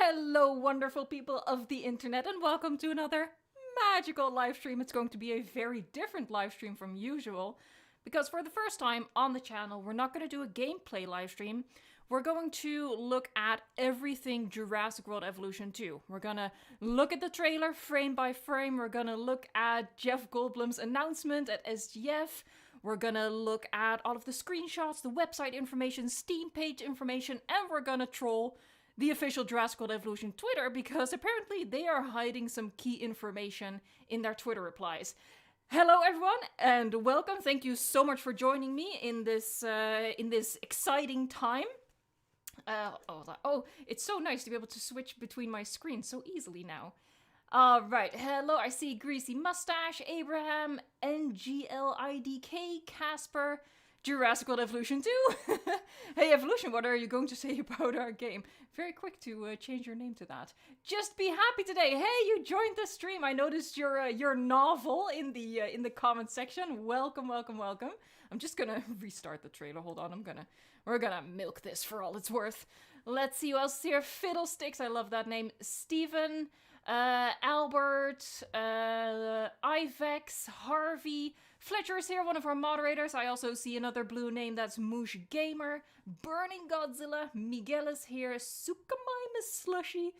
Hello, wonderful people of the internet, and welcome to another magical live stream. It's going to be a very different live stream from usual, because for the first time on the channel, we're not going to do a gameplay live stream. We're going to look at everything Jurassic World Evolution 2. We're gonna look at the trailer frame by frame. We're gonna look at Jeff Goldblum's announcement at SGF. We're gonna look at all of the screenshots, the website information, Steam page information, and we're gonna troll the official Jurassic World Evolution Twitter because apparently they are hiding some key information in their Twitter replies. Hello everyone and welcome. Thank you so much for joining me in this exciting time. It's so nice to be able to switch between my screens so easily now. Alright, hello, I see Greasy Mustache, Abraham, NGLIDK, Casper, Jurassic World Evolution 2. Hey Evolution, what are you going to say about our game? Very quick to change your name to that. Just be happy today. Hey, you joined the stream. I noticed your novel in the comment section. Welcome, welcome, welcome. I'm just gonna restart the trailer. Hold on, we're gonna milk this for all it's worth. Let's see who else is here. Fiddlesticks, I love that name. Steven, Albert, Ivex, Harvey, Fletcher is here, one of our moderators. I also see another blue name, that's Moosh Gamer, Burning Godzilla, Miguel is here, Sukamai Miss Slushy,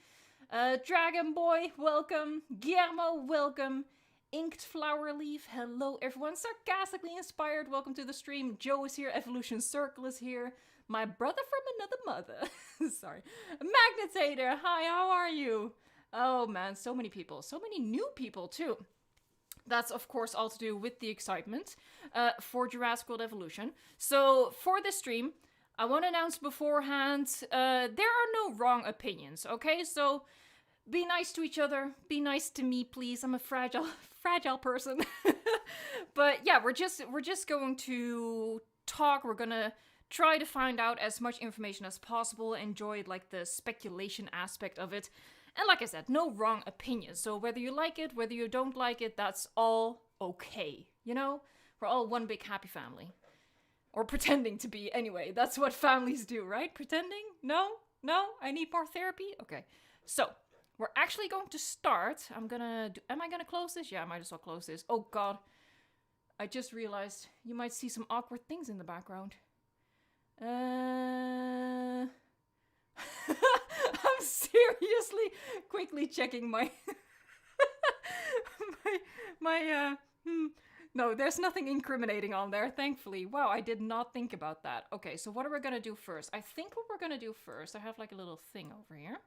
Dragon Boy, welcome, Guillermo, welcome, Inked Flower Leaf, hello everyone, Sarcastically Inspired, welcome to the stream, Joe is here, Evolution Circle is here, my brother from another mother, sorry, Magnetator, hi, how are you? Oh man, so many people, so many new people too. That's of course all to do with the excitement for Jurassic World Evolution. So for this stream, I want to announce beforehand, there are no wrong opinions, okay? So be nice to each other, be nice to me please, I'm a fragile person. But yeah, we're just going to talk, we're gonna try to find out as much information as possible, enjoy like the speculation aspect of it. And like I said, no wrong opinions. So whether you like it, whether you don't like it, that's all okay. You know? We're all one big happy family. Or pretending to be, anyway. That's what families do, right? Pretending? No? No? I need more therapy? Okay. So, we're actually going to start. Am I gonna close this? Yeah, I might as well close this. Oh god. I just realized you might see some awkward things in the background. I'm seriously quickly checking my No, there's nothing incriminating on there, thankfully. Wow, I did not think about that. Okay, so what are we gonna do first? I think what we're gonna do first, I have like a little thing over here.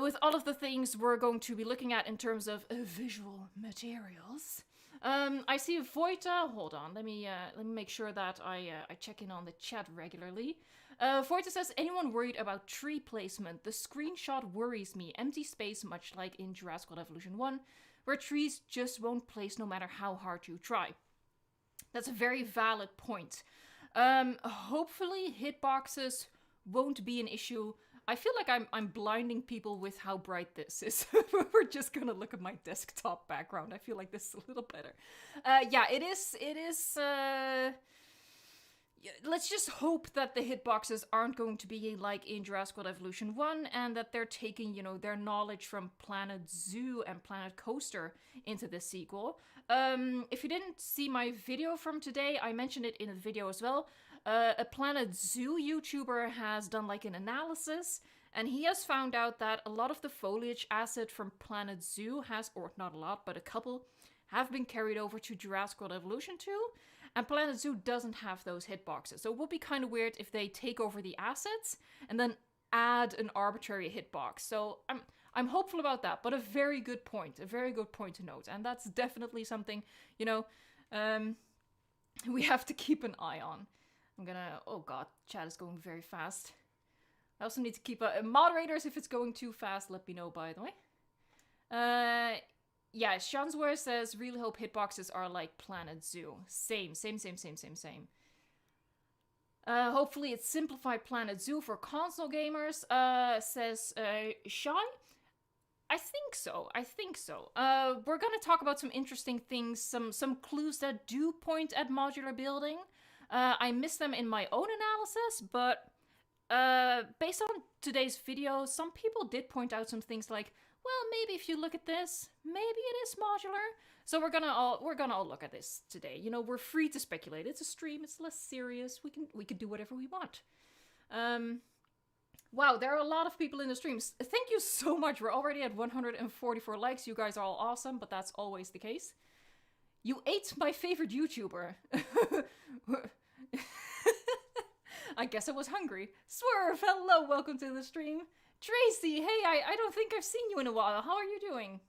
With all of the things we're going to be looking at in terms of visual materials. I see Voita. Hold on, let me make sure that I check in on the chat regularly. Voita says, anyone worried about tree placement? The screenshot worries me. Empty space, much like in Jurassic World Evolution 1, where trees just won't place no matter how hard you try. That's a very valid point. Hopefully hitboxes won't be an issue. I feel like I'm blinding people with how bright this is. We're just gonna look at my desktop background. I feel like this is a little better. Yeah, it is, let's just hope that the hitboxes aren't going to be like in Jurassic World Evolution 1 and that they're taking, you know, their knowledge from Planet Zoo and Planet Coaster into this sequel. If you didn't see my video from today, I mentioned it in a video as well. A Planet Zoo YouTuber has done like an analysis, and he has found out that a lot of the foliage asset from Planet Zoo has, or not a lot, but a couple, have been carried over to Jurassic World Evolution 2, and Planet Zoo doesn't have those hitboxes. So it would be kind of weird if they take over the assets and then add an arbitrary hitbox. So I'm hopeful about that, but a very good point to note, and that's definitely something, you know, we have to keep an eye on. I'm gonna, oh god, chat is going very fast. I also need to keep moderators, if it's going too fast, let me know, by the way. Yeah, Shanzwer says, really hope hitboxes are like Planet Zoo. Same. Hopefully it's simplified Planet Zoo for console gamers, says Shy. I think so. We're gonna talk about some interesting things, some clues that do point at modular building. I missed them in my own analysis, but based on today's video, some people did point out some things like, well, maybe if you look at this, maybe it is modular. So we're gonna all look at this today. You know, we're free to speculate. It's a stream. It's less serious. We can do whatever we want. Wow, there are a lot of people in the streams. Thank you so much. We're already at 144 likes. You guys are all awesome, but that's always the case. You ate my favorite YouTuber. I guess I was hungry. Swerve, hello, welcome to the stream. Tracy, hey, I don't think I've seen you in a while. How are you doing?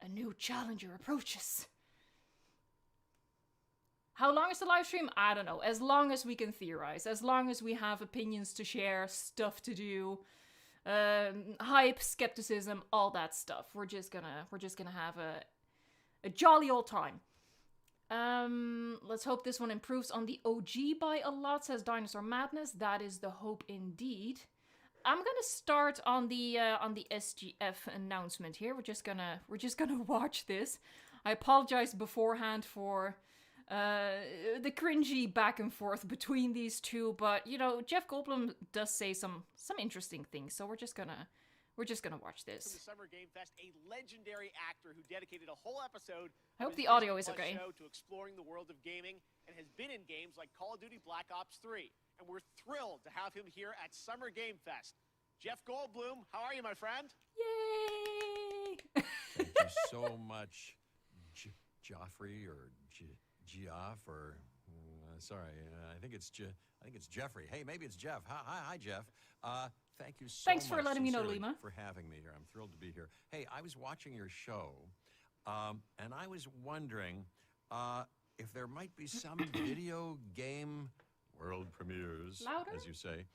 A new challenger approaches. How long is the live stream? I don't know. As long as we can theorize. As long as we have opinions to share, stuff to do, hype, skepticism, all that stuff. We're just gonna have a jolly old time. Let's hope this one improves on the OG by a lot, says Dinosaur Madness. That is the hope indeed. I'm gonna start on the SGF announcement here. We're just gonna watch this. I apologize beforehand for the cringy back and forth between these two, but you know, Jeff Goldblum does say some interesting things, so we're just gonna watch this. From the Summer Game Fest, a legendary actor who dedicated a whole episode I hope the audio is okay. Show to exploring the world of gaming and has been in games like Call of Duty Black Ops 3. And we're thrilled to have him here at Summer Game Fest. Jeff Goldblum, how are you, my friend? Yay! Thank you so much, Joffrey or Geoff or sorry, I think it's Jeffrey. Hey, maybe it's Jeff. Hi, Jeff. Thank you so much. Thanks for letting me know, Lima. For having me here. I'm thrilled to be here. Hey, I was watching your show, and I was wondering if there might be some video game world premieres, Louder? as you say.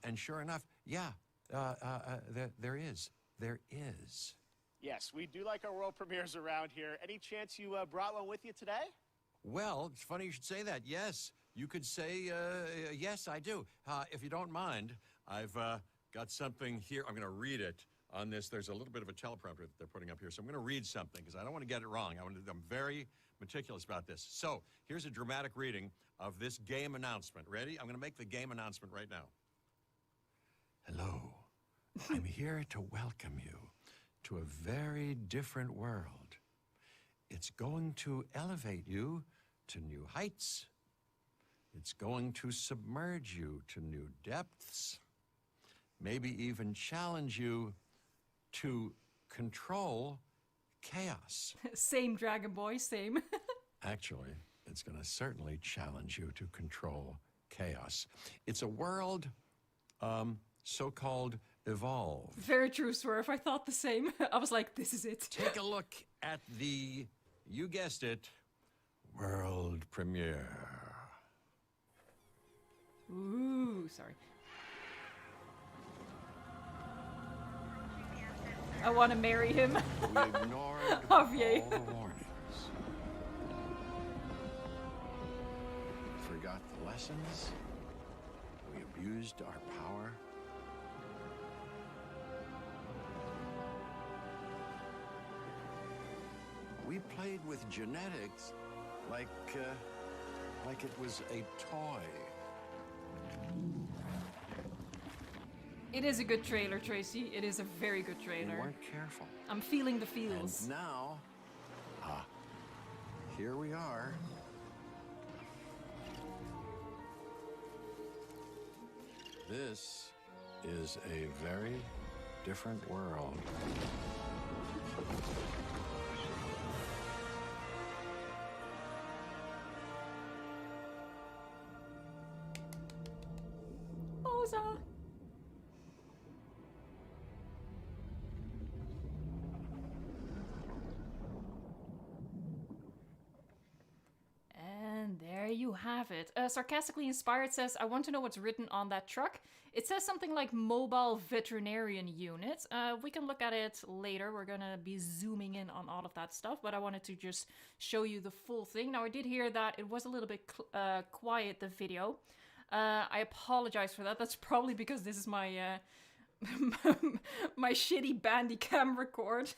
And sure enough, yeah, there is. There is. Yes, we do like our world premieres around here. Any chance you brought one with you today? Well, it's funny you should say that. Yes, you could say, yes, I do. If you don't mind, I've got something here. I'm going to read it on this. There's a little bit of a teleprompter that they're putting up here, so I'm going to read something because I don't want to get it wrong. I'm very meticulous about this. So here's a dramatic reading of this game announcement. Ready? I'm going to make the game announcement right now. Hello. I'm here to welcome you to a very different world. It's going to elevate you to new heights. It's going to submerge you to new depths. Maybe even challenge you to control chaos. Same, Dragon Boy, same. Actually, it's going to certainly challenge you to control chaos. It's a world, so-called evolved. Very true, Swerve. I thought the same. I was like, this is it. Take a look at the, you guessed it, world premiere. Ooh, sorry. I want to marry him. We ignored Javier. all the warnings. Forgot the lessons. We abused our power. We played with genetics like it was a toy. It is a good trailer, Tracy. It is a very good We trailer. weren't careful. I'm feeling the feels. And now, here we are. This is a very different world. Boza. And there you have it. Sarcastically Inspired says, I want to know what's written on that truck. It says something like mobile veterinarian unit. We can look at it later. We're gonna be zooming in on all of that stuff, but I wanted to just show you the full thing. Now, I did hear that it was a little bit quiet, the video. I apologize for that. That's probably because this is my my shitty Bandicam record.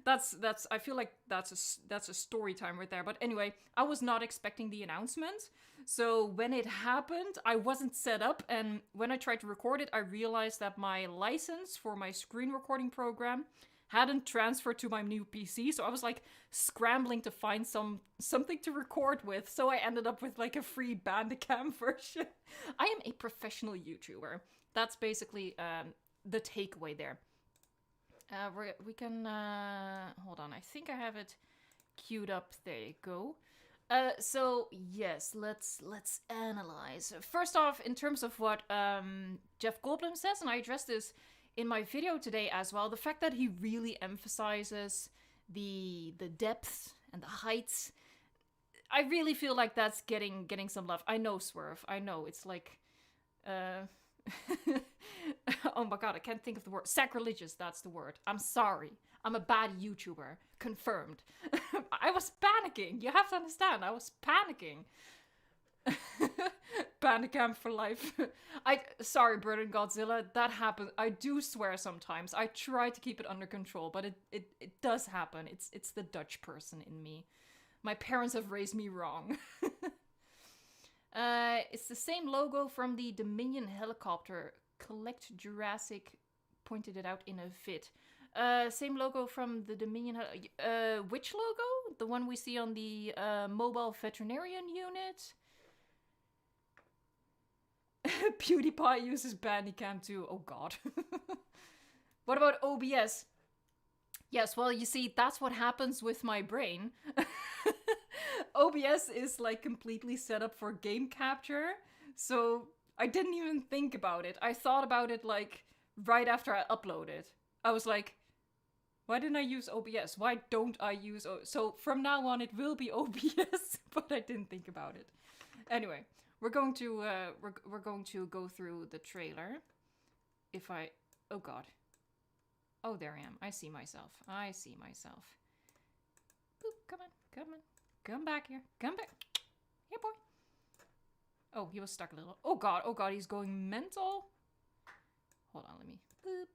that's I feel like that's a story time right there. But anyway, I was not expecting the announcement, So when it happened, I wasn't set up, and when I tried to record it, I realized that my license for my screen recording program hadn't transferred to my new PC, so I was like scrambling to find something to record with, so I ended up with like a free Bandicam version. I am a professional YouTuber. That's basically the takeaway there. We can hold on. I think I have it queued up. There you go. So yes, let's analyze. First off, in terms of what Jeff Goldblum says, and I addressed this in my video today as well, the fact that he really emphasizes the depth and the heights, I really feel like that's getting some love. I know, Swerve. I know it's like, oh my god, I can't think of the word. Sacrilegious, that's the word. I'm sorry. I'm a bad YouTuber. Confirmed. I was panicking. You have to understand. I was panicking. Bandicam for life. Sorry, Burden Godzilla. That happens. I do swear sometimes. I try to keep it under control, but it does happen. It's the Dutch person in me. My parents have raised me wrong. It's the same logo from the Dominion helicopter. Collect Jurassic pointed it out in a vid. Same logo from the Dominion. Which logo? The one we see on the mobile veterinarian unit? PewDiePie uses Bandicam too. Oh god. What about OBS? Yes, well, you see, that's what happens with my brain. OBS is like completely set up for game capture, so I didn't even think about it. I thought about it like right after I uploaded. I was like, why didn't I use OBS? Why don't I use So from now on it will be OBS, but I didn't think about it. Anyway, we're going to go through the trailer. Oh god. Oh, there I am. I see myself. Boop, come on. Come back here. Come back. Here, boy. Oh, he was stuck a little. Oh god, he's going mental. Hold on, let me. Boop.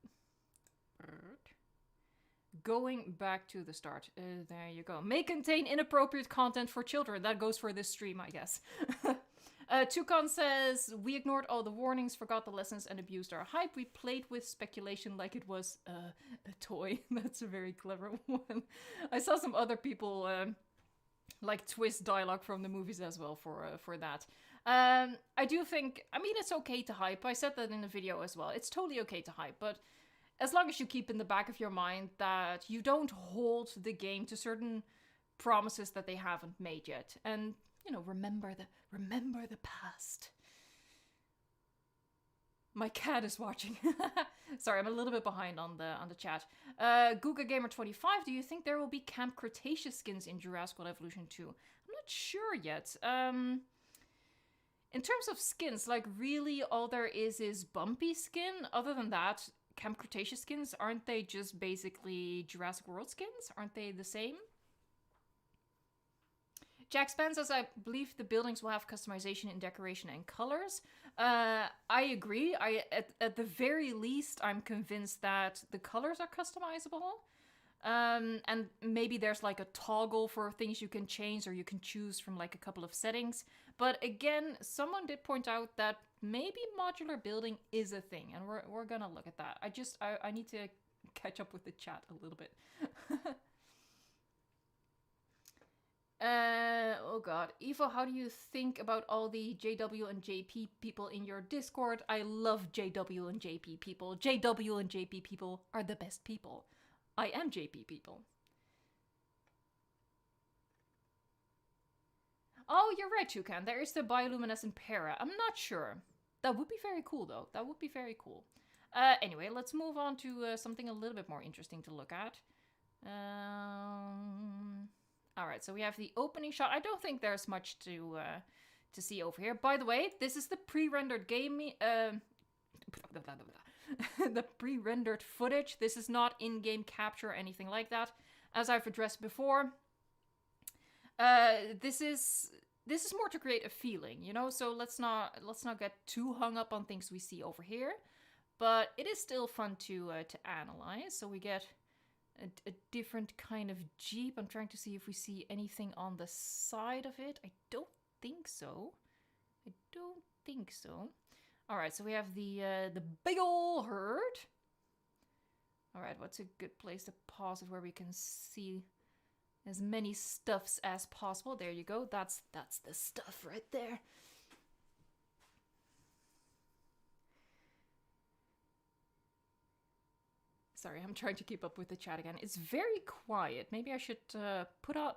Going back to the start. There you go. May contain inappropriate content for children. That goes for this stream, I guess. Toucan says, we ignored all the warnings, forgot the lessons, and abused our hype. We played with speculation like it was a toy. That's a very clever one. I saw some other people like twist dialogue from the movies as well for that. I do think, I mean, it's okay to hype. I said that in the video as well. It's totally okay to hype, but as long as you keep in the back of your mind that you don't hold the game to certain promises that they haven't made yet. And, you know, remember the past. My cat is watching. Sorry, I'm a little bit behind on the chat. Guga Gamer 25, do you think there will be Camp Cretaceous skins in Jurassic World Evolution 2? I'm not sure yet. In terms of skins, like really all there is Bumpy skin. Other than that, Camp Cretaceous skins, aren't they just basically Jurassic World skins? Aren't they the same? Jack Span says, I believe the buildings will have customization in decoration and colors. I agree. At the very least, I'm convinced that the colors are customizable. And maybe there's like a toggle for things you can change, or you can choose from like a couple of settings. But again, someone did point out that maybe modular building is a thing, and we're gonna look at that. I need to catch up with the chat a little bit. Oh god. Evo, how do you think about all the JW and JP people in your Discord? I love JW and JP people. JW and JP people are the best people. I am JP people. Oh, you're right, Toucan. There is the bioluminescent para. I'm not sure. That would be very cool, though. That would be very cool. Anyway, let's move on to something a little bit more interesting to look at. Alright, so we have the opening shot. I don't think there's much to see over here. By the way, this is the pre-rendered game... the pre-rendered footage. This is not in-game capture or anything like that. As I've addressed before, this is more to create a feeling, you know. So let's not get too hung up on things we see over here. But it is still fun to analyze. So we get a different kind of Jeep. I'm trying to see if we see anything on the side of it. I don't think so. I don't think so. Alright, so we have the big ol' herd. Alright, what's a good place to pause it where we can see as many stuffs as possible? There you go. That's the stuff right there. Sorry, I'm trying to keep up with the chat again. It's very quiet. Maybe I should put on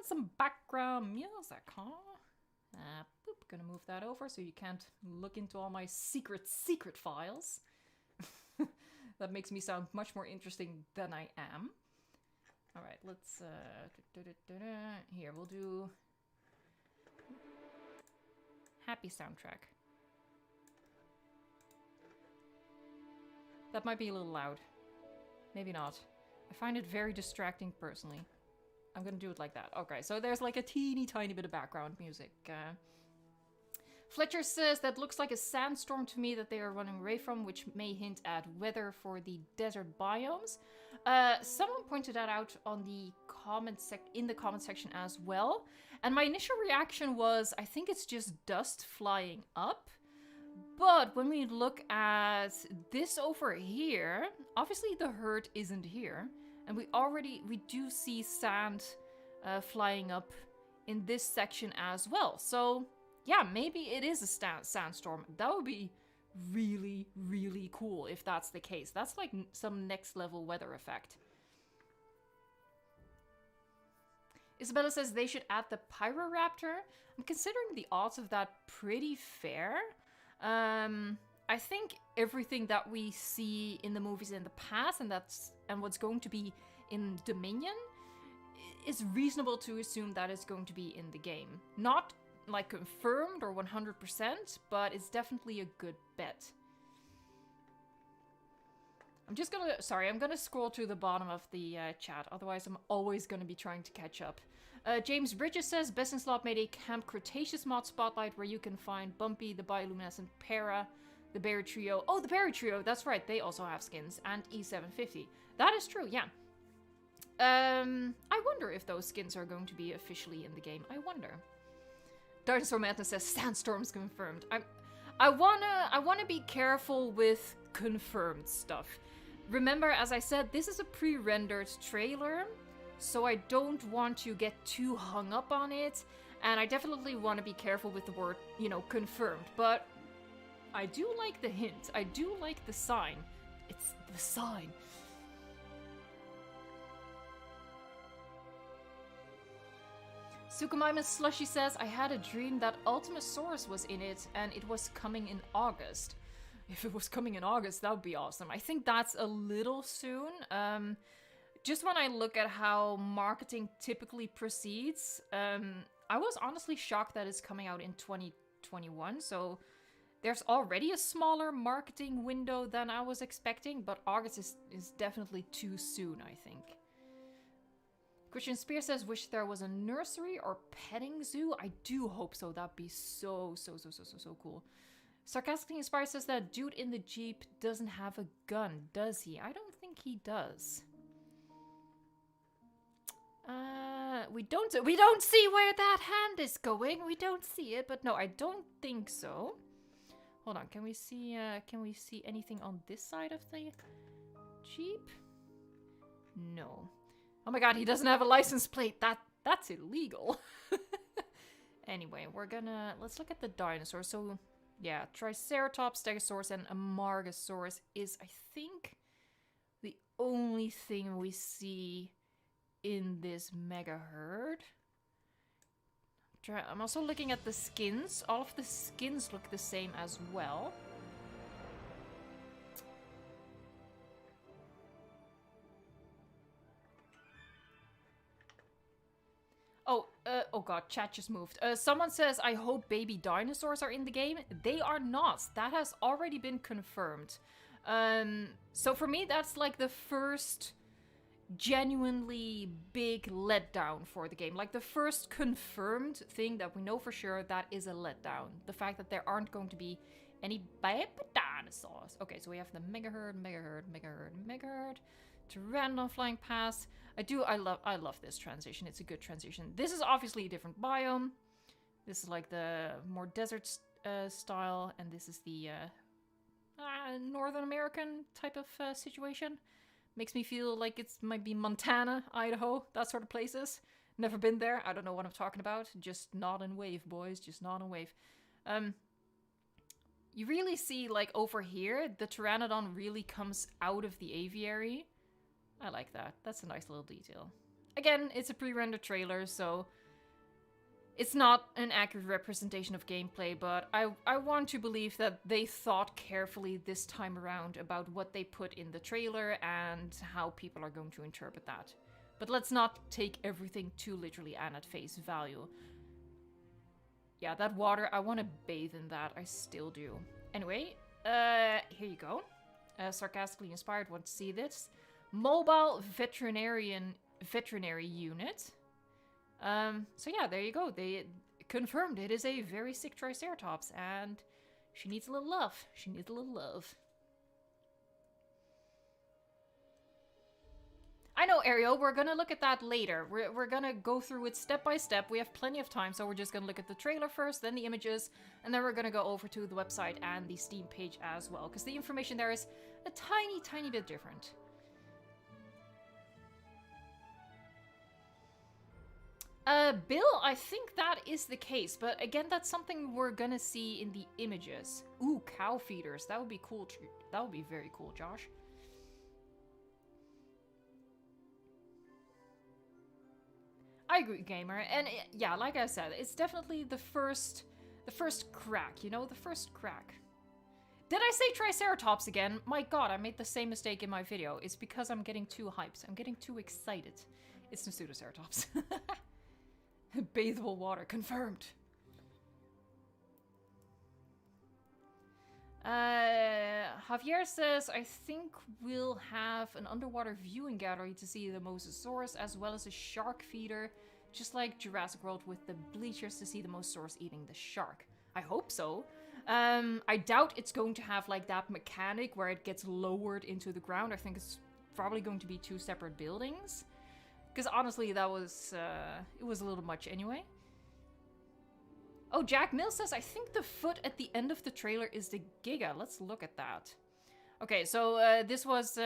some background music, huh? Boop, gonna move that over so you can't look into all my secret files. That makes me sound much more interesting than I am. All right, let's here, we'll do happy soundtrack. That might be a little loud. Maybe not. I find it very distracting personally. I'm gonna do it like that. Okay, so there's like a teeny tiny bit of background music. Fletcher says that looks like a sandstorm to me that they are running away from, which may hint at weather for the desert biomes. Someone pointed that out on the in the comment section as well. And my initial reaction was, I think it's just dust flying up. But when we look at this over here, obviously the herd isn't here. And we do see sand flying up in this section as well. So yeah, maybe it is a sandstorm. That would be really, really cool if that's the case. That's like some next level weather effect. Isabella says they should add the Pyroraptor. I'm considering the odds of that pretty fair. I think everything that we see in the movies in the past and what's going to be in Dominion is reasonable to assume that it's going to be in the game. Not like confirmed or 100%, but it's definitely a good bet. I'm gonna scroll to the bottom of the chat, otherwise I'm always gonna be trying to catch up. James Bridges says, Best in Slot made a Camp Cretaceous mod spotlight where you can find Bumpy, the bioluminescent Para, the Berry Trio. Oh, the Berry Trio, that's right, they also have skins, and E750. That is true, yeah. I wonder if those skins are going to be officially in the game. I wonder. Dinosaur Madness says, Sandstorm's confirmed. I wanna be careful with confirmed stuff. Remember, as I said, this is a pre-rendered trailer, so I don't want to get too hung up on it, and I definitely want to be careful with the word, confirmed, but I do like the hint. I do like the sign. It's the sign. Sukumaima Slushy says, I had a dream that Ultimasaurus was in it, and it was coming in August. If it was coming in August, that would be awesome. I think that's a little soon. Just when I look at how marketing typically proceeds, I was honestly shocked that it's coming out in 2021. So there's already a smaller marketing window than I was expecting, but August is definitely too soon, I think. Christian Spear says, wish there was a nursery or petting zoo. I do hope so. That'd be so cool. Sarcastically Inspired says that dude in the Jeep doesn't have a gun, does he? I don't think he does. We don't see where that hand is going. We don't see it, but no, I don't think so. Hold on, can we see anything on this side of the Jeep? No. Oh my god, he doesn't have a license plate. That's illegal. Anyway, let's look at the dinosaurs. So yeah, Triceratops, Stegosaurus, and Amargasaurus is, I think, the only thing we see in this mega herd. I'm also looking at the skins. All of the skins look the same as well. Oh god, chat just moved. Someone says, I hope baby dinosaurs are in the game. They are not. That has already been confirmed. So for me, that's like the first genuinely big letdown for the game. Like the first confirmed thing that we know for sure that is a letdown. The fact that there aren't going to be any baby dinosaurs. Okay, so we have the mega herd, to random flying past. I love this transition. It's a good transition. This is obviously a different biome. This is like the more desert style, and this is the Northern American type of situation. Makes me feel like it might be Montana, Idaho, that sort of places. Never been there. I don't know what I'm talking about. Just nod and wave, boys. Just nod and wave. You really see, like, over here, the Pteranodon really comes out of the aviary. I like that. That's a nice little detail. Again, it's a pre-rendered trailer, so it's not an accurate representation of gameplay, but I want to believe that they thought carefully this time around about what they put in the trailer and how people are going to interpret that. But let's not take everything too literally and at face value. Yeah, that water, I want to bathe in that. I still do. Anyway, here you go. Sarcastically inspired, want to see this. Mobile veterinary unit. So yeah, there you go. They confirmed it is a very sick Triceratops, and she needs a little love. She needs a little love. I know, Ariel, we're gonna look at that later. We're gonna go through it step by step. We have plenty of time, so we're just gonna look at the trailer first, then the images, and then we're gonna go over to the website and the Steam page as well, because the information there is a tiny, tiny bit different. Bill, I think that is the case, but again, that's something we're gonna see in the images. Ooh, cow feeders. That would be cool. That would be very cool, Josh. I agree, gamer, and yeah, like I said, it's definitely the first crack, you know, the first crack. Did I say Triceratops again? My god, I made the same mistake in my video. It's because I'm getting too hyped. I'm getting too excited. It's the Pseudoceratops. Bathable water, confirmed. Javier says, I think we'll have an underwater viewing gallery to see the Mosasaurus as well as a shark feeder, just like Jurassic World with the bleachers to see the Mosasaurus eating the shark. I hope so. I doubt it's going to have like that mechanic where it gets lowered into the ground. I think it's probably going to be two separate buildings. Because honestly, that was, it was a little much anyway. Oh, Jack Mills says, I think the foot at the end of the trailer is the Giga. Let's look at that. Okay, so this was,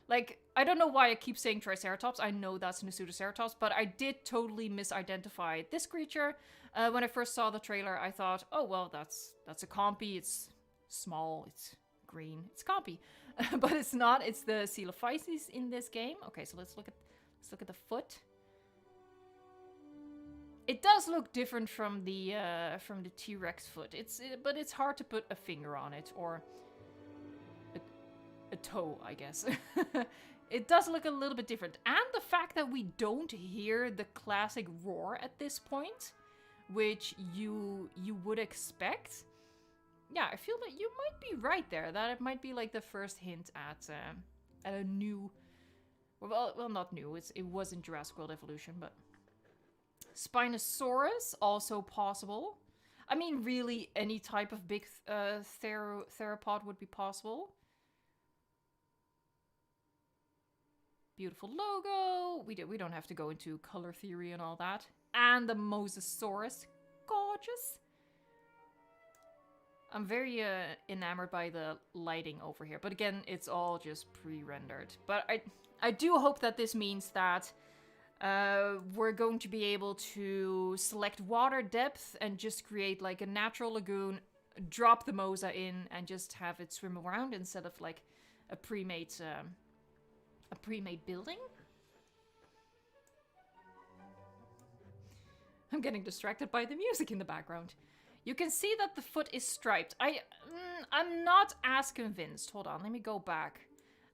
like, I don't know why I keep saying Triceratops. I know that's Pseudoceratops, but I did totally misidentify this creature. When I first saw the trailer, I thought, oh, well, that's a compy. It's small, it's green, it's compy. But it's not. It's the Coelophysis in this game. Okay, so let's look at the foot. It does look different from the T-Rex foot. But it's hard to put a finger on it, or a toe, I guess. It does look a little bit different, and the fact that we don't hear the classic roar at this point, which you would expect. Yeah, I feel that you might be right there. That it might be like the first hint at a new. Well, not new. It was in Jurassic World Evolution, but Spinosaurus also possible. I mean, really, any type of big theropod would be possible. Beautiful logo. We don't have to go into color theory and all that. And the Mosasaurus, gorgeous. I'm very enamored by the lighting over here, but again, it's all just pre-rendered. But I do hope that this means that we're going to be able to select water depth and just create like a natural lagoon, drop the Mosa in, and just have it swim around instead of like a pre-made building. I'm getting distracted by the music in the background. You can see that the foot is striped. I'm not as convinced. Hold on, let me go back.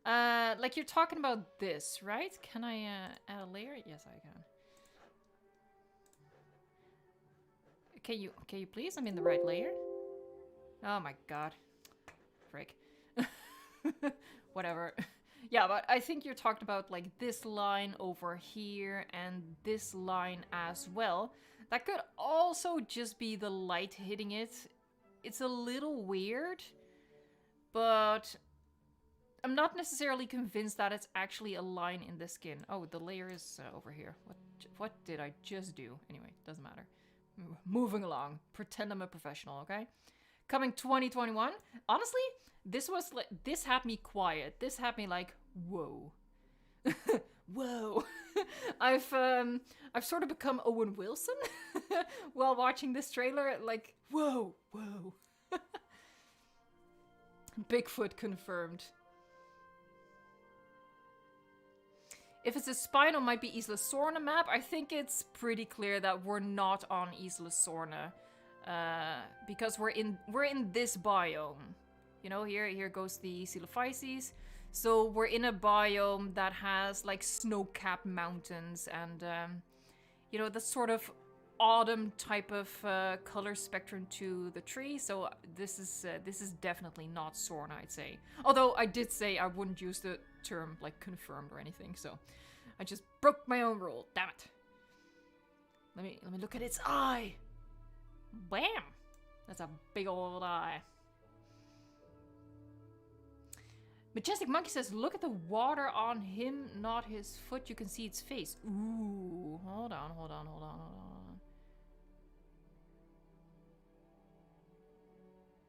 Like you're talking about this, right? Can I add a layer? Yes, I can. Can you please? I'm in the right layer. Oh my god. Frick. Whatever. Yeah, but I think you're talking about like this line over here and this line as well. That could also just be the light hitting it. It's a little weird, but I'm not necessarily convinced that it's actually a line in the skin. Oh, the layer is over here. What did I just do? Anyway, doesn't matter. Moving along. Pretend I'm a professional, okay? Coming 2021. Honestly, this had me quiet. This had me like, whoa. Whoa. I've sort of become Owen Wilson while watching this trailer. Like, whoa. Bigfoot confirmed. If it's a Spino, might be Isla Sorna map. I think it's pretty clear that we're not on Isla Sorna, because we're in this biome. You know, here goes the Coelophyses. So we're in a biome that has like snow-capped mountains and you know, the sort of autumn type of color spectrum to the tree. So this is definitely not Sorna, I'd say. Although I did say I wouldn't use the term like confirmed or anything, so I just broke my own rule. Damn it. Let me look at its eye. Bam! That's a big old eye. Majestic Monkey says, look at the water on him, not his foot. You can see its face. Ooh, hold on.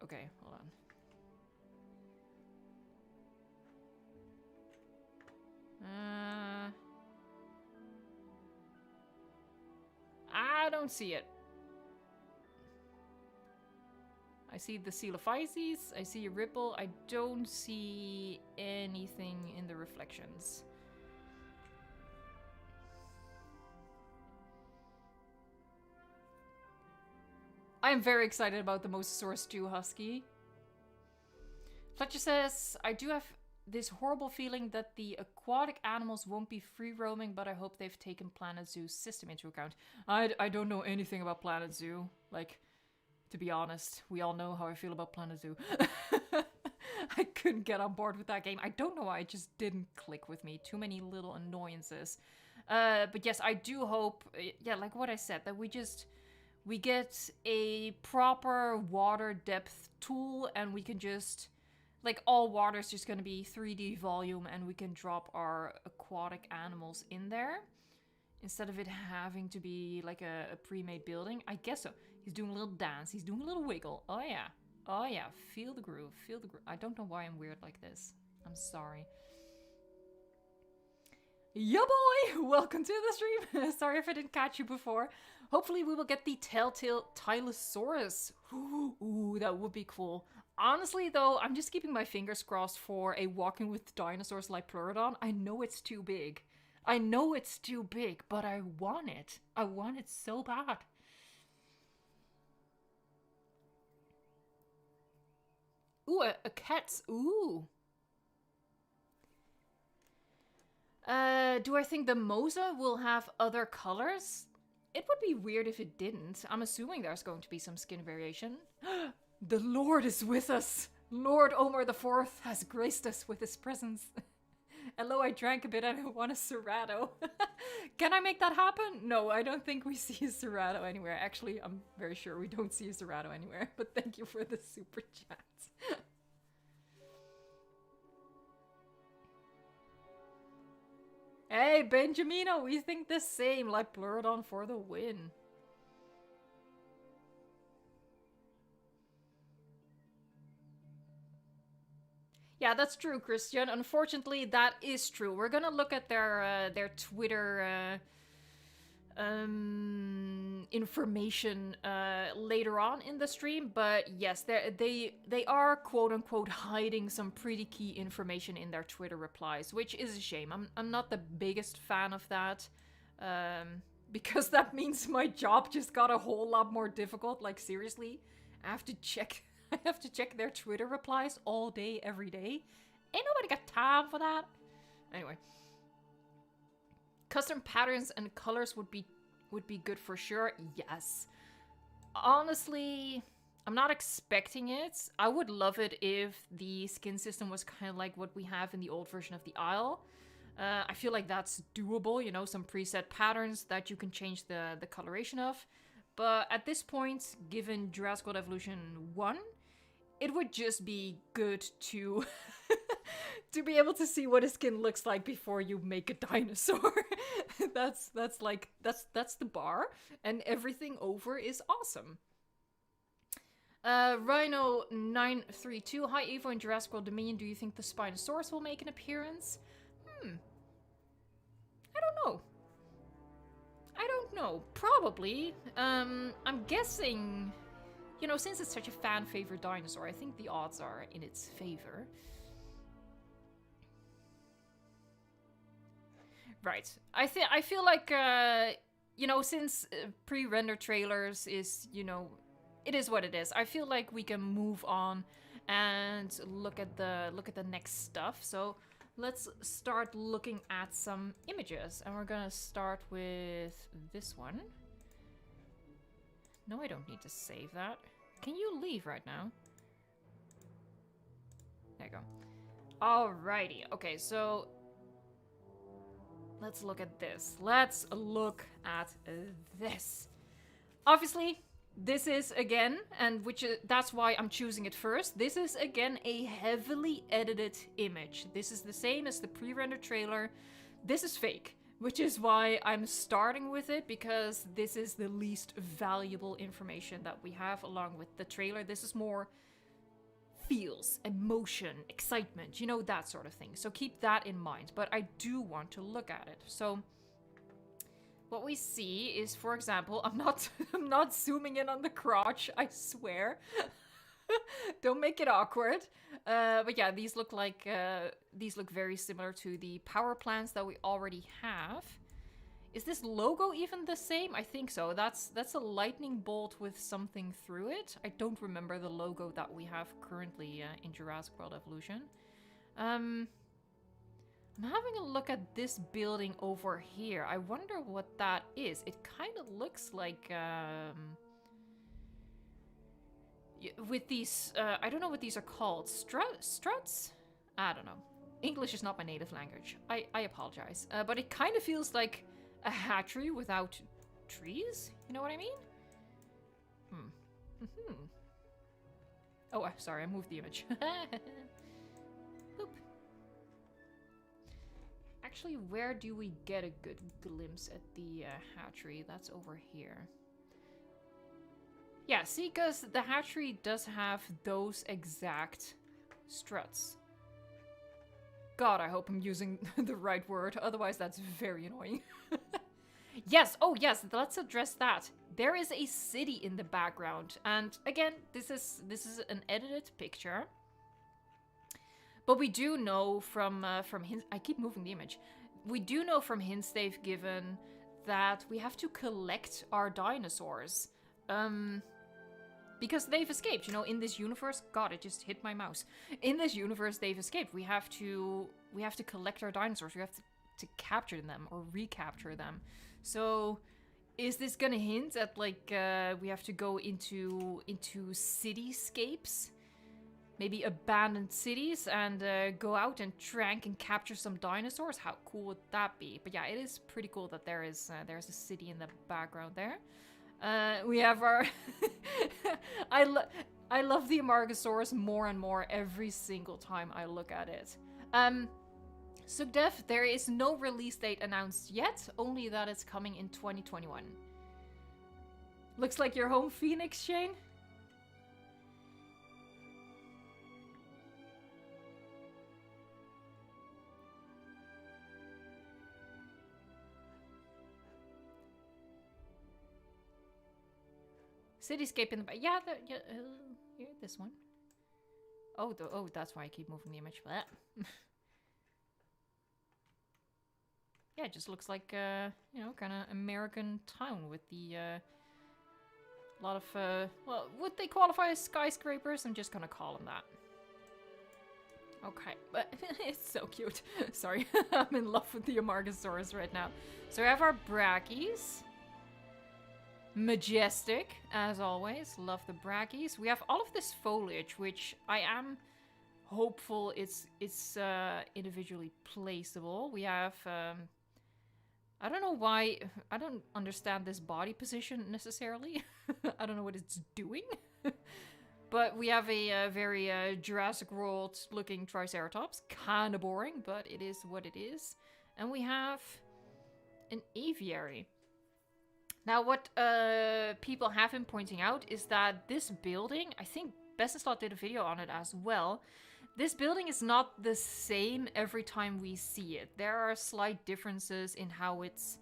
Okay, hold on. I don't see it. I see the Coelophyses, I see a ripple, I don't see anything in the reflections. I am very excited about the Mosasaurus stew, Husky. Fletcher says, I do have this horrible feeling that the aquatic animals won't be free roaming, but I hope they've taken Planet Zoo's system into account. I don't know anything about Planet Zoo. Like, to be honest, we all know how I feel about Planet Zoo. I couldn't get on board with that game. I don't know why, it just didn't click with me. Too many little annoyances. But yes, I do hope, yeah, like what I said, that we get a proper water depth tool and we can just, like, all water is just going to be 3D volume and we can drop our aquatic animals in there instead of it having to be like a pre-made building. I guess so. He's doing a little dance. He's doing a little wiggle. Oh yeah. Oh yeah. Feel the groove. Feel the groove. I don't know why I'm weird like this. I'm sorry. Yeah, boy! Welcome to the stream. Sorry if I didn't catch you before. Hopefully we will get the Telltale Tylosaurus. Ooh, that would be cool. Honestly, though, I'm just keeping my fingers crossed for a Walking with Dinosaurs like Pleurodon. I know it's too big. I know it's too big, but I want it. I want it so bad. Ooh, a cat's. Ooh. Do I think the Mosa will have other colors? It would be weird if it didn't. I'm assuming there's going to be some skin variation. The Lord is with us. Lord Omar IV has graced us with his presence. Hello, I drank a bit and I want a Serrato. Can I make that happen? No, I don't think we see a Serrato anywhere. Actually, I'm very sure we don't see a Serrato anywhere. But thank you for the super chat. Hey, Benjamino, we think the same, like Pleurodon for the win. Yeah, that's true, Christian. Unfortunately, that is true. We're gonna look at their Twitter information later on in the stream, but yes, they are quote unquote hiding some pretty key information in their Twitter replies, which is a shame. I'm not the biggest fan of that, because that means my job just got a whole lot more difficult. Like, seriously, I have to check their Twitter replies all day, every day. Ain't nobody got time for that. Anyway. Custom patterns and colors would be good for sure. Yes. Honestly, I'm not expecting it. I would love it if the skin system was kind of like what we have in the old version of the Isle. I feel like that's doable, you know, some preset patterns that you can change the coloration of. But at this point, given Jurassic World Evolution 1, it would just be good to to be able to see what a skin looks like before you make a dinosaur. that's the bar, and everything over is awesome. Rhino 932, hi Evo and Jurassic World Dominion. Do you think the Spinosaurus will make an appearance? I don't know. I don't know. Probably. I'm guessing, you know, since it's such a fan favorite dinosaur, I think the odds are in its favor. Right. I feel like, you know, since pre-render trailers is, you know, it is what it is. I feel like we can move on and look at the next stuff. So let's start looking at some images, and we're gonna start with this one. No, I don't need to save that. Can you leave right now? There you go. Alrighty. Okay, so let's look at this. Let's look at this. Obviously, this is again, and that's why I'm choosing it first. This is again a heavily edited image. This is the same as the pre-render trailer. This is fake, which is why I'm starting with it, because this is the least valuable information that we have along with the trailer. This is more feels, emotion, excitement, you know, that sort of thing. So keep that in mind, but I do want to look at it. So what we see is, for example, I'm not zooming in on the crotch, I swear. Don't make it awkward. But yeah, these look very similar to the power plants that we already have. Is this logo even the same? I think so. That's a lightning bolt with something through it. I don't remember the logo that we have currently in Jurassic World Evolution. I'm having a look at this building over here. I wonder what that is. It kind of looks like with these, I don't know what these are called. Struts? I don't know. English is not my native language. I apologize. But it kind of feels like a hatchery without trees. You know what I mean? Oh, sorry, I moved the image. Boop. Actually, where do we get a good glimpse at the hatchery? That's over here. Yeah, see, because the hatchery does have those exact struts. God, I hope I'm using the right word, otherwise that's very annoying. Yes, oh yes, let's address that. There is a city in the background, and again, this is an edited picture. But we do know from hints, I keep moving the image. We do know from hints they've given that we have to collect our dinosaurs. Because they've escaped, you know, in this universe. God, it just hit my mouse. In this universe, they've escaped. We have to collect our dinosaurs. We have to capture them or recapture them. So, is this gonna hint at like we have to go into cityscapes? Maybe abandoned cities and go out and trank and capture some dinosaurs. How cool would that be? But yeah, it is pretty cool that there's a city in the background there. We have our... I love the Amargasaurus more and more every single time I look at it. Subdev, there is no release date announced yet, only that it's coming in 2021. Looks like your home, Phoenix, Shane? Cityscape in the back. Yeah, here, this one. Oh, that's why I keep moving the image. Yeah, it just looks like, you know, kind of American town with the, lot of, well, would they qualify as skyscrapers? I'm just gonna call them that. Okay, but it's so cute. Sorry, I'm in love with the Amargasaurus right now. So we have our Brachys. Majestic, as always. Love the Brachys. We have all of this foliage, which I am hopeful it's individually placeable. We have, I don't know why, I don't understand this body position necessarily. I don't know what it's doing. But we have a very Jurassic World looking Triceratops. Kind of boring, but it is what it is. And we have an aviary. Now, what people have been pointing out is that this building, I think Bessenslot did a video on it as well. This building is not the same every time we see it. There are slight differences in how it's,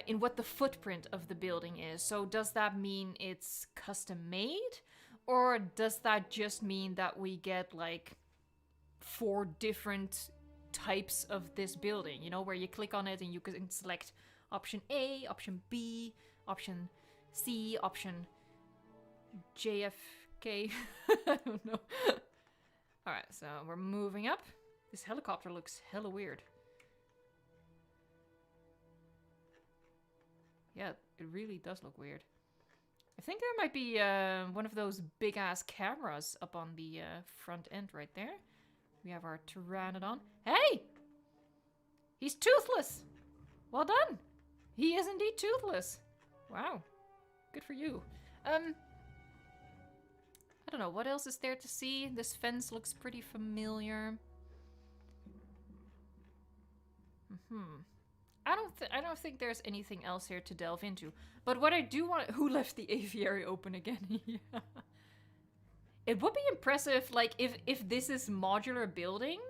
in what the footprint of the building is. So does that mean it's custom made? Or does that just mean that we get like 4 different types of this building? You know, where you click on it and you can select option A, option B, option C, option JFK. I don't know. Alright, so we're moving up. This helicopter looks hella weird. Yeah, it really does look weird. I think there might be one of those big-ass cameras up on the front end right there. We have our Pteranodon. Hey! He's toothless! Well done! He is indeed toothless. Wow. Good for you. I don't know, what else is there to see? This fence looks pretty familiar. I don't think there's anything else here to delve into. But what I do want... Who left the aviary open again? Yeah. It would be impressive, like, if this is modular building,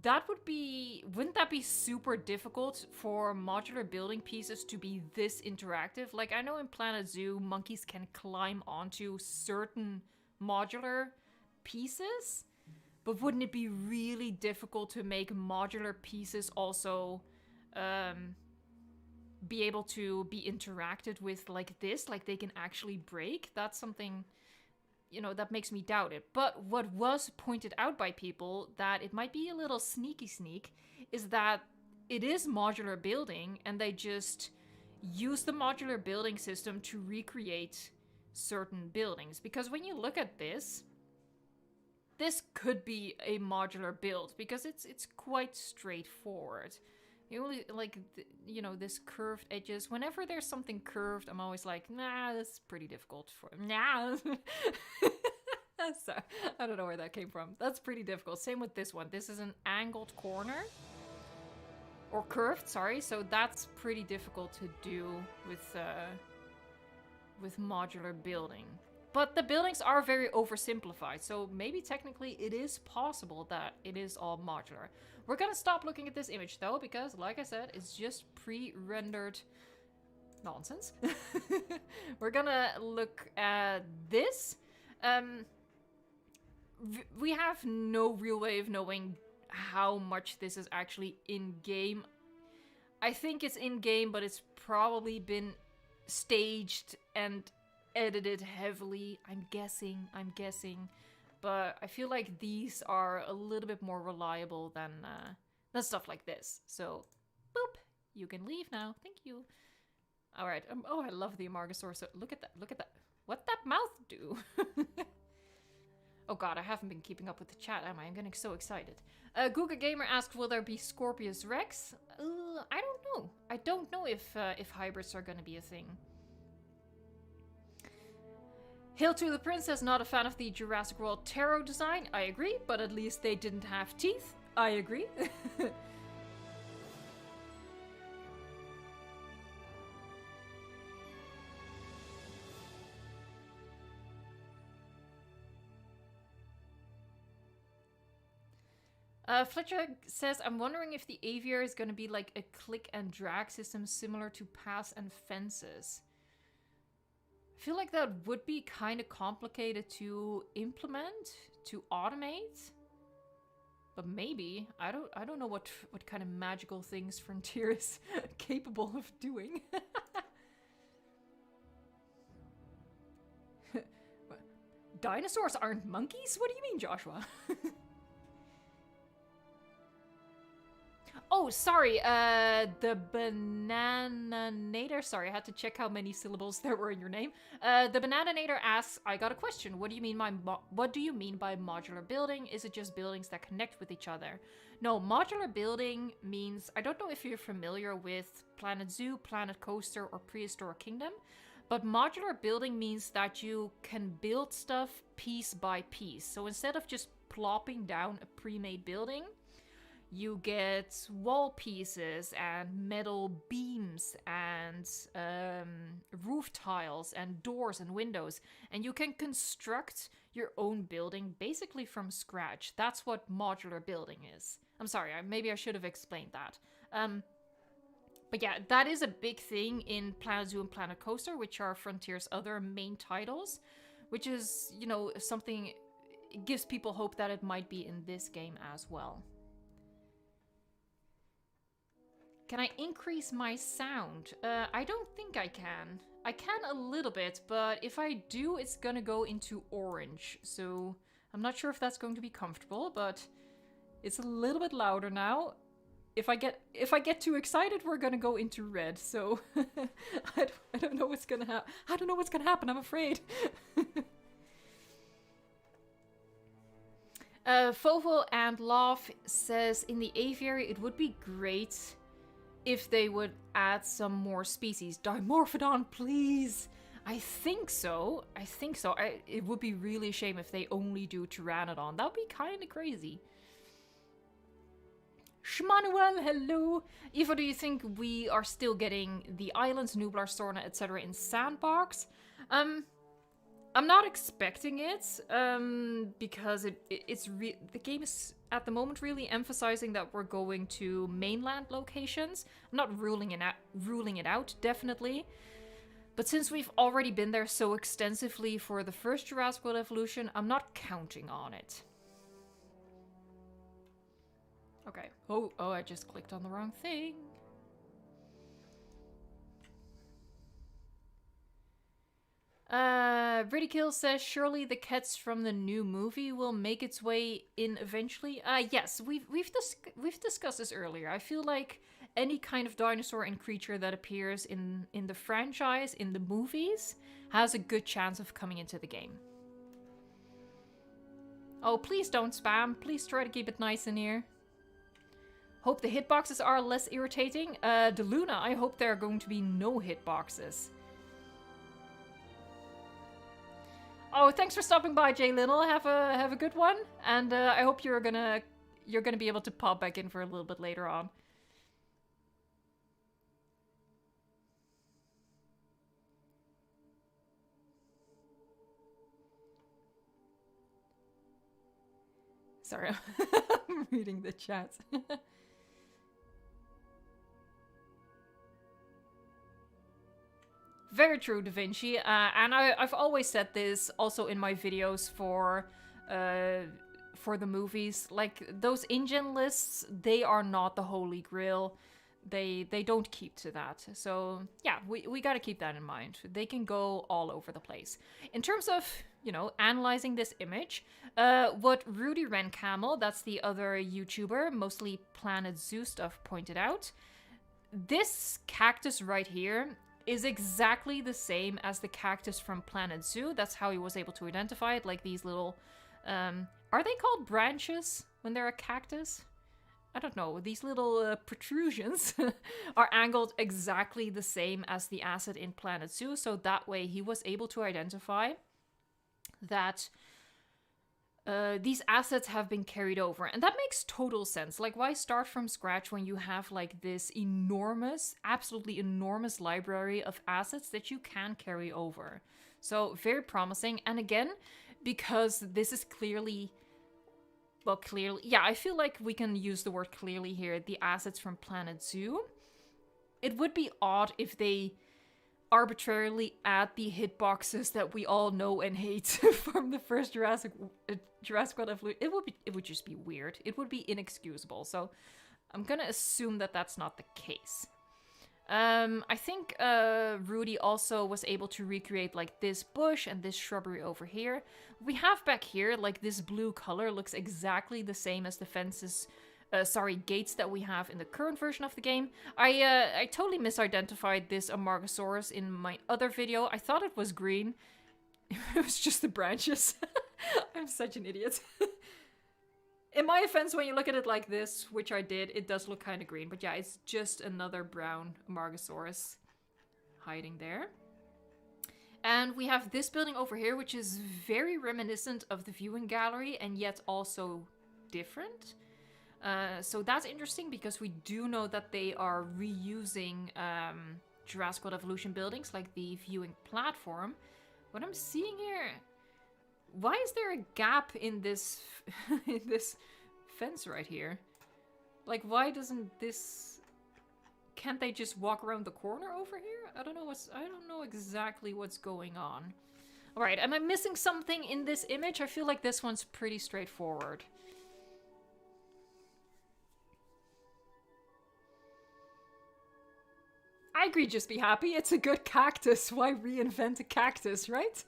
that would be... Wouldn't that be super difficult for modular building pieces to be this interactive? Like, I know in Planet Zoo, monkeys can climb onto certain modular pieces, but wouldn't it be really difficult to make modular pieces also... be able to be interacted with like this, like they can actually break? That's something, you know, that makes me doubt it. But what was pointed out by people that it might be a little sneak is that it is modular building and they just use the modular building system to recreate certain buildings. Because when you look at this could be a modular build because it's quite straightforward. You only, like, you know, this curved edges. Whenever there's something curved, I'm always like, nah, that's pretty difficult for... Nah. Sorry, I don't know where that came from. That's pretty difficult. Same with this one. This is an angled corner. Or curved, sorry. So that's pretty difficult to do with modular building. But the buildings are very oversimplified. So maybe technically it is possible that it is all modular. We're gonna stop looking at this image though, because like I said, it's just pre-rendered nonsense. We're gonna look at this. We have no real way of knowing how much this is actually in-game. I think it's in-game, but it's probably been staged and edited heavily. I'm guessing. But I feel like these are a little bit more reliable than stuff like this. So, boop, you can leave now. Thank you. All right. Oh, I love the Amargasaur. So look at that. Look at that. What that mouth do? Oh god, I haven't been keeping up with the chat, am I? I'm getting so excited. Google Gamer asked, will there be Scorpius Rex? I don't know. I don't know if hybrids are going to be a thing. Hail to the Princess, not a fan of the Jurassic World tarot design. I agree, but at least they didn't have teeth. I agree. Fletcher says, I'm wondering if the aviary is going to be like a click and drag system similar to paths and fences. I feel like that would be kind of complicated to implement, to automate. But maybe. I don't know what kind of magical things Frontier is capable of doing. Dinosaurs aren't monkeys? What do you mean, Joshua? Oh, sorry, the Bananator. Sorry, I had to check how many syllables there were in your name. The Bananator asks, I got a question. What do you mean by modular building? Is it just buildings that connect with each other? No, modular building means, I don't know if you're familiar with Planet Zoo, Planet Coaster, or Prehistoric Kingdom, But modular building means that you can build stuff piece by piece. So instead of just plopping down a pre-made building, you get wall pieces and metal beams and roof tiles and doors and windows. And you can construct your own building basically from scratch. That's what modular building is. I'm sorry, maybe I should have explained that. But yeah, that is a big thing in Planet Zoo and Planet Coaster, which are Frontier's other main titles, which is, you know, something, it gives people hope that it might be in this game as well. Can I increase my sound? I don't think I can. I can a little bit, but if I do, it's gonna go into orange. So I'm not sure if that's going to be comfortable, but it's a little bit louder now. If I get too excited, we're gonna go into red. So I don't know what's gonna happen. I don't know what's gonna happen. I'm afraid. Fovo and Love says in the aviary it would be great if they would add some more species. Dimorphodon, please. I think so. It would be really a shame if they only do Pteranodon. That would be kind of crazy. Shmanuel, hello. Eva, do you think we are still getting the islands, Nublar, Sorna, etc. in Sandbox? I'm not expecting it, because the game is at the moment really emphasizing that we're going to mainland locations. I'm not ruling it out, definitely. But since we've already been there so extensively for the first Jurassic World Evolution, I'm not counting on it. Okay. Oh, I just clicked on the wrong thing. Ridicule says, surely the Kets from the new movie will make its way in eventually? Yes, we've discussed this earlier. I feel like any kind of dinosaur and creature that appears in the franchise, in the movies, has a good chance of coming into the game. Oh, please don't spam. Please try to keep it nice in here. Hope the hitboxes are less irritating. DeLuna, I hope there are going to be no hitboxes. Oh, thanks for stopping by, Jay Linnell. Have a good one, and I hope you're gonna be able to pop back in for a little bit later on. Sorry, I'm reading the chat. Very true, Da Vinci, and I've always said this also in my videos for the movies. Like, those InGen lists, they are not the holy grail. They don't keep to that. So yeah, we gotta keep that in mind. They can go all over the place. In terms of, you know, analyzing this image, what Rudy Ren Camel, that's the other YouTuber, mostly Planet Zoo stuff, pointed out, this cactus right here is exactly the same as the cactus from Planet Zoo. That's how he was able to identify it, like these little, are they called branches when they're a cactus? I don't know, these little protrusions are angled exactly the same as the asset in Planet Zoo, so that way he was able to identify that these assets have been carried over. And that makes total sense. Like, why start from scratch when you have like this enormous, absolutely enormous library of assets that you can carry over? So very promising. And again, because this is clearly, well, clearly, yeah, I feel like we can use the word clearly here, the assets from Planet Zoo. It would be odd if they arbitrarily add the hitboxes that we all know and hate from the first Jurassic World Evolution. It would just be weird. It would be inexcusable. So I'm gonna assume that that's not the case. I think Rudy also was able to recreate like this bush and this shrubbery over here. We have back here, like, this blue color looks exactly the same as the fences, gates that we have in the current version of the game. I totally misidentified this Amargasaurus in my other video. I thought it was green. It was just the branches. I'm such an idiot. In my offense, when you look at it like this, which I did, it does look kind of green. But yeah, it's just another brown Amargasaurus hiding there. And we have this building over here, which is very reminiscent of the viewing gallery and yet also different. So that's interesting because we do know that they are reusing Jurassic World Evolution buildings like the viewing platform. What I'm seeing here, why is there a gap in this in this fence right here? Like, why doesn't this... Can't they just walk around the corner over here? I don't know exactly what's going on. Alright, am I missing something in this image? I feel like this one's pretty straightforward. I agree, just be happy. It's a good cactus. Why reinvent a cactus, right?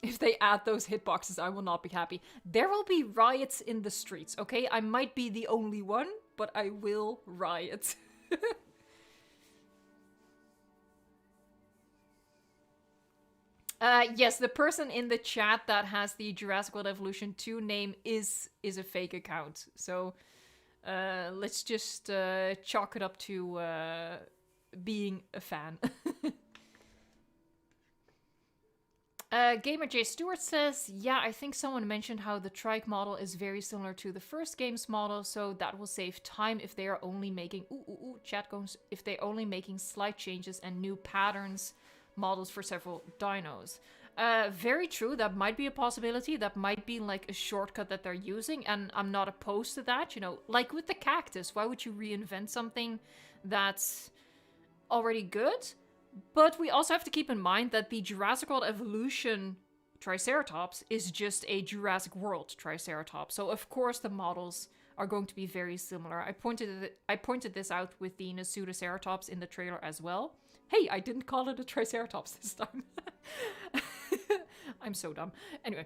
If they add those hitboxes, I will not be happy. There will be riots in the streets, okay? I might be the only one, but I will riot. Yes, the person in the chat that has the Jurassic World Evolution 2 name is a fake account. So, let's just chalk it up to being a fan. Gamer J Stewart says, yeah, I think someone mentioned how the trike model is very similar to the first game's model, so that will save time if they are only making, chat goes, if they're only making slight changes and new patterns models for several dinos. Very true, that might be a possibility, that might be like a shortcut that they're using, and I'm not opposed to that, you know, like with the cactus, why would you reinvent something that's already good? But we also have to keep in mind that the Jurassic World Evolution Triceratops is just a Jurassic World Triceratops. So of course the models are going to be very similar. I pointed this out with the Nasutoceratops in the trailer as well. Hey, I didn't call it a Triceratops this time. I'm so dumb. Anyway.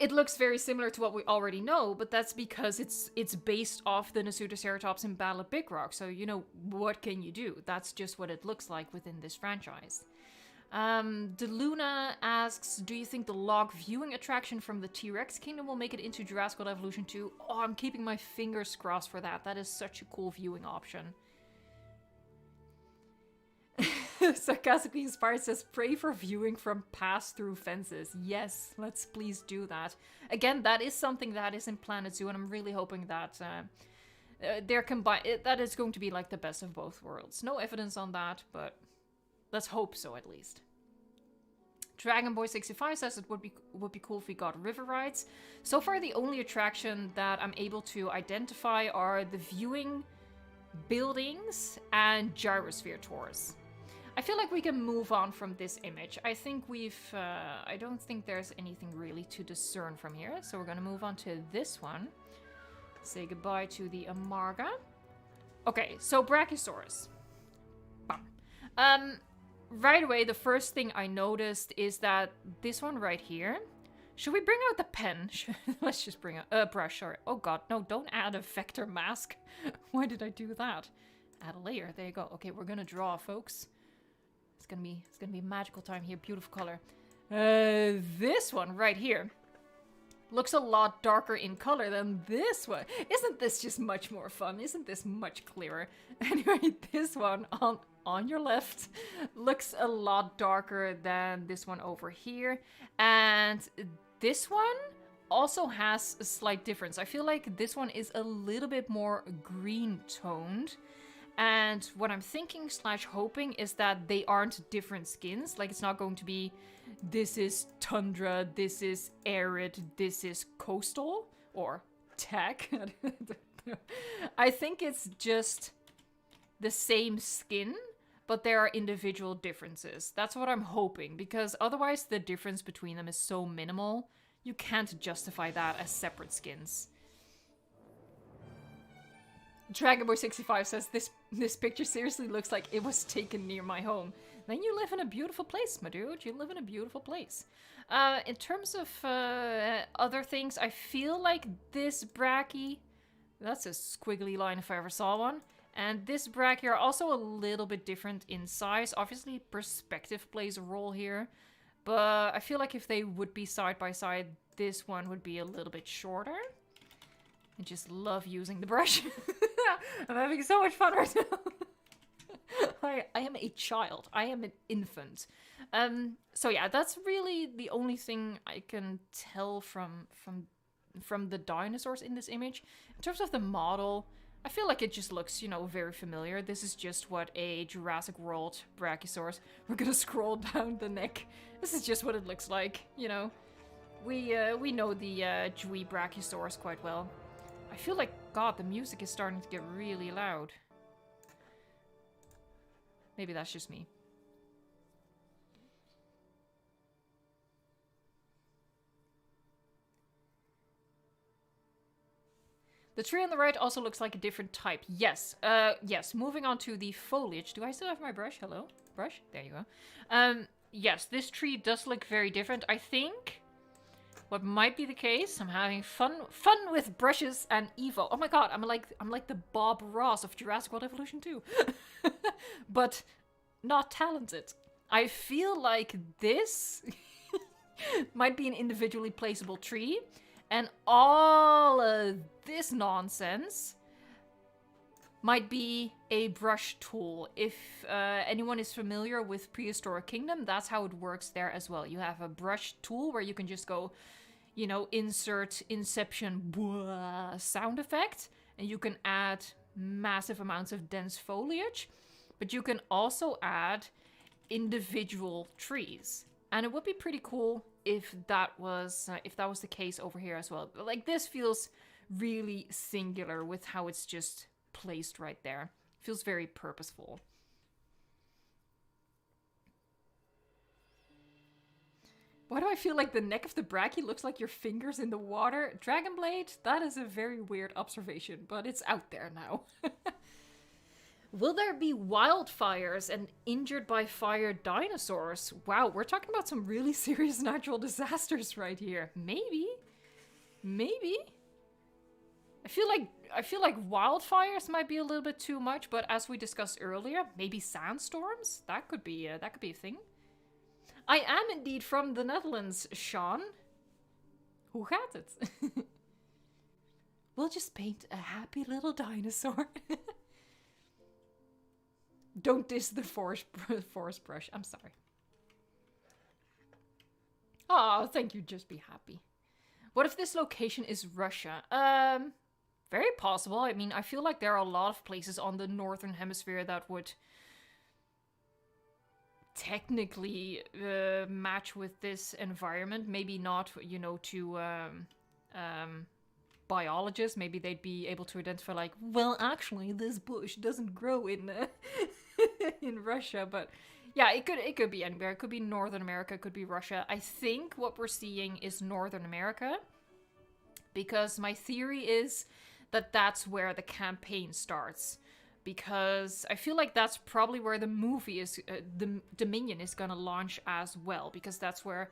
It looks very similar to what we already know, but that's because it's based off the Nasutoceratops in Battle of Big Rock, so you know, what can you do? That's just what it looks like within this franchise. DeLuna asks, do you think the log viewing attraction from the T-Rex Kingdom will make it into Jurassic World Evolution 2? Oh, I'm keeping my fingers crossed for that. That is such a cool viewing option. Sarcastically Inspired says, pray for viewing from pass-through fences. Yes, let's please do that. Again, that is something that is in Planet Zoo, and I'm really hoping that they're combined. That is going to be like the best of both worlds. No evidence on that, but let's hope so at least. DragonBoy65 says it would be cool if we got river rides. So far, the only attraction that I'm able to identify are the viewing buildings and gyrosphere tours. I feel like we can move on from this image. I think I don't think there's anything really to discern from here. So we're gonna move on to this one. Say goodbye to the Amarga. Okay, so Brachiosaurus. Bam. Right away, the first thing I noticed is that this one right here. Should we bring out the pen? Let's just bring out a brush, sorry. Oh god, no, don't add a vector mask. Why did I do that? Add a layer, there you go. Okay, we're gonna draw, folks. It's gonna be a magical time here. Beautiful color. This one right here looks a lot darker in color than this one. Isn't this just much more fun? Isn't this much clearer? Anyway, this one on your left looks a lot darker than this one over here. And this one also has a slight difference. I feel like this one is a little bit more green toned. And what I'm thinking / hoping is that they aren't different skins. Like, it's not going to be, this is tundra, this is arid, this is coastal, or tech. I think it's just the same skin, but there are individual differences. That's what I'm hoping, because otherwise the difference between them is so minimal, you can't justify that as separate skins. DragonBoy65 says, this picture seriously looks like it was taken near my home. Then you live in a beautiful place, my dude. You live in a beautiful place. In terms of other things, I feel like this brachie, that's a squiggly line if I ever saw one, and this brachie are also a little bit different in size. Obviously, perspective plays a role here, but I feel like if they would be side by side, this one would be a little bit shorter. I just love using the brush. I'm having so much fun right now. I am a child. I am an infant. So yeah, that's really the only thing I can tell from the dinosaurs in this image. In terms of the model, I feel like it just looks, you know, very familiar. This is just what a Jurassic World Brachiosaurus. We're gonna scroll down the neck. This is just what it looks like, you know. We know the Dewey Brachiosaurus quite well. I feel like, God, the music is starting to get really loud. Maybe that's just me. The tree on the right also looks like a different type. Yes, yes, moving on to the foliage. Do I still have my brush? Hello? Brush? There you go. Yes, this tree does look very different. I think what might be the case, I'm having fun with brushes and Evo. Oh my god, I'm like the Bob Ross of Jurassic World Evolution 2. But not talented. I feel like this might be an individually placeable tree, and all of this nonsense might be a brush tool. If anyone is familiar with Prehistoric Kingdom, that's how it works there as well. You have a brush tool where you can just go, you know, insert Inception sound effect, and you can add massive amounts of dense foliage, but you can also add individual trees. And it would be pretty cool if that was the case over here as well. But like, this feels really singular with how it's just placed right there. Feels very purposeful. Why do I feel like the neck of the brachie looks like your fingers in the water? Dragonblade? That is a very weird observation, but it's out there now. Will there be wildfires and injured by fire dinosaurs? Wow, we're talking about some really serious natural disasters right here. Maybe. Maybe. I feel like wildfires might be a little bit too much, but as we discussed earlier, maybe sandstorms? That could be a thing. I am indeed from the Netherlands, Sean. Who had it? We'll just paint a happy little dinosaur. Don't diss the forest brush. I'm sorry. Oh, thank you. Just be happy. What if this location is Russia? Very possible. I mean, I feel like there are a lot of places on the northern hemisphere that would technically match with this environment. Maybe not, you know, to biologists. Maybe they'd be able to identify, like, well, actually, this bush doesn't grow in in Russia. But yeah, it could be anywhere. It could be Northern America. It could be Russia. I think what we're seeing is Northern America, because my theory is that that's where the campaign starts. Because I feel like that's probably where the movie is, the Dominion is gonna launch as well. Because that's where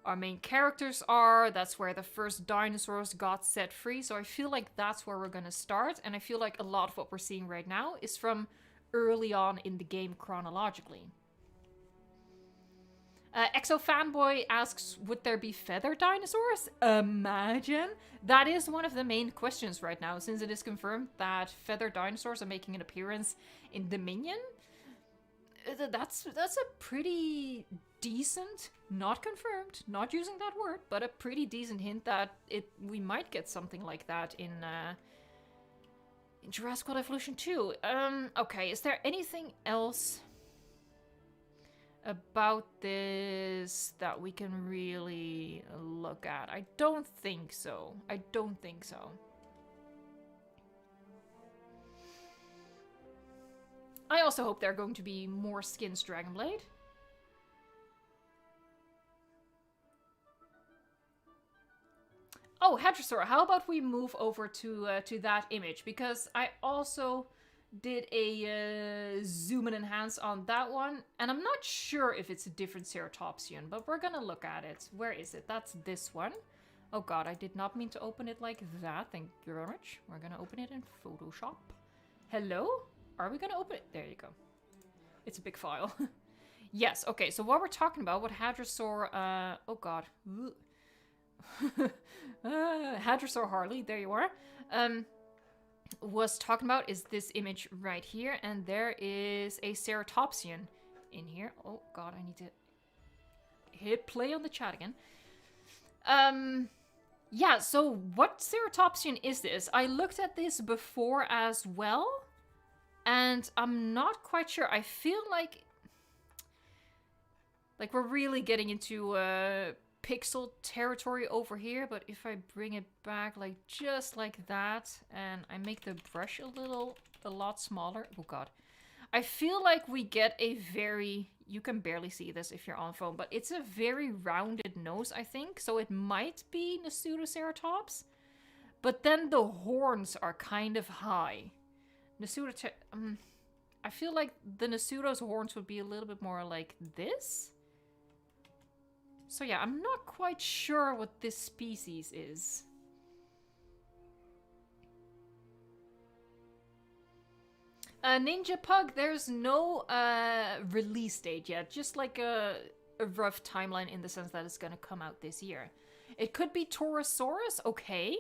our main characters are, that's where the first dinosaurs got set free. So I feel like that's where we're gonna start. And I feel like a lot of what we're seeing right now is from early on in the game chronologically. Exo Fanboy asks, would there be feather dinosaurs? Imagine! That is one of the main questions right now, since it is confirmed that feather dinosaurs are making an appearance in Dominion. That's a pretty decent, not confirmed, not using that word, but a pretty decent hint that we might get something like that in Jurassic World Evolution 2. Okay, is there anything else about this that we can really look at? I don't think so. I don't think so. I also hope there are going to be more skins Dragonblade. Oh, Hadrosaur, how about we move over to that image? Because I also did a zoom and enhance on that one, and I'm not sure if it's a different Ceratopsian, but we're gonna look at it. Where is it? That's this one. Oh god, I did not mean to open it like that. Thank you very much. We're gonna open it in Photoshop. Hello? Are we gonna open it? There you go. It's a big file. Yes, okay, so what we're talking about, what Hadrosaur, oh god. Hadrosaur Harley, there you are. Was talking about is this image right here, and there is a ceratopsian in here. Oh god, I need to hit play on the chat again. Yeah, so what ceratopsian is this? I looked at this before as well, and I'm not quite sure. I feel like we're really getting into pixel territory over here, but if I bring it back like just like that, and I make the brush a lot smaller. Oh god. I feel like we get a very, you can barely see this if you're on phone, but it's a very rounded nose, I think. So it might be Nasutoceratops, but then the horns are kind of high. I feel like the Nasuto's horns would be a little bit more like this. So yeah, I'm not quite sure what this species is. Ninja Pug, there's no release date yet, just like a rough timeline in the sense that it's gonna come out this year. It could be Torosaurus, okay.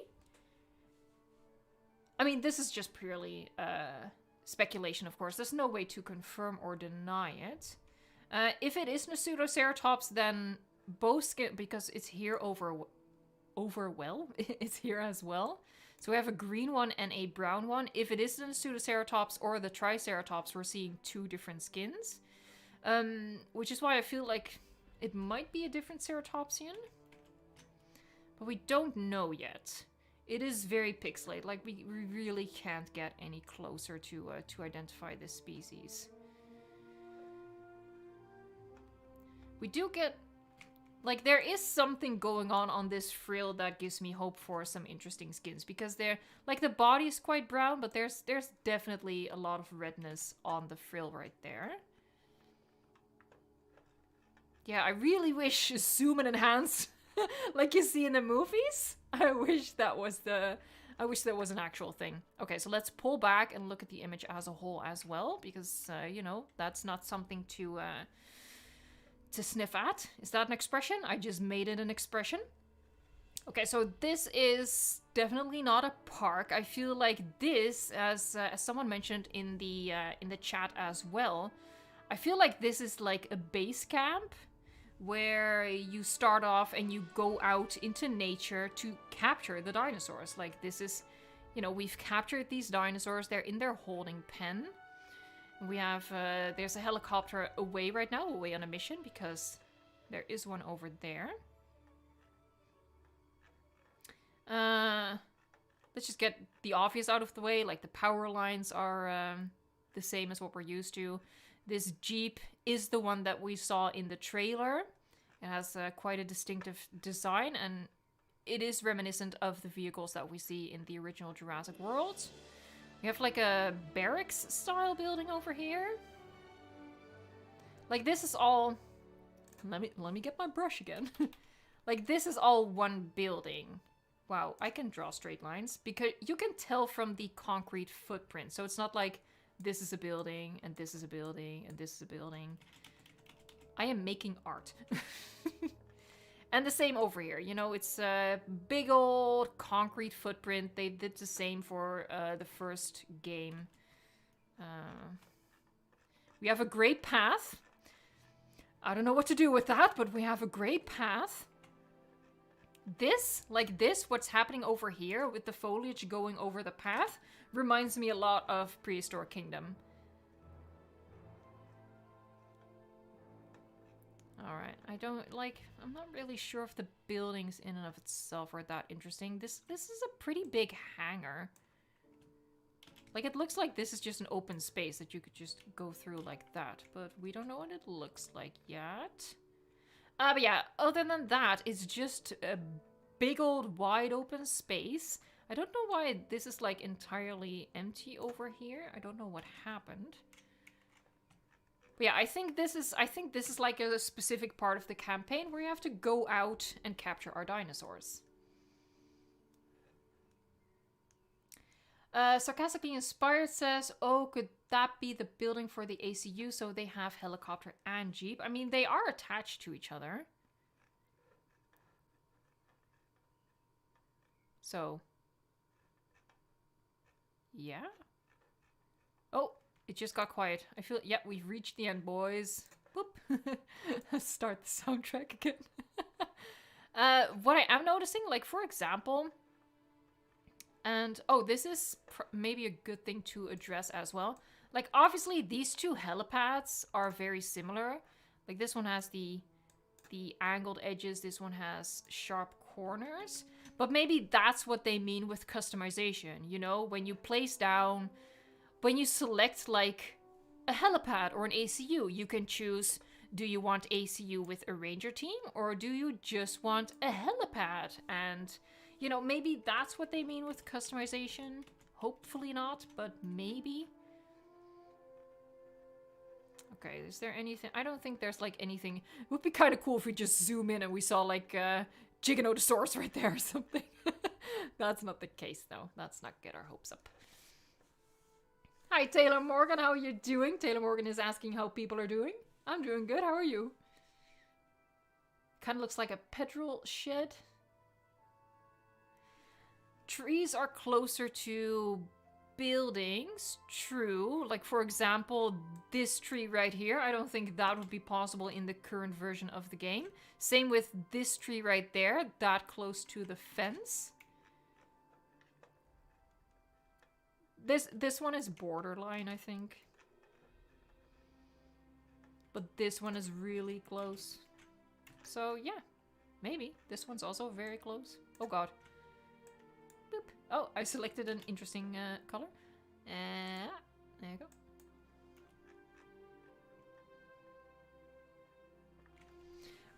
I mean, this is just purely speculation, of course. There's no way to confirm or deny it. If it is Nasutoceratops, then both skin, because it's here it's here as well. So we have a green one and a brown one. If it is the Nasutoceratops or the Triceratops, we're seeing two different skins. Which is why I feel like it might be a different ceratopsian. But we don't know yet. It is very pixelated. Like, we really can't get any closer to identify this species. We do get... Like, there is something going on this frill that gives me hope for some interesting skins. Because they're... Like, the body is quite brown, but there's definitely a lot of redness on the frill right there. Yeah, I really wish zoom and enhance, like you see in the movies. I wish that was an actual thing. Okay, so let's pull back and look at the image as a whole as well. Because, you know, that's not something to sniff at. Is that an expression? I just made it an expression. Okay, so this is definitely not a park. I feel like this, as someone mentioned in the chat as well, I feel like this is like a base camp where you start off and you go out into nature to capture the dinosaurs. Like, this is, you know, we've captured these dinosaurs. They're in their holding pen. We have, there's a helicopter away right now, away on a mission, because there is one over there. Let's just get the obvious out of the way. Like, the power lines are the same as what we're used to. This Jeep is the one that we saw in the trailer. It has quite a distinctive design, and it is reminiscent of the vehicles that we see in the original Jurassic World. We have like a barracks style building over here. Like, this is all... Let me get my brush again. Like, this is all one building. Wow, I can draw straight lines because you can tell from the concrete footprint. So it's not like this is a building and this is a building and this is a building. I am making art. And the same over here, you know, it's a big old concrete footprint. They did the same for the first game. We have a great path. I don't know what to do with that, but we have a great path. This, like this, what's happening over here with the foliage going over the path, reminds me a lot of Prehistoric Kingdom. Alright, I'm not really sure if the buildings in and of itself are that interesting. This is a pretty big hangar. Like, it looks like this is just an open space that you could just go through like that, but we don't know what it looks like yet. But yeah, other than that, it's just a big old wide open space. I don't know why this is like entirely empty over here. I don't know what happened. But yeah, I think this is like a specific part of the campaign where you have to go out and capture our dinosaurs. Sarcastically Inspired says, oh, could that be the building for the ACU? So they have helicopter and Jeep. I mean, they are attached to each other. So, yeah. Oh, it just got quiet. I feel, yeah, we've reached the end, boys. Boop. Start the soundtrack again. What I am noticing, like, for example, and, oh, this is maybe a good thing to address as well. Like, obviously, these two helipads are very similar. Like, this one has the angled edges, this one has sharp corners. But maybe that's what they mean with customization, you know? When you place down, when you select, like, a helipad or an ACU, you can choose, do you want ACU with a ranger team, or do you just want a helipad? And, you know, maybe that's what they mean with customization. Hopefully not, but maybe. Okay, is there anything? I don't think there's, like, anything. It would be kind of cool if we just zoom in and we saw, like, Giganotosaurus right there or something. That's not the case, though. Let's not get our hopes up. Hi, Taylor Morgan. How are you doing? Taylor Morgan is asking how people are doing. I'm doing good. How are you? Kind of looks like a petrol shed. Trees are closer to buildings. True. Like, for example, this tree right here. I don't think that would be possible in the current version of the game. Same with this tree right there. That close to the fence. This one is borderline, I think. But this one is really close. So, yeah. Maybe. This one's also very close. Oh, God. Boop. Oh, I selected an interesting color. There you go.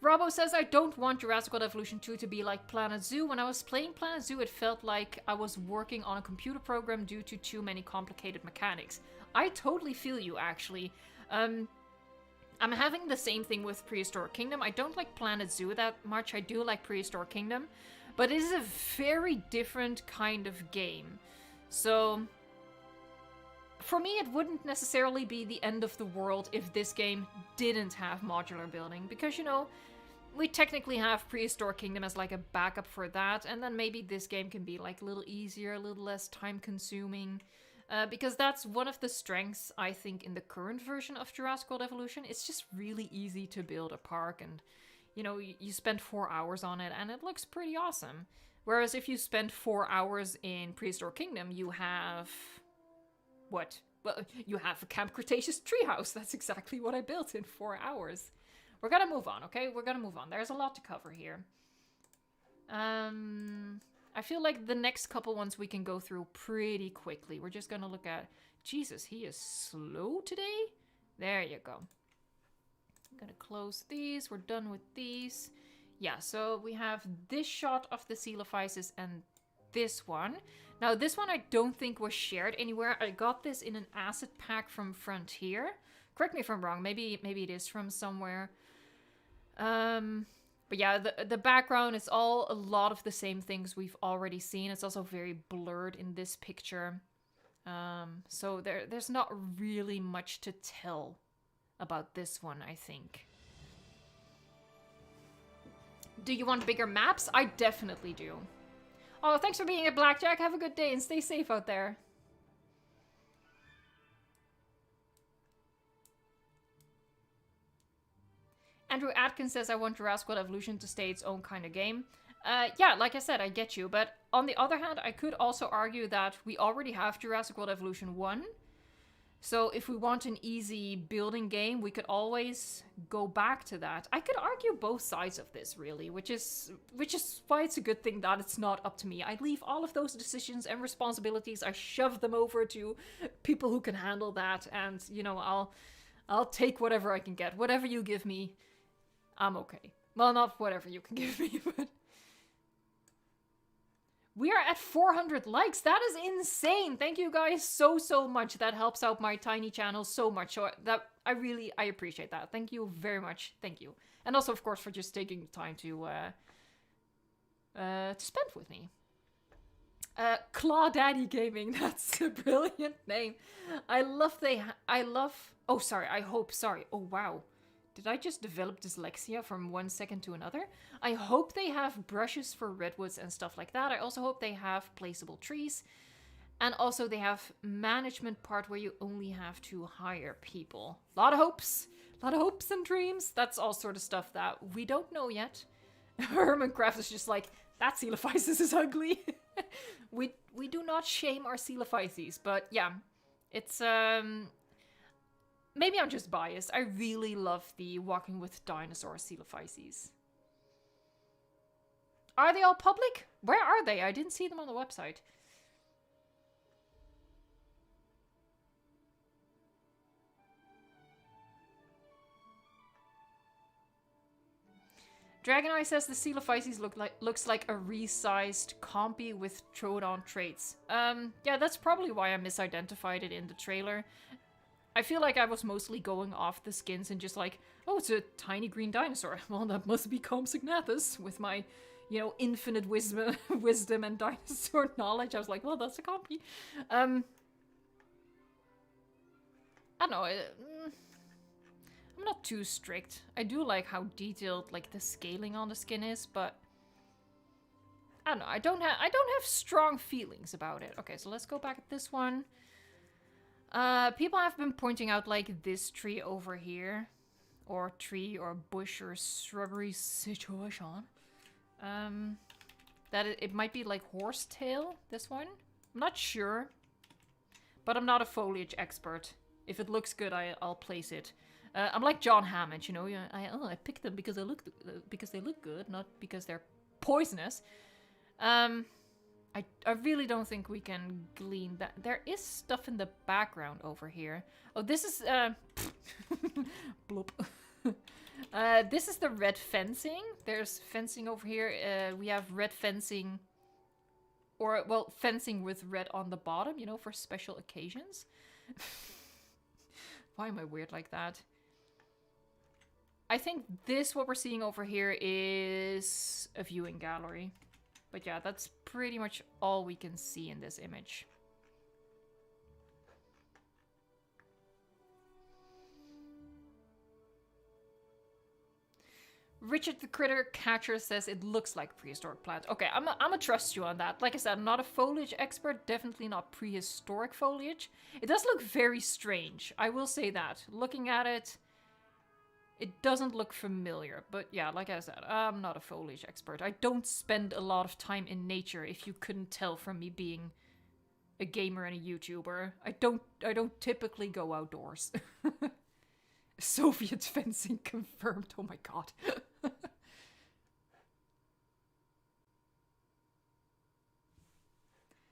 Robbo says, I don't want Jurassic World Evolution 2 to be like Planet Zoo. When I was playing Planet Zoo, it felt like I was working on a computer program due to too many complicated mechanics. I totally feel you, actually. I'm having the same thing with Prehistoric Kingdom. I don't like Planet Zoo that much. I do like Prehistoric Kingdom. But it is a very different kind of game. So, for me, it wouldn't necessarily be the end of the world if this game didn't have modular building. Because, you know, we technically have Prehistoric Kingdom as like a backup for that. And then maybe this game can be like a little easier, a little less time consuming. Because that's one of the strengths, I think, in the current version of Jurassic World Evolution. It's just really easy to build a park, and, you know, you spend 4 hours on it, and it looks pretty awesome. Whereas if you spend 4 hours in Prehistoric Kingdom, you have... what? Well, you have a Camp Cretaceous treehouse. That's exactly what I built in 4 hours. We're gonna move on, okay? We're gonna move on. There's a lot to cover here. I feel like the next couple ones we can go through pretty quickly. We're just gonna look at... Jesus, he is slow today? There you go. I'm gonna close these. We're done with these. Yeah, so we have this shot of the Coelophysis and this one. Now, this one I don't think was shared anywhere. I got this in an asset pack from Frontier. Correct me if I'm wrong. Maybe it is from somewhere. But yeah, the background is all a lot of the same things we've already seen. It's also very blurred in this picture. So there's not really much to tell about this one, I think. Do you want bigger maps? I definitely do. Oh, thanks for being a Blackjack. Have a good day and stay safe out there. Andrew Atkins says, I want Jurassic World Evolution to stay its own kind of game. Yeah, like I said, I get you. But on the other hand, I could also argue that we already have Jurassic World Evolution 1. So if we want an easy building game, we could always go back to that. I could argue both sides of this, really, which is why it's a good thing that it's not up to me. I leave all of those decisions and responsibilities. I shove them over to people who can handle that, and, you know, I'll take whatever I can get. Whatever you give me, I'm okay. Well, not whatever you can give me, but... We are at 400 likes. That is insane. Thank you guys so much. That helps out my tiny channel so much. So I appreciate that. Thank you very much. Thank you. And also, of course, for just taking the time to spend with me. Claw Daddy Gaming. That's a brilliant name. Oh, sorry. Oh, wow. Did I just develop dyslexia from 1 second to another? I hope they have brushes for redwoods and stuff like that. I also hope they have placeable trees. And also they have management part where you only have to hire people. A lot of hopes. A lot of hopes and dreams. That's all sort of stuff that we don't know yet. Herman Craft is just like, that Coelophysis is ugly. we do not shame our Coelophyses, but yeah. It's, maybe I'm just biased. I really love the Walking with Dinosaur Coelophyses. Are they all public? Where are they? I didn't see them on the website. Dragon Eye says the Coelophyses looks like a resized compy with Troodon traits. Yeah, that's probably why I misidentified it in the trailer. I feel like I was mostly going off the skins and just like, oh, it's a tiny green dinosaur. Well, that must be Compsognathus with my, you know, infinite wisdom and dinosaur knowledge. I was like, well, that's a compy. I don't know. I'm not too strict. I do like how detailed like the scaling on the skin is, but I don't know. I don't have strong feelings about it. Okay, so let's go back at this one. People have been pointing out like this tree over here, or tree or bush or shrubbery situation. That it might be like horsetail. This one, I'm not sure, but I'm not a foliage expert. If it looks good, I'll place it. I'm like John Hammond, you know. I picked them because they look good, not because they're poisonous. I really don't think we can glean that. There is stuff in the background over here. Oh, this is bloop. This is the red fencing. There's fencing over here. We have red fencing, or well, fencing with red on the bottom, you know, for special occasions. Why am I weird like that? I think what we're seeing over here is a viewing gallery. But yeah, that's pretty much all we can see in this image. Richard the Critter Catcher says it looks like prehistoric plant. Okay, I'm gonna trust you on that. Like I said, I'm not a foliage expert, definitely not prehistoric foliage. It does look very strange, I will say that. Looking at it, it doesn't look familiar, but yeah, like I said, I'm not a foliage expert. I don't spend a lot of time in nature, if you couldn't tell from me being a gamer and a YouTuber. I don't typically go outdoors. Soviet fencing confirmed. Oh my god.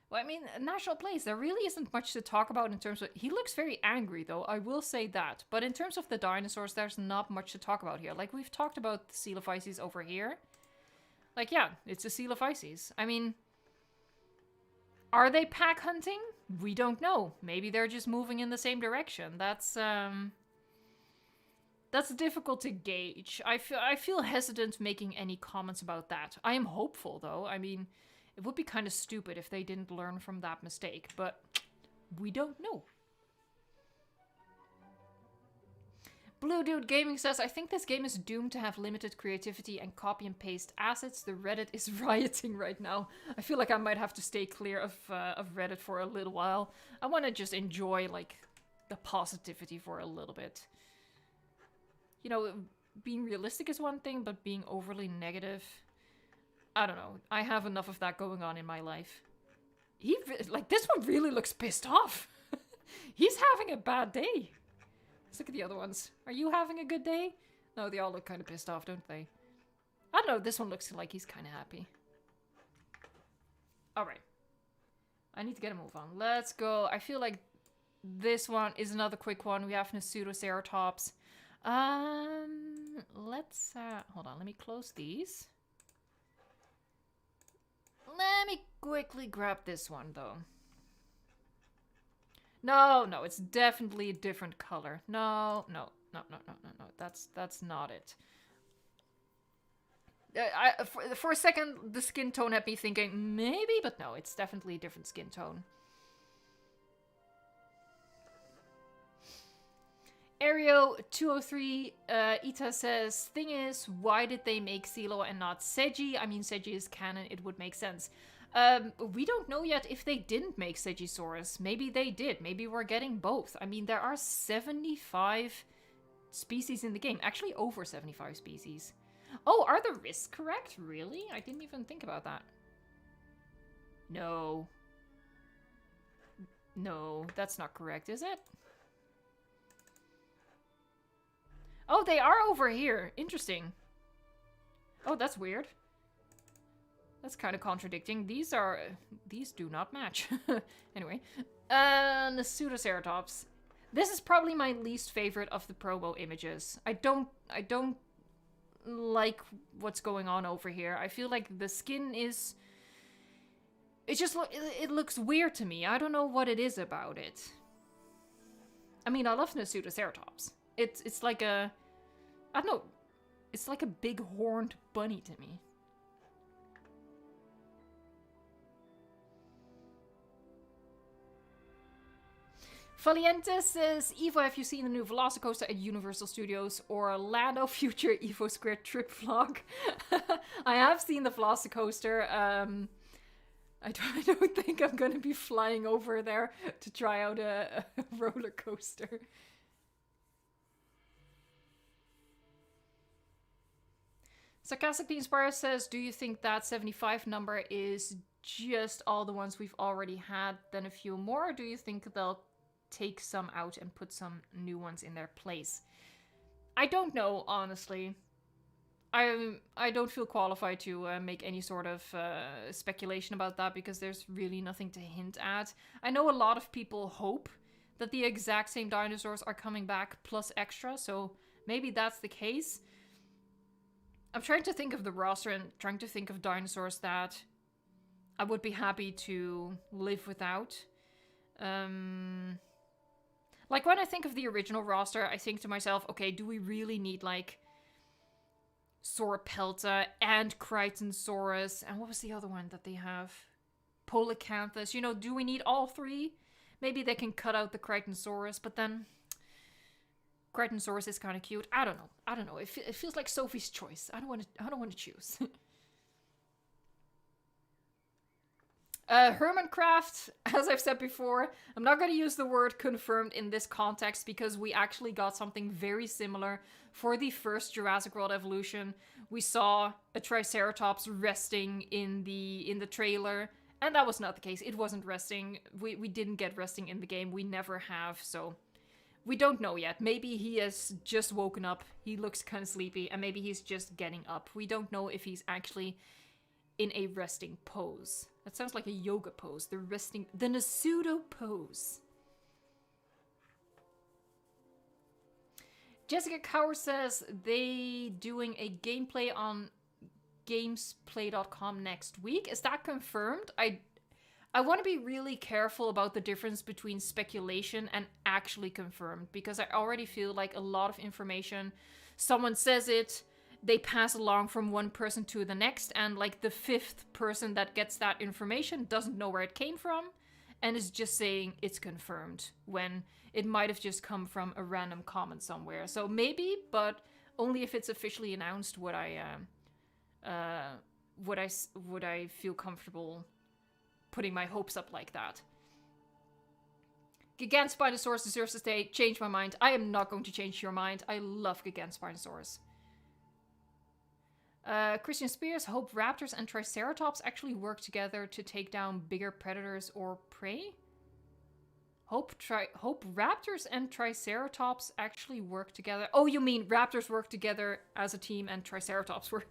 Well, I mean, National Place, there really isn't much to talk about in terms of... He looks very angry, though, I will say that. But in terms of the dinosaurs, there's not much to talk about here. Like, we've talked about the Coelophyses over here. Like, yeah, it's a Coelophyses. I mean, are they pack hunting? We don't know. Maybe they're just moving in the same direction. That's difficult to gauge. I feel hesitant making any comments about that. I am hopeful, though. I mean... It would be kind of stupid if they didn't learn from that mistake, but we don't know. Blue Dude Gaming says, I think this game is doomed to have limited creativity and copy and paste assets. The Reddit is rioting right now. I feel like I might have to stay clear of Reddit for a little while. I want to just enjoy, like, the positivity for a little bit. You know, being realistic is one thing, but being overly negative... I don't know. I have enough of that going on in my life. Like, this one really looks pissed off. He's having a bad day. Let's look at the other ones. Are you having a good day? No, they all look kind of pissed off, don't they? I don't know. This one looks like he's kind of happy. Alright. I need to get a move on. Let's go. I feel like this one is another quick one. We have Pseudoceratops. Let's, hold on. Let me close these. Let me quickly grab this one, though. No, it's definitely a different color. No. That's not it. For a second, the skin tone had me thinking, maybe, but no, it's definitely a different skin tone. Ario203 Ita says, thing is, why did they make Silo and not Seiji? I mean, Seiji is canon, it would make sense. We don't know yet if they didn't make Segisaurus. Maybe they did. Maybe we're getting both. I mean, there are 75 species in the game. Actually, over 75 species. Oh, are the risks correct? Really? I didn't even think about that. No. No, that's not correct, is it? Oh, they are over here. Interesting. Oh, that's weird. That's kind of contradicting. These do not match. Anyway. The Pseudoceratops. This is probably my least favorite of the promo images. I don't like what's going on over here. I feel like the skin is... it looks weird to me. I don't know what it is about it. I mean, I love the Pseudoceratops. It's like a... I don't know. It's like a big horned bunny to me. Valiente says, Evo, have you seen the new Velocicoaster at Universal Studios or Orlando Future Evo Square trip vlog? I have seen the Velocicoaster. I don't think I'm going to be flying over there to try out a roller coaster. Sarcastically Inspired says, do you think that 75 number is just all the ones we've already had, then a few more? Or do you think they'll take some out and put some new ones in their place? I don't know, honestly. I don't feel qualified to make any sort of speculation about that because there's really nothing to hint at. I know a lot of people hope that the exact same dinosaurs are coming back plus extra, so maybe that's the case. I'm trying to think of the roster and trying to think of dinosaurs that I would be happy to live without. Like when I think of the original roster, I think to myself, okay, do we really need like Sauropelta and Crichtonsaurus? And what was the other one that they have? Polacanthus. You know, do we need all three? Maybe they can cut out the Crichtonsaurus, but then Crichtonsaurus is kind of cute. I don't know. It feels like Sophie's choice. I don't want to choose. Hermancraft, as I've said before, I'm not going to use the word confirmed in this context because we actually got something very similar for the first Jurassic World Evolution. We saw a Triceratops resting in the trailer, and that was not the case. It wasn't resting. We didn't get resting in the game. We never have, so we don't know yet. Maybe he has just woken up. He looks kind of sleepy, and maybe he's just getting up. We don't know if he's actually in a resting pose. That sounds like a yoga pose. The Nasudo pose. Jessica Cower says they doing a gameplay on gamesplay.com next week. Is that confirmed? I want to be really careful about the difference between speculation and actually confirmed, because I already feel like a lot of information, someone says it, they pass along from one person to the next, and like the fifth person that gets that information doesn't know where it came from and is just saying it's confirmed when it might have just come from a random comment somewhere. So maybe, but only if it's officially announced would I feel comfortable putting my hopes up like that. Gigantospinosaurus deserves to stay. Change my mind. I am not going to change your mind. I love Gigantospinosaurus. Christian Spears, hope raptors and triceratops actually work together to take down bigger predators or prey? Hope raptors and triceratops actually work together. Oh, you mean raptors work together as a team and triceratops work...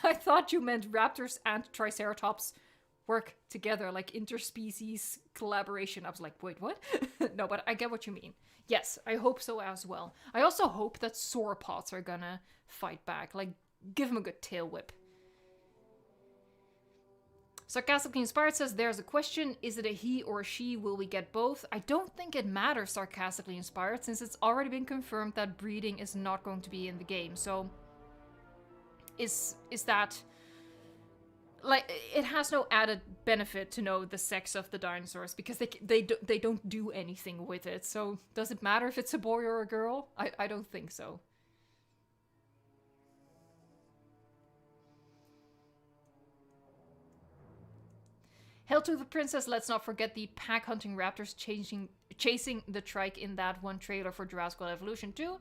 I thought you meant raptors and triceratops work together, like interspecies collaboration. I was like, wait, what? No, but I get what you mean. Yes, I hope so as well. I also hope that sauropods are gonna fight back. Like, give him a good tail whip. Sarcastically Inspired says, there's a question. Is it a he or a she? Will we get both? I don't think it matters, Sarcastically Inspired, since it's already been confirmed that breeding is not going to be in the game. So, is that like, it has no added benefit to know the sex of the dinosaurs because they don't do anything with it. So does it matter if it's a boy or a girl? I don't think so. Hail to the princess. Let's not forget the pack hunting raptors chasing the trike in that one trailer for Jurassic World Evolution 2.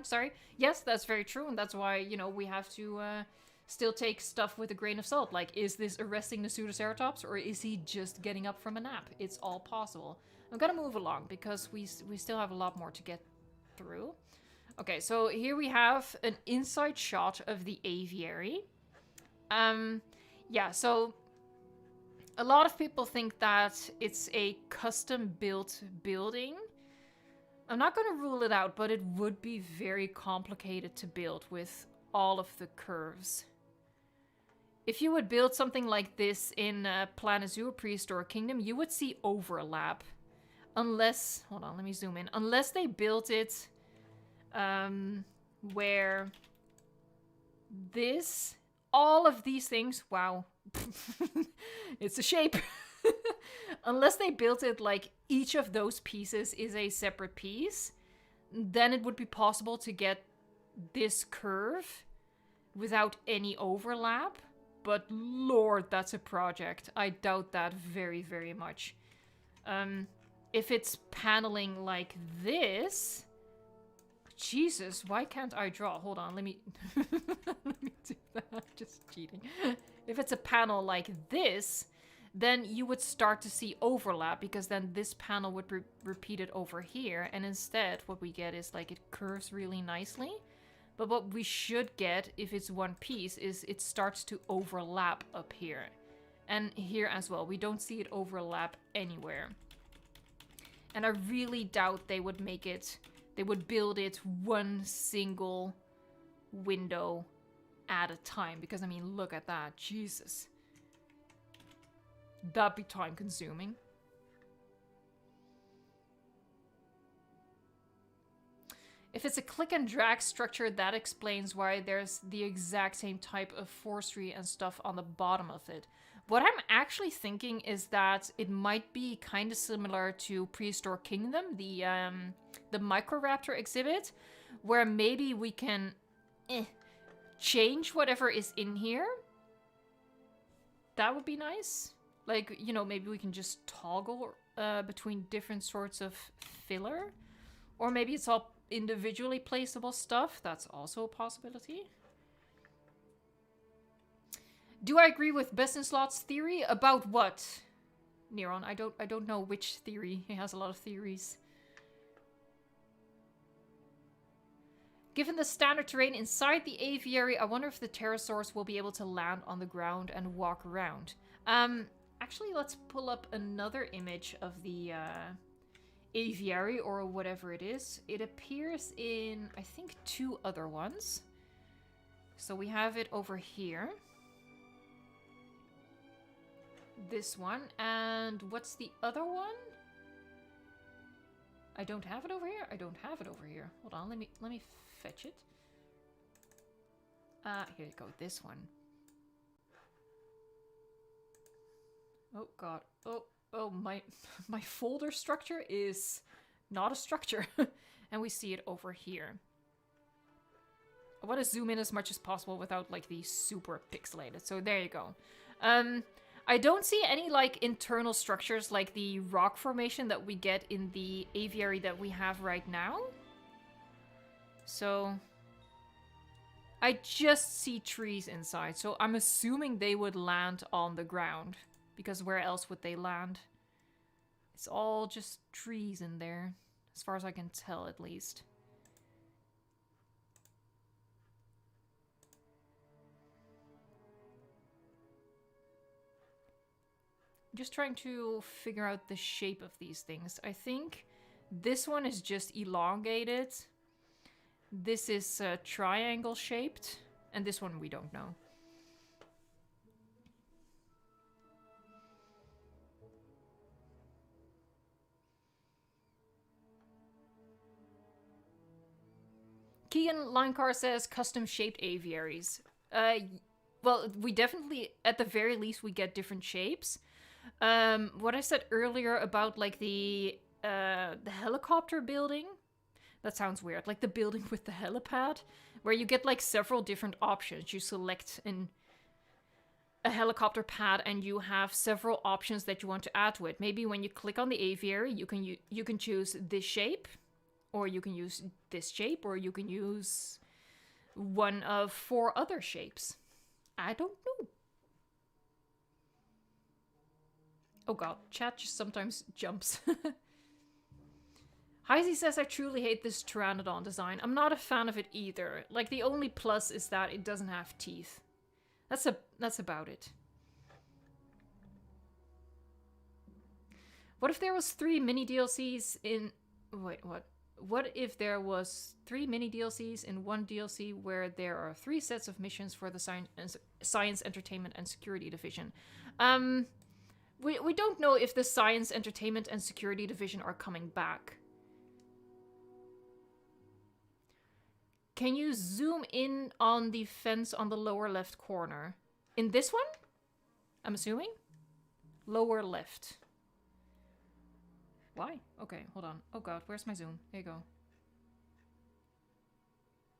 Sorry. Yes, that's very true, and that's why, you know, we have to still take stuff with a grain of salt. Like, is this arresting the Pseudoceratops, or is he just getting up from a nap? It's all possible. I'm gonna move along because we still have a lot more to get through. Okay, so here we have an inside shot of the aviary. Yeah, so a lot of people think that it's a custom-built building. I'm not going to rule it out, but it would be very complicated to build with all of the curves. If you would build something like this in Planet Zoo or Prehistoric Kingdom, you would see overlap. Unless, hold on, let me zoom in. Unless they built it where this, all of these things, wow. It's a shape. Unless they built it like each of those pieces is a separate piece, then it would be possible to get this curve without any overlap. But Lord, that's a project. I doubt that very, very much. If it's paneling like this, Jesus, why can't I draw? Hold on, let me let me do that. Just cheating. If it's a panel like this, then you would start to see overlap, because then this panel would be repeated over here, and instead what we get is like it curves really nicely. But what we should get, if it's one piece, is it starts to overlap up here. And here as well. We don't see it overlap anywhere. And I really doubt they would make it, they would build it one single window at a time. Because, I mean, look at that. Jesus. That'd be time consuming. If it's a click and drag structure, that explains why there's the exact same type of forestry and stuff on the bottom of it. What I'm actually thinking is that it might be kind of similar to Prehistoric Kingdom, the Microraptor exhibit, where maybe we can change whatever is in here. That would be nice. Like, you know, maybe we can just toggle between different sorts of filler. Or maybe it's all individually placeable stuff. That's also a possibility. Do I agree with Best in Slots theory? About what? Neron, I don't know which theory. He has a lot of theories. Given the standard terrain inside the aviary, I wonder if the pterosaurs will be able to land on the ground and walk around. Actually, let's pull up another image of the aviary or whatever it is. It appears in, I think, 2 other ones. So we have it over here. This one. And what's the other one? I don't have it over here. I don't have it over here. Hold on, let me fetch it. Here you go, this one. Oh god. Oh, my folder structure is not a structure. And we see it over here. I want to zoom in as much as possible without like the super pixelated. So there you go. I don't see any like internal structures like the rock formation that we get in the aviary that we have right now. So I just see trees inside. So I'm assuming they would land on the ground. Because where else would they land? It's all just trees in there. As far as I can tell, at least. I'm just trying to figure out the shape of these things. I think this one is just elongated. This is triangle shaped. And this one we don't know. Keegan Linecar says custom-shaped aviaries. well, we definitely, at the very least, we get different shapes. What I said earlier about like the helicopter building, that sounds weird. Like the building with the helipad, where you get like several different options. You select a helicopter pad and you have several options that you want to add to it. Maybe when you click on the aviary, you can choose this shape, or you can use this shape, or you can use one of 4 other shapes. I don't know. Oh god, chat just sometimes jumps. Heisey says, I truly hate this Pteranodon design. I'm not a fan of it either. Like, the only plus is that it doesn't have teeth. That's about it. What if there was 3 mini DLCs in... Wait, what? What if there was 3 mini DLCs in one DLC where there are 3 sets of missions for the Science, Entertainment, and Security Division? We don't know if the Science, Entertainment, and Security Division are coming back. Can you zoom in on the fence on the lower left corner? In this one? I'm assuming? Lower left. Why? Okay, hold on. Oh god, where's my zoom? There you go.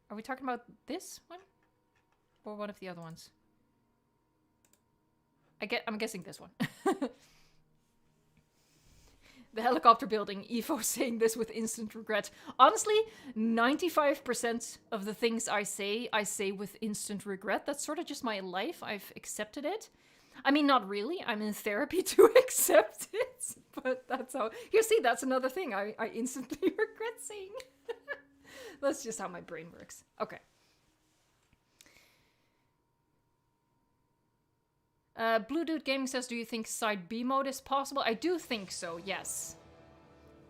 Are we talking about this one? Or one of the other ones? I'm guessing this one. The helicopter building, Evo saying this with instant regret. Honestly, 95% of the things I say with instant regret. That's sort of just my life. I've accepted it. I mean, not really. I'm in therapy to accept it. But that's how... Here, see, that's another thing I instantly regret saying. That's just how my brain works. Okay. Blue Dude Gaming says, do you think side B mode is possible? I do think so, yes.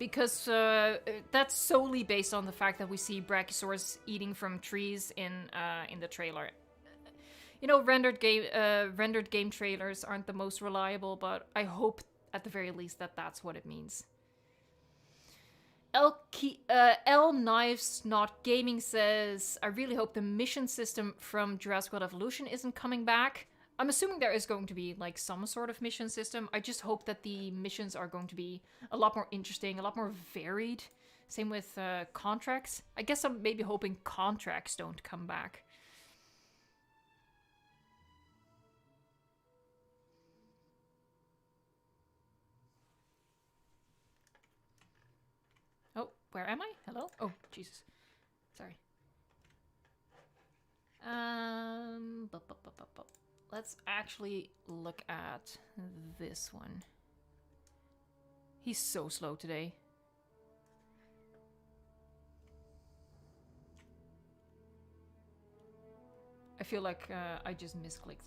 Because that's solely based on the fact that we see Brachiosaurus eating from trees in the trailer. You know, rendered game trailers aren't the most reliable, but I hope at the very least that that's what it means. L Knives Not Gaming says, I really hope the mission system from Jurassic World Evolution isn't coming back. I'm assuming there is going to be, like, some sort of mission system. I just hope that the missions are going to be a lot more interesting, a lot more varied. Same with contracts. I guess I'm maybe hoping contracts don't come back. Oh, where am I? Hello? Oh, Jesus. Sorry. Let's actually look at this one. He's so slow today. I feel like I just misclicked.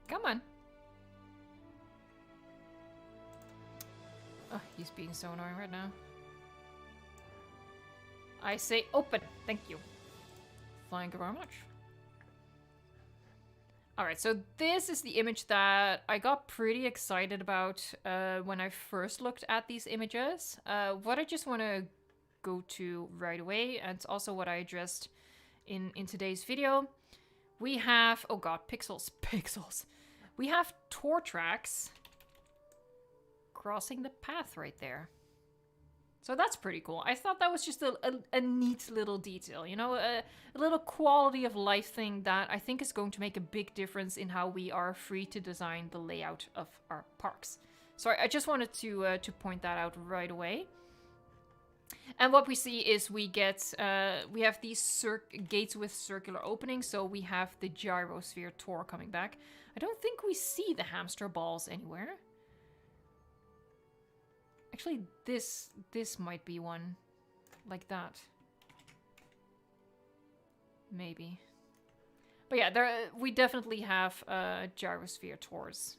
Come on. Oh, he's being so annoying right now. I say open. Thank you. Thank you very much. Alright, so this is the image that I got pretty excited about when I first looked at these images. What I just want to go to right away, and it's also what I addressed in today's video. We have, oh god, pixels. We have tour tracks crossing the path right there. So that's pretty cool. I thought that was just a neat little detail, you know, a little quality of life thing that I think is going to make a big difference in how we are free to design the layout of our parks. So I just wanted to point that out right away. And what we see is we have these gates with circular openings, so we have the gyrosphere tour coming back. I don't think we see the hamster balls anywhere. Actually, this might be one like that. Maybe. But yeah, we definitely have gyrosphere tours.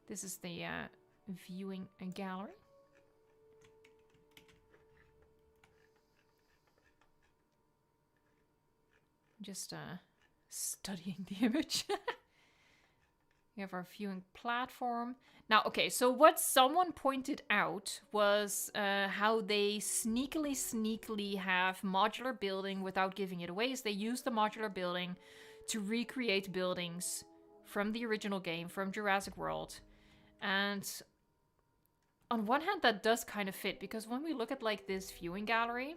This is the viewing gallery. Just studying the image. We have our viewing platform. Now, okay, so what someone pointed out was how they sneakily have modular building without giving it away. Is they use the modular building to recreate buildings from the original game, from Jurassic World. And on one hand, that does kind of fit, because when we look at like this viewing gallery,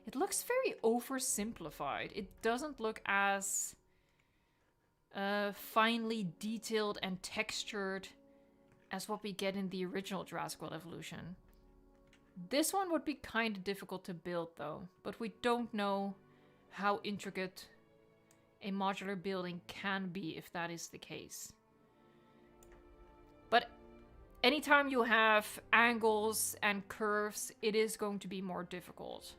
it looks very oversimplified. It doesn't look as finely detailed and textured as what we get in the original Jurassic World Evolution. This one would be kind of difficult to build though, but we don't know how intricate a modular building can be if that is the case. But anytime you have angles and curves, it is going to be more difficult.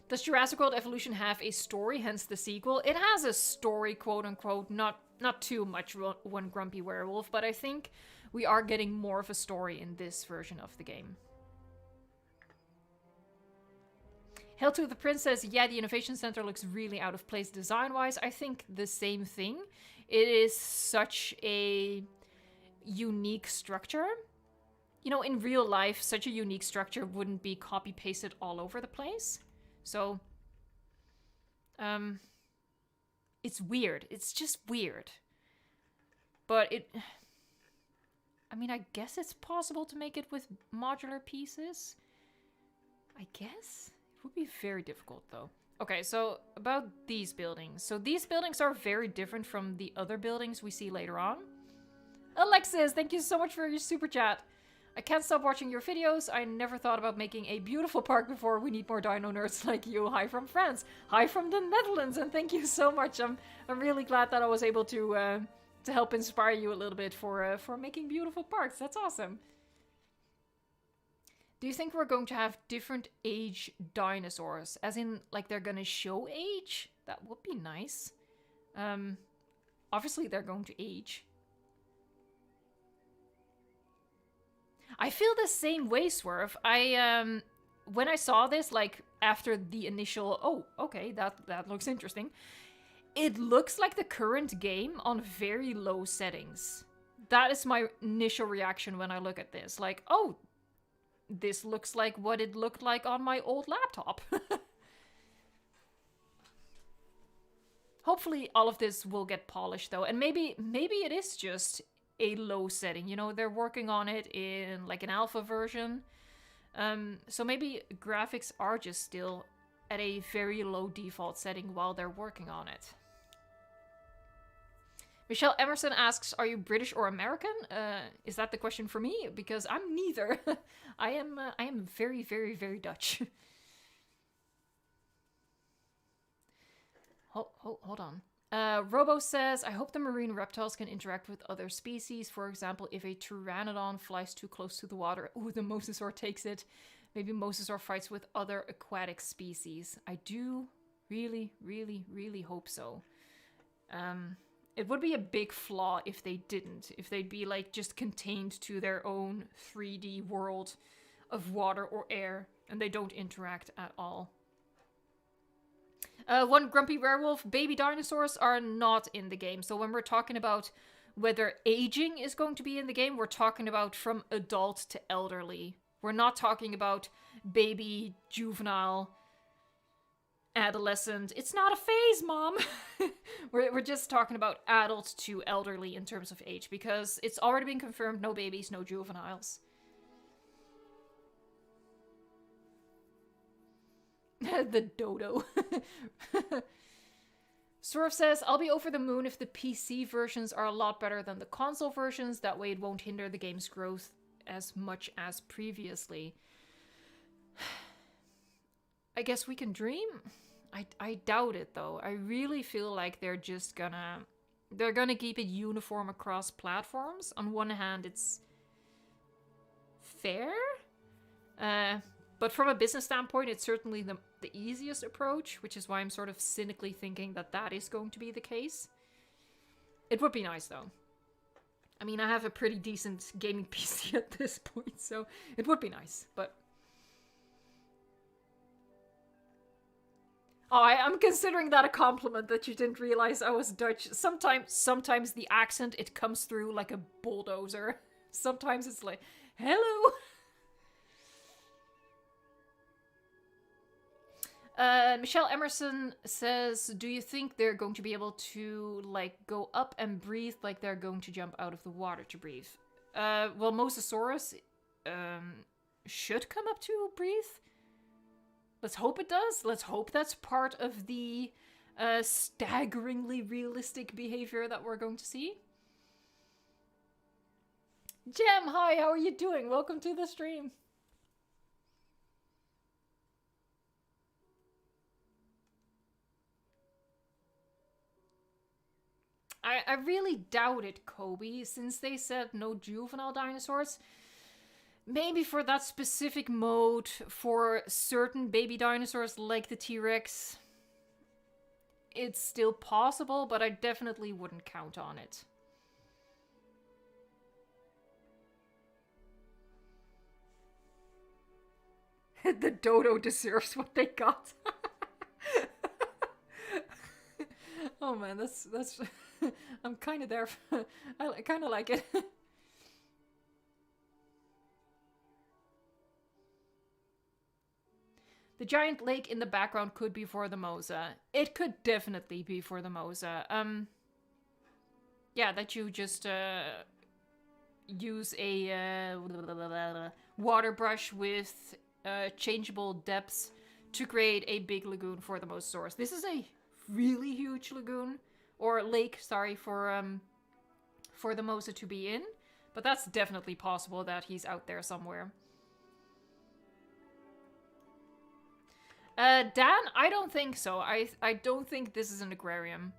Does Jurassic World Evolution have a story, hence the sequel? It has a story, quote-unquote, not too much One Grumpy Werewolf, but I think we are getting more of a story in this version of the game. Hail to the Prince says, yeah, the Innovation Center looks really out of place design-wise. I think the same thing. It is such a unique structure. You know, in real life, such a unique structure wouldn't be copy-pasted all over the place. So, it's weird. It's just weird. But I mean, I guess it's possible to make it with modular pieces. I guess? It would be very difficult, though. Okay, so about these buildings. So these buildings are very different from the other buildings we see later on. Alexis, thank you so much for your super chat. I can't stop watching your videos. I never thought about making a beautiful park before. We need more dino nerds like you. Hi from France. Hi from the Netherlands. And thank you so much. I'm really glad that I was able to help inspire you a little bit for making beautiful parks. That's awesome. Do you think we're going to have different age dinosaurs? As in, like, they're gonna show age? That would be nice. Obviously they're going to age. I feel the same way, Swerve. When I saw this, like, after the initial, oh, okay, that looks interesting, it looks like the current game on very low settings. That is my initial reaction when I look at this. Like, oh, this looks like what it looked like on my old laptop. Hopefully all of this will get polished, though. And maybe it is just a low setting. You know, they're working on it in like an alpha version. So maybe graphics are just still at a very low default setting while they're working on it. Michelle Emerson asks, are you British or American? Is that the question for me? Because I'm neither. I am very, very, very Dutch. Hold on. Robo says, I hope the marine reptiles can interact with other species. For example, if a pteranodon flies too close to the water, ooh, the mosasaur takes it. Maybe mosasaur fights with other aquatic species. I do really, really, really hope so. It would be a big flaw if they didn't. If they'd be like just contained to their own 3D world of water or air and they don't interact at all. One Grumpy Werewolf, baby dinosaurs are not in the game. So when we're talking about whether aging is going to be in the game, we're talking about from adult to elderly. We're not talking about baby, juvenile, adolescent. It's not a phase, Mom. we're just talking about adult to elderly in terms of age, because it's already been confirmed, no babies, no juveniles. The dodo. Swerve says, I'll be over the moon if the PC versions are a lot better than the console versions. That way it won't hinder the game's growth as much as previously. I guess we can dream. I doubt it, though. I really feel like they're just gonna keep it uniform across platforms. On one hand, it's fair. But from a business standpoint, it's certainly the easiest approach, which is why I'm sort of cynically thinking that that is going to be the case. It would be nice, though. I mean, I have a pretty decent gaming PC at this point, so it would be nice, but... I'm considering that a compliment that you didn't realize I was Dutch. Sometimes the accent, it comes through like a bulldozer. Sometimes it's like, hello. Michelle Emerson says, do you think they're going to be able to, like, go up and breathe like they're going to jump out of the water to breathe? Well, Mosasaurus should come up to breathe. Let's hope it does. Let's hope that's part of the staggeringly realistic behavior that we're going to see. Jem, hi, how are you doing? Welcome to the stream. I really doubt it, Kobe, since they said no juvenile dinosaurs. Maybe for that specific mode, for certain baby dinosaurs like the T-Rex, it's still possible, but I definitely wouldn't count on it. The dodo deserves what they got. Oh man, that's I'm kind of there. I kind of like it. The giant lake in the background could be for the Mosa. It could definitely be for the Mosa. Yeah, that you just use a water brush with changeable depths to create a big lagoon for the Mosasaurus. This is a really huge lagoon. Or lake, sorry, for the Mosa to be in. But that's definitely possible that he's out there somewhere. Dan, I don't think so. I don't think this is an aquarium.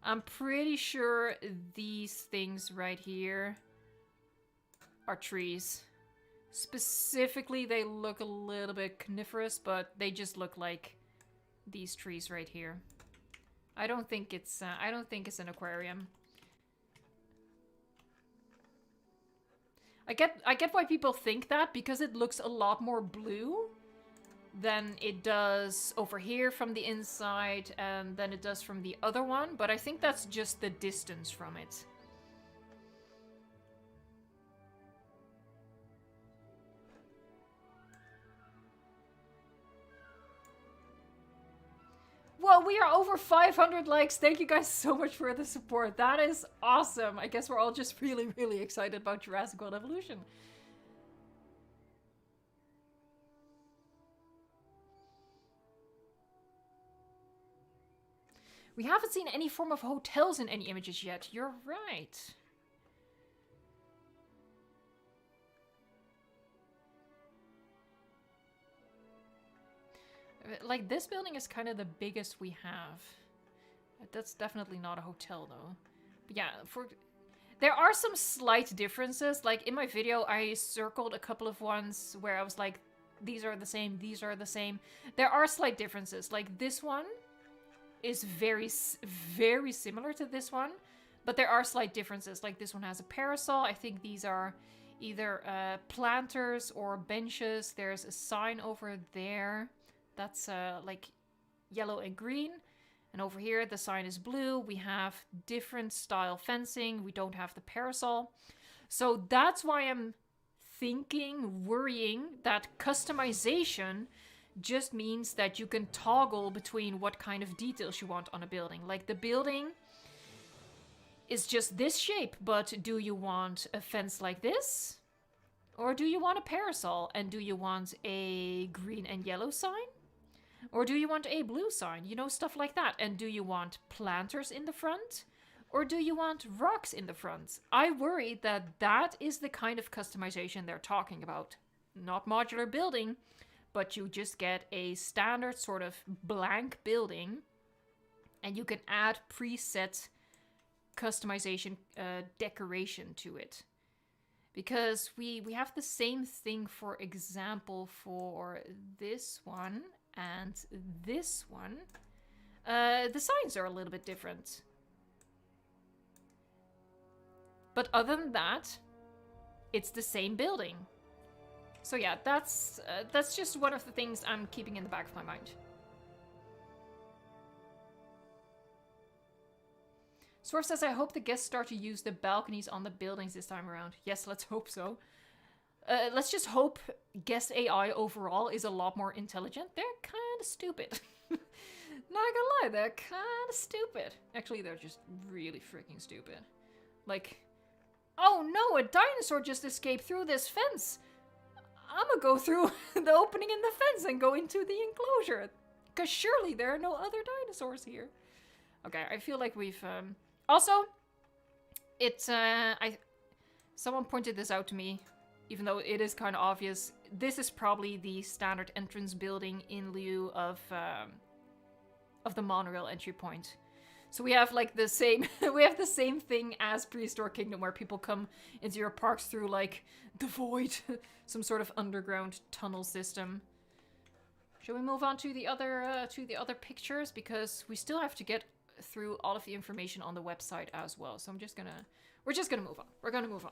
I'm pretty sure these things right here are trees. Specifically, they look a little bit coniferous, but they just look like these trees right here. I don't think it's an aquarium. I get why people think that, because it looks a lot more blue than it does over here from the inside and than it does from the other one, but I think that's just the distance from it. Well, we are over 500 likes. Thank you guys so much for the support. That is awesome. I guess we're all just really, really excited about Jurassic World Evolution. We haven't seen any form of hotels in any images yet. You're right. Like, this building is kind of the biggest we have. That's definitely not a hotel, though. But yeah, there are some slight differences. Like, in my video, I circled a couple of ones where I was like, these are the same, these are the same. There are slight differences. Like, this one is very, very similar to this one. But there are slight differences. Like, this one has a parasol. I think these are either planters or benches. There's a sign over there. That's like yellow and green. And over here, the sign is blue. We have different style fencing. We don't have the parasol. So that's why I'm worrying that customization just means that you can toggle between what kind of details you want on a building. Like, the building is just this shape, but do you want a fence like this? Or do you want a parasol? And do you want a green and yellow sign? Or do you want a blue sign? You know, stuff like that. And do you want planters in the front? Or do you want rocks in the front? I worry that that is the kind of customization they're talking about. Not modular building, but you just get a standard sort of blank building and you can add preset customization decoration to it. Because we have the same thing, for example, for this one and this one. The signs are a little bit different. But other than that, it's the same building. So yeah, that's just one of the things I'm keeping in the back of my mind. Source says, I hope the guests start to use the balconies on the buildings this time around. Yes, let's hope so. Let's just hope guest AI overall is a lot more intelligent. They're kind of stupid. Not gonna lie, they're kind of stupid. Actually, they're just really freaking stupid. Like, oh no, a dinosaur just escaped through this fence. I'm gonna go through the opening in the fence and go into the enclosure. Because surely there are no other dinosaurs here. Okay, I feel like we've... Also, it's... someone pointed this out to me, even though it is kind of obvious. This is probably the standard entrance building in lieu of the monorail entry point. So we have like the same... we have the same thing as Prehistoric Kingdom, where people come into your parks through like the void. Some sort of underground tunnel system. Should we move on to the other pictures? Because we still have to get through all of the information on the website as well. So we're just gonna move on. We're gonna move on.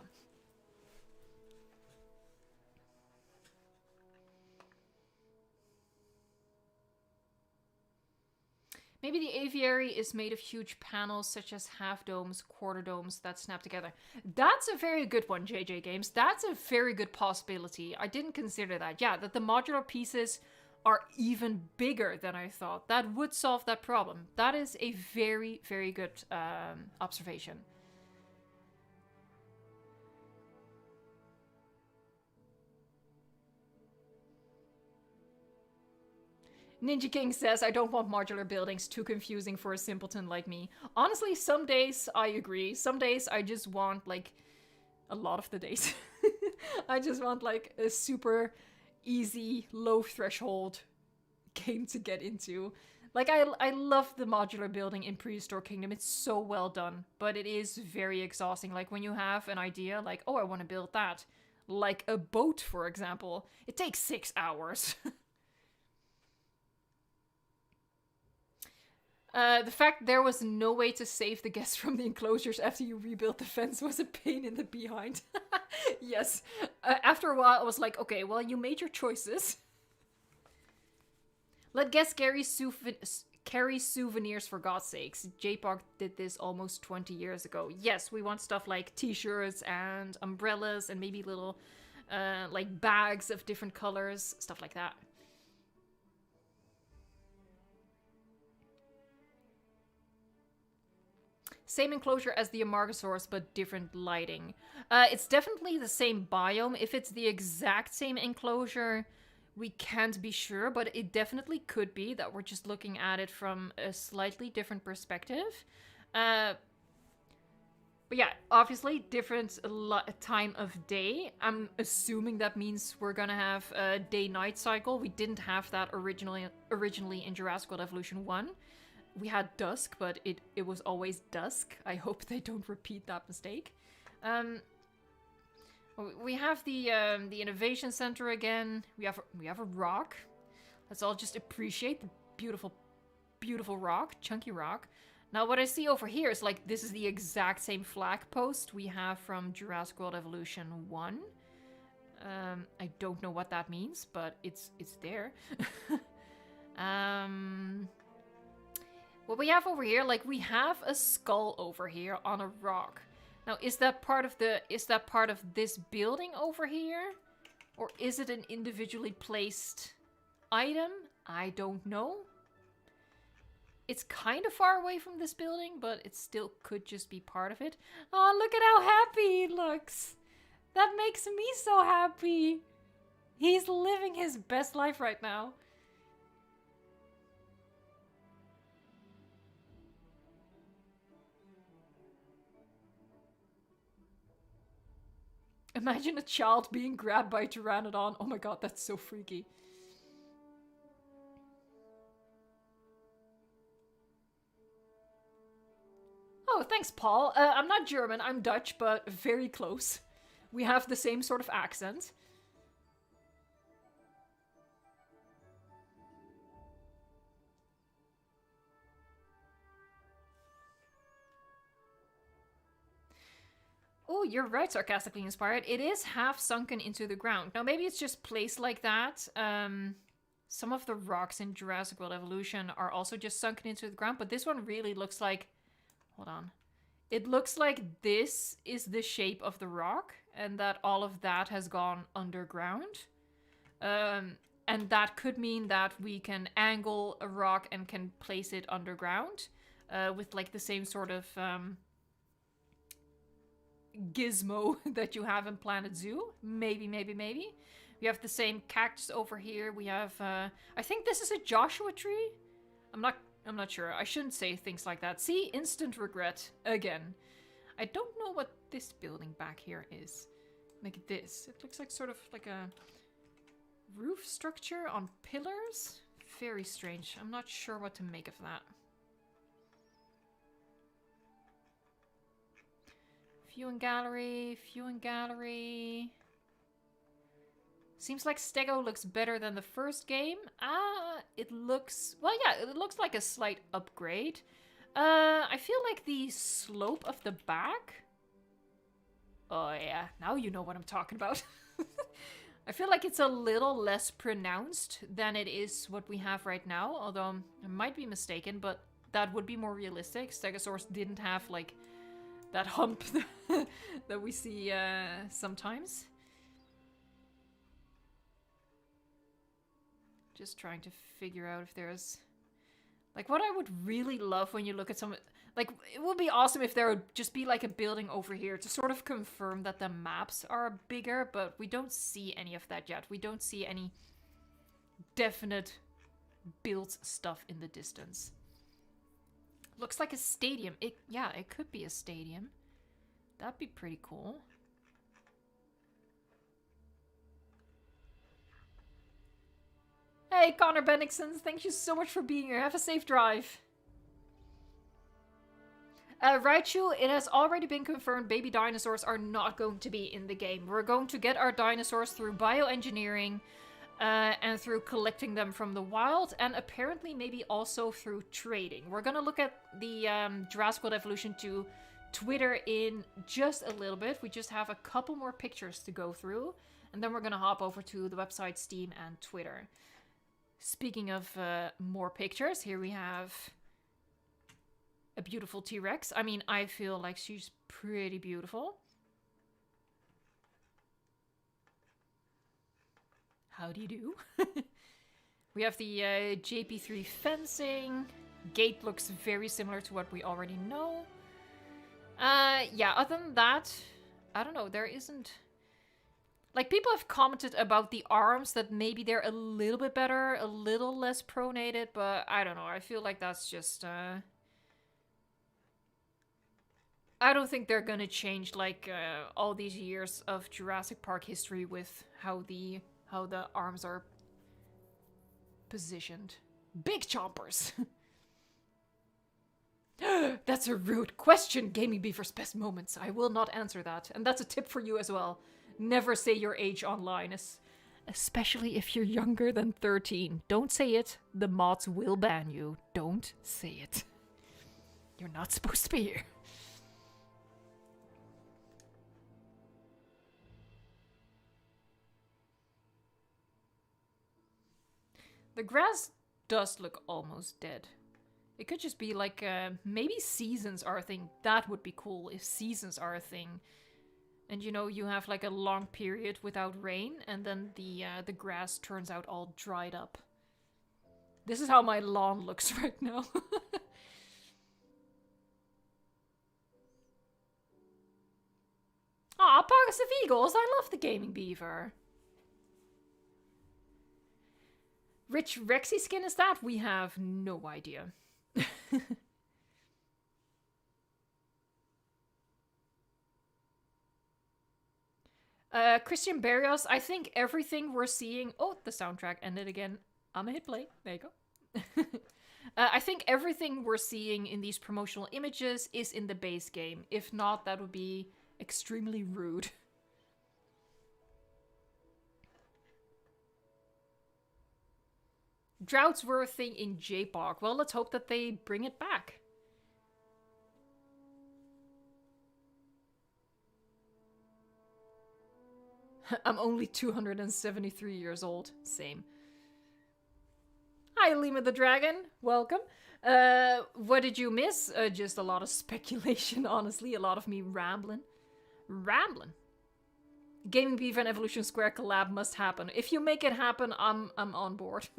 Maybe the aviary is made of huge panels such as half domes, quarter domes that snap together. That's a very good one, JJ Games. That's a very good possibility. I didn't consider that. Yeah, that the modular pieces are even bigger than I thought. That would solve that problem. That is a very, very good observation. Ninja King says, I don't want modular buildings, too confusing for a simpleton like me. Honestly, some days I agree. Some days I just want, like, a lot of the days. I just want, like, a super easy, low threshold game to get into. Like, I love the modular building in Prehistoric Kingdom. It's so well done, but it is very exhausting. Like, when you have an idea, like, oh, I want to build that. Like a boat, for example. It takes 6 hours. The fact there was no way to save the guests from the enclosures after you rebuilt the fence was a pain in the behind. Yes. After a while, I was like, okay, well, you made your choices. Let guests carry souvenirs for God's sakes. J-Park did this almost 20 years ago. Yes, we want stuff like t-shirts and umbrellas and maybe little, like, bags of different colors. Stuff like that. Same enclosure as the Amargasaurus, but different lighting. It's definitely the same biome. If it's the exact same enclosure, we can't be sure, but it definitely could be that we're just looking at it from a slightly different perspective. But yeah, obviously, different time of day. I'm assuming that means we're gonna have a day-night cycle. We didn't have that originally in Jurassic World Evolution 1. We had dusk, but it was always dusk. I hope they don't repeat that mistake. We have the Innovation Center again. We have a rock. Let's all just appreciate the beautiful, beautiful rock, chunky rock. Now what I see over here is like this is the exact same flag post we have from Jurassic World Evolution 1. I don't know what that means, but it's there. What we have over here, like we have a skull over here on a rock. Now, is that part of this building over here? Or is it an individually placed item? I don't know. It's kind of far away from this building, but it still could just be part of it. Oh, look at how happy he looks. That makes me so happy. He's living his best life right now. Imagine a child being grabbed by a pteranodon. Oh my god, that's so freaky. Oh, thanks, Paul. I'm not German, I'm Dutch, but very close. We have the same sort of accent. Oh, you're right, sarcastically inspired. It is half sunken into the ground. Now, maybe it's just placed like that. Some of the rocks in Jurassic World Evolution are also just sunken into the ground, but this one really looks like... Hold on. It looks like this is the shape of the rock, and that all of that has gone underground. And that could mean that we can angle a rock and can place it underground with like the same sort of gizmo that you have in Planet Zoo. Maybe. We have the same cactus over here. We have, I think this is a Joshua tree. I'm not sure. I shouldn't say things like that. See, instant regret again. I don't know what this building back here is. Like this. It looks like sort of like a roof structure on pillars. Very strange. I'm not sure what to make of that. View and gallery. Seems like Stego looks better than the first game. It looks... Well, yeah, it looks like a slight upgrade. I feel like the slope of the back... Oh, yeah. Now you know what I'm talking about. I feel like it's a little less pronounced than it is what we have right now. Although, I might be mistaken, but that would be more realistic. Stegosaurus didn't have, like, that hump that we see sometimes. Just trying to figure out if there's... Like, what I would really love when you look at some... Like, it would be awesome if there would just be, like, a building over here to sort of confirm that the maps are bigger, but we don't see any of that yet. We don't see any definite built stuff in the distance. Looks like a stadium. Yeah, it could be a stadium. That'd be pretty cool. Hey, Connor Bennixon, thank you so much for being here. Have a safe drive. Raichu, it has already been confirmed baby dinosaurs are not going to be in the game. We're going to get our dinosaurs through bioengineering and through collecting them from the wild, and apparently maybe also through trading. We're going to look at the Jurassic World Evolution 2 Twitter in just a little bit. We just have a couple more pictures to go through, and then we're going to hop over to the website, Steam, and Twitter. Speaking of more pictures, here we have a beautiful T-Rex. I mean, I feel like she's pretty beautiful. How do you do? We have the JP3 fencing. Gate looks very similar to what we already know. Yeah, other than that, I don't know, there isn't... Like, people have commented about the arms, that maybe they're a little bit better, a little less pronated, but I don't know. I feel like that's just, I don't think they're gonna change, like, all these years of Jurassic Park history with how the arms are positioned. Big chompers! That's a rude question, Gaming Beaver's best moments. I will not answer that. And that's a tip for you as well. Never say your age online, especially if you're younger than 13. Don't say it. The mods will ban you. Don't say it. You're not supposed to be here. The grass does look almost dead. It could just be like, maybe seasons are a thing. That would be cool if seasons are a thing. And you know, you have like a long period without rain, and then the grass turns out all dried up. This is how my lawn looks right now. Aw, Pockets of Eagles, I love the Gaming Beaver. Which Rexy skin is that? We have no idea. Christian Barrios, I think everything we're seeing... Oh, the soundtrack ended again. I'm gonna hit play. There you go. I think everything we're seeing in these promotional images is in the base game. If not, that would be extremely rude. Droughts were a thing in J-Park. Well, let's hope that they bring it back. I'm only 273 years old. Same. Hi, Lima the Dragon. Welcome. What did you miss? Just a lot of speculation, honestly. A lot of me rambling. Gaming Beef and Evolution Square collab must happen. If you make it happen, I'm on board.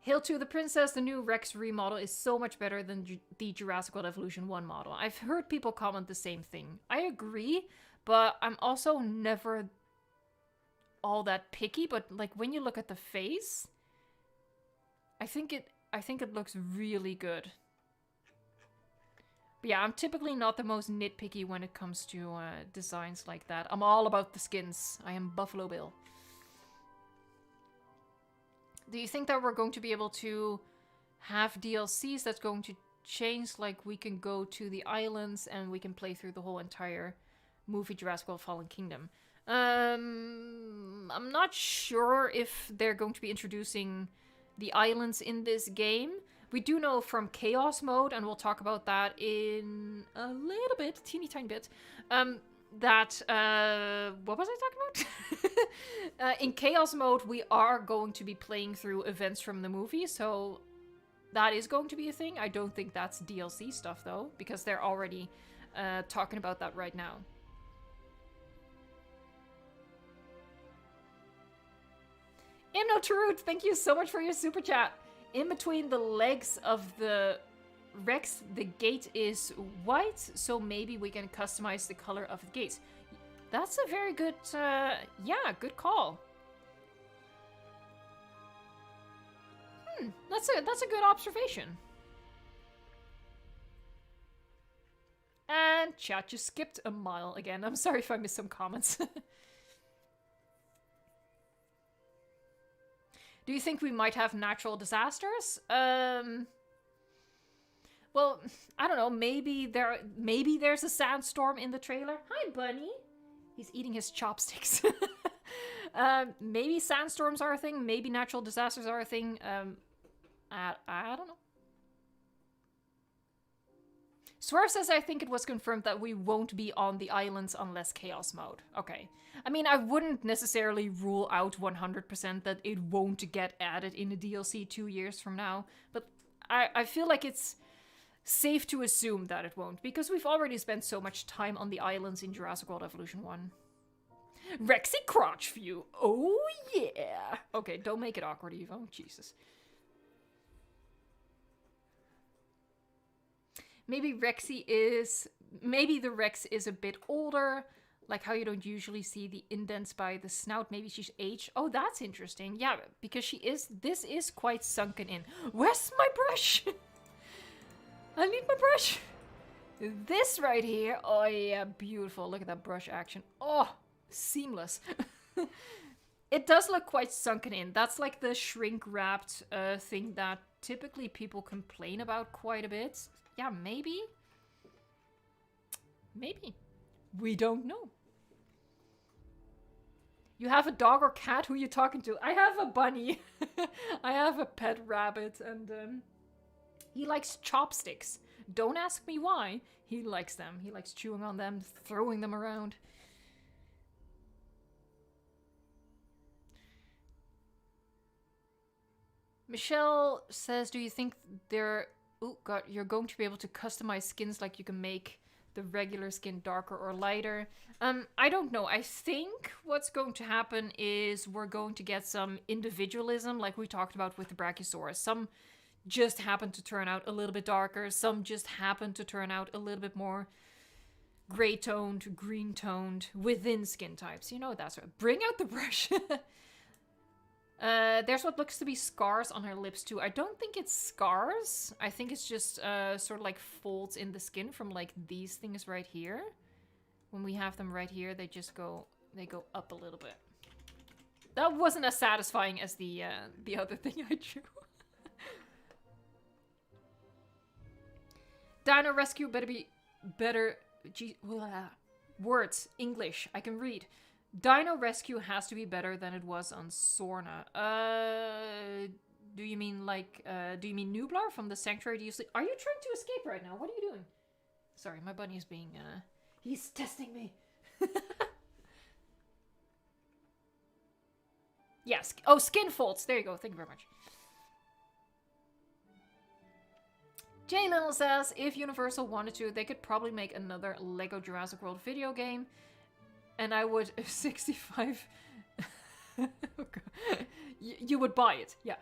Hail to the Princess, the new Rex remodel is so much better than the Jurassic World Evolution 1 model. I've heard people comment the same thing. I agree, but I'm also never all that picky, but like when you look at the face, I think it looks really good. But yeah, I'm typically not the most nitpicky when it comes to designs like that. I'm all about the skins. I am Buffalo Bill. Do you think that we're going to be able to have DLCs that's going to change? Like we can go to the islands and we can play through the whole entire movie Jurassic World Fallen Kingdom. I'm not sure if they're going to be introducing the islands in this game. We do know from Chaos Mode, and we'll talk about that in a little bit, teeny tiny bit, that, what was I talking about? In Chaos Mode, we are going to be playing through events from the movie, so that is going to be a thing. I don't think that's DLC stuff, though, because they're already talking about that right now. Imno Tarut, thank you so much for your super chat. In between the legs of the Rex, the gate is white, so maybe we can customize the color of the gates. That's a very good, yeah, good call. That's a good observation. And chat just skipped a mile again. I'm sorry if I missed some comments. Do you think we might have natural disasters? Well, I don't know. Maybe there's a sandstorm in the trailer. Hi, Bunny. He's eating his chopsticks. Maybe sandstorms are a thing. Maybe natural disasters are a thing. I don't know. Swerve says, I think it was confirmed that we won't be on the islands unless Chaos Mode. Okay. I mean, I wouldn't necessarily rule out 100% that it won't get added in a DLC 2 years from now, but I feel like it's safe to assume that it won't, because we've already spent so much time on the islands in Jurassic World Evolution 1. Rexy crotch view. Oh, yeah. Okay, don't make it awkward, Evo. Jesus. Maybe the Rex is a bit older, like how you don't usually see the indents by the snout. Maybe she's aged. Oh, that's interesting. Yeah, because this is quite sunken in. Where's my brush? I need my brush. This right here. Oh yeah, beautiful. Look at that brush action. Oh, seamless. It does look quite sunken in. That's like the shrink wrapped thing that typically people complain about quite a bit. Yeah, maybe. Maybe. We don't know. You have a dog or cat? Who are you talking to? I have a bunny. I have a pet rabbit, and he likes chopsticks. Don't ask me why. He likes them. He likes chewing on them, throwing them around. Michelle says, do you think they're... Oh god, you're going to be able to customize skins, like you can make the regular skin darker or lighter. I don't know. I think what's going to happen is we're going to get some individualism, like we talked about with the Brachiosaurus. Some just happen to turn out a little bit darker. Some just happen to turn out a little bit more gray-toned, green-toned within skin types. You know, that's right. Bring out the brush. There's what looks to be scars on her lips too. I don't think it's scars. I think it's just sort of like folds in the skin from like these things right here. When we have them right here, they go up a little bit. That wasn't as satisfying as the other thing I drew. Dino Rescue better be better. Words, English, I can read. Dino Rescue has to be better than it was on Sorna. Do you mean like, do you mean Nublar from the Sanctuary? Are you trying to escape right now? What are you doing? Sorry, my bunny is being, he's testing me. Yes. Oh, skin folds. There you go. Thank you very much. Jay Little says, if Universal wanted to, they could probably make another Lego Jurassic World video game. And I would 65... Oh God. You would buy it, yeah.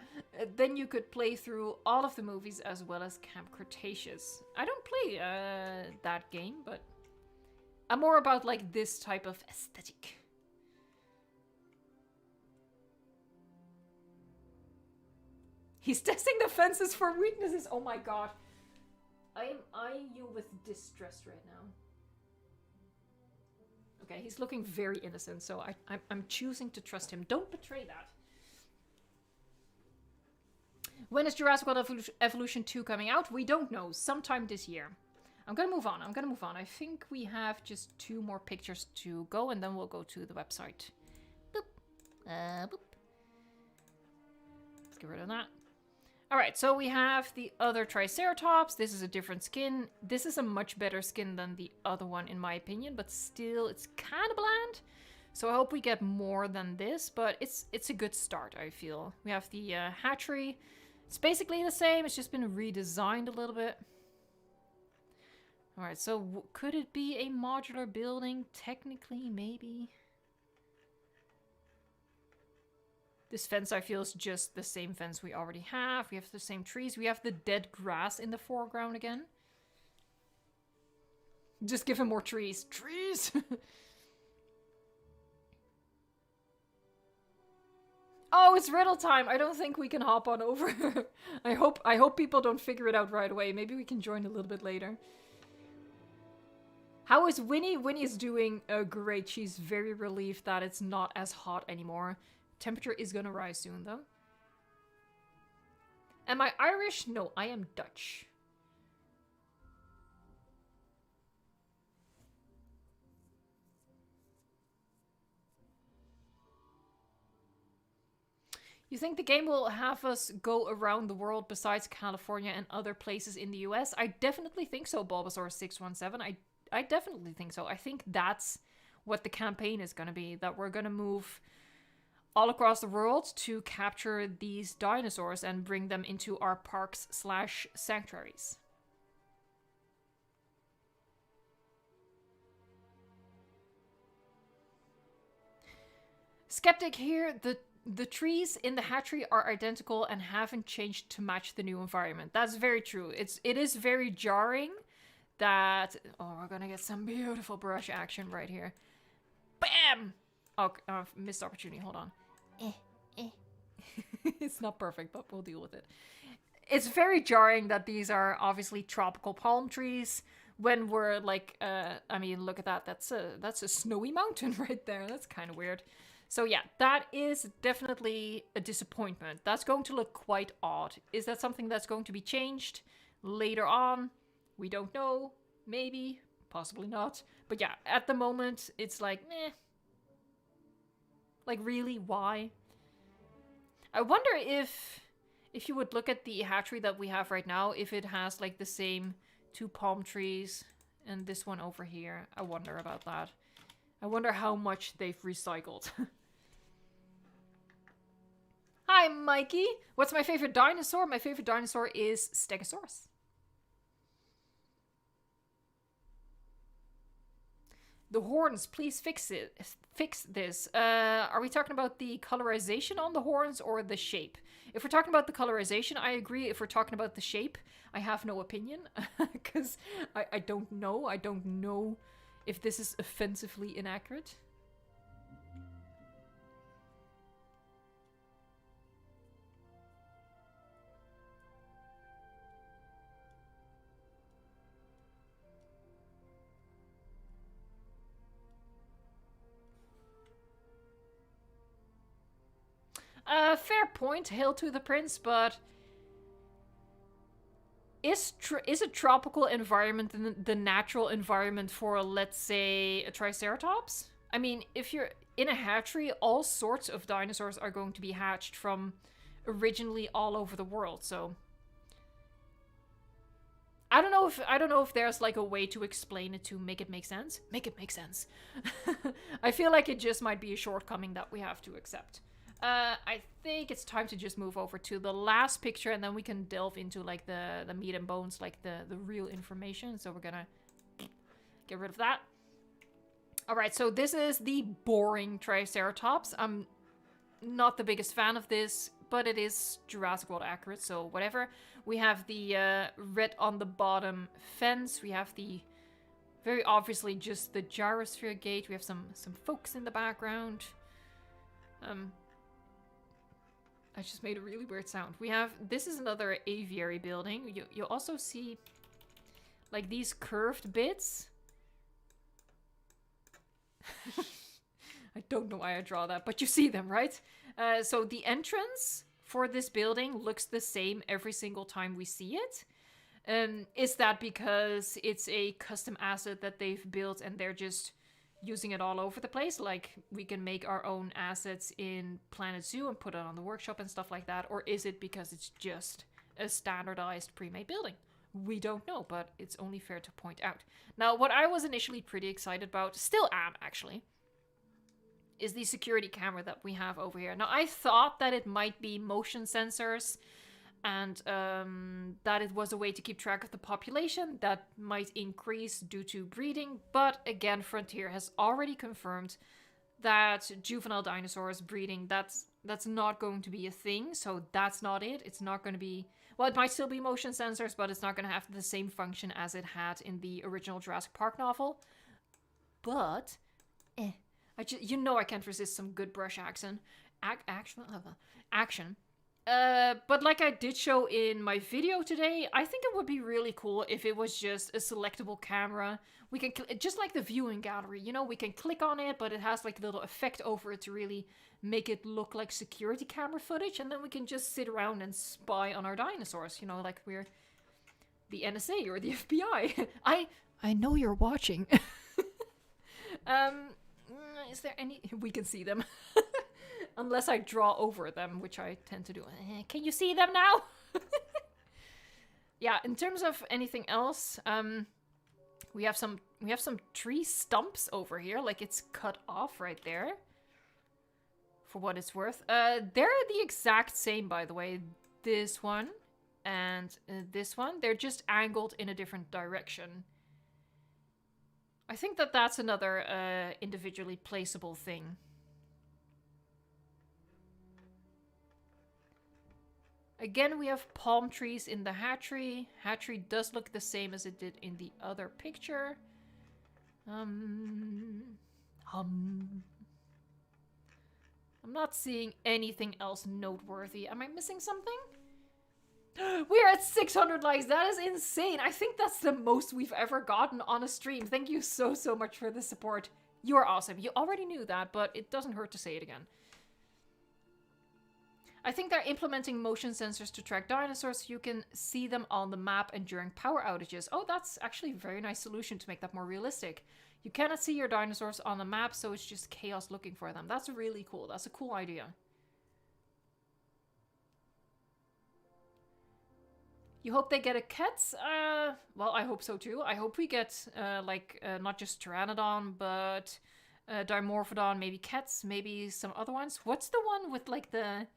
Then you could play through all of the movies as well as Camp Cretaceous. I don't play that game, but I'm more about like this type of aesthetic. He's testing the fences for weaknesses. Oh my God. I am eyeing you with distress right now. Okay, he's looking very innocent, so I'm choosing to trust him. Don't betray that. When is Jurassic World Evolution 2 coming out? We don't know. Sometime this year. I'm gonna move on. I think we have just 2 more pictures to go, and then we'll go to the website. Boop. Boop. Let's get rid of that. Alright, so we have the other Triceratops. This is a different skin. This is a much better skin than the other one, in my opinion, but still, it's kind of bland. So I hope we get more than this, but it's a good start, I feel. We have the hatchery. It's basically the same, it's just been redesigned a little bit. Alright, so could it be a modular building? Technically, maybe. This fence, I feel, is just the same fence we already have. We have the same trees. We have the dead grass in the foreground again. Just give him more trees. Trees! Oh, it's riddle time! I don't think we can hop on over. I hope people don't figure it out right away. Maybe we can join a little bit later. How is Winnie? Winnie is doing great. She's very relieved that it's not as hot anymore. Temperature is gonna rise soon, though. Am I Irish? No, I am Dutch. You think the game will have us go around the world besides California and other places in the US? I definitely think so, Bulbasaur617. I definitely think so. I think that's what the campaign is gonna be. That we're gonna move all across the world to capture these dinosaurs and bring them into our parks / sanctuaries. Skeptic here, the trees in the hatchery are identical and haven't changed to match the new environment. That's very true. It is very jarring that... Oh, we're gonna get some beautiful brush action right here. Bam! Oh, missed opportunity. Hold on. It's not perfect, but we'll deal with it. It's very jarring that these are obviously tropical palm trees when we're like, I mean, look at that. That's a snowy mountain right there. That's kind of weird. So yeah, that is definitely a disappointment. That's going to look quite odd. Is that something that's going to be changed later on? We don't know. Maybe. Possibly not. But yeah, at the moment, it's like, meh. Like, really? Why? I wonder if you would look at the hatchery that we have right now, if it has, like, the same 2 palm trees and this one over here. I wonder about that. I wonder how much they've recycled. Hi, Mikey! What's my favorite dinosaur? My favorite dinosaur is Stegosaurus. The horns, please fix it. Fix this. Are we talking about the colorization on the horns or the shape? If we're talking about the colorization, I agree. If we're talking about the shape, I have no opinion. Because I don't know. I don't know if this is offensively inaccurate. Fair point, hail to the prince, but is a tropical environment the natural environment for, let's say, a Triceratops? I mean, if you're in a hatchery, all sorts of dinosaurs are going to be hatched from originally all over the world, so I don't know if there's like a way to explain it to make it make sense. Make it make sense. I feel like it just might be a shortcoming that we have to accept. I think it's time to just move over to the last picture, and then we can delve into like the meat and bones, like the real information. So we're gonna get rid of that. All right, so this is the boring Triceratops. I'm not the biggest fan of this, but it is Jurassic World accurate, so whatever. We have the red on the bottom fence. We have the very obviously just the gyrosphere gate. We have some folks in the background. I just made a really weird sound. We have, this is another aviary building. You also see like these curved bits. I don't know why I draw that, but you see them, right? So the entrance for this building looks the same every single time we see it. Is that because it's a custom asset that they've built and they're just using it all over the place? Like, we can make our own assets in Planet Zoo and put it on the workshop and stuff like that? Or is it because it's just a standardized pre-made building? We don't know, but it's only fair to point out. Now, what I was initially pretty excited about, still am actually, is the security camera that we have over here. Now, I thought that it might be motion sensors and that it was a way to keep track of the population that might increase due to breeding. But again, Frontier has already confirmed that juvenile dinosaurs breeding, that's not going to be a thing. So that's not it. It's not going to be... Well, it might still be motion sensors, but it's not going to have the same function as it had in the original Jurassic Park novel. But, you know I can't resist some good brush action. Action. But like I did show in my video today, I think it would be really cool if it was just a selectable camera. We can, just like the viewing gallery, you know, we can click on it, but it has like a little effect over it to really make it look like security camera footage, and then we can just sit around and spy on our dinosaurs, you know, like we're the NSA or the FBI. I know you're watching. Is there any... We can see them. Unless I draw over them, which I tend to do. Can you see them now? Yeah, in terms of anything else, we have some tree stumps over here, like it's cut off right there. For what it's worth. They're the exact same, by the way. This one and this one. They're just angled in a different direction. I think that that's another individually placeable thing. Again, we have palm trees in the hatchery. Hatchery does look the same as it did in the other picture. I'm not seeing anything else noteworthy. Am I missing something? We're at 600 likes. That is insane. I think that's the most we've ever gotten on a stream. Thank you so much for the support. You are awesome. You already knew that, but it doesn't hurt to say it again. I think they're implementing motion sensors to track dinosaurs so you can see them on the map and during power outages. Oh, that's actually a very nice solution to make that more realistic. You cannot see your dinosaurs on the map, so it's just chaos looking for them. That's really cool. That's a cool idea. You hope they get a cats? Well, I hope so too. I hope we get, not just Pteranodon, but Dimorphodon, maybe cats, maybe some other ones. What's the one with, like, the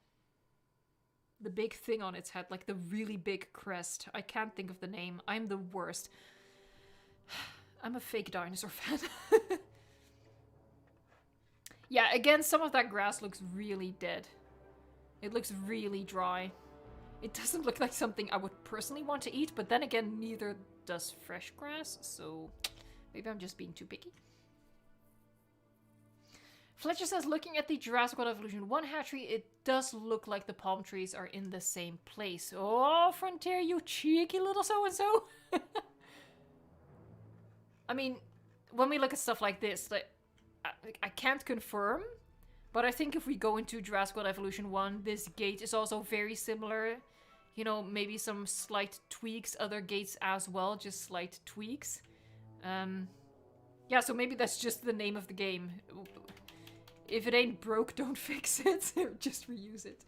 big thing on its head, like the really big crest? I can't think of the name. I'm the worst. I'm a fake dinosaur fan. Yeah, again, some of that grass looks really dead. It looks really dry. It doesn't look like something I would personally want to eat, but then again, neither does fresh grass, so maybe I'm just being too picky. Fletcher says, looking at the Jurassic World Evolution 1 hatchery, it does look like the palm trees are in the same place. Oh, Frontier, you cheeky little so-and-so. I mean, when we look at stuff like this, like, I can't confirm, but I think if we go into Jurassic World Evolution 1, this gate is also very similar. You know, maybe some slight tweaks, other gates as well, just slight tweaks. Yeah, so maybe that's just the name of the game. If it ain't broke, don't fix it. Just reuse it.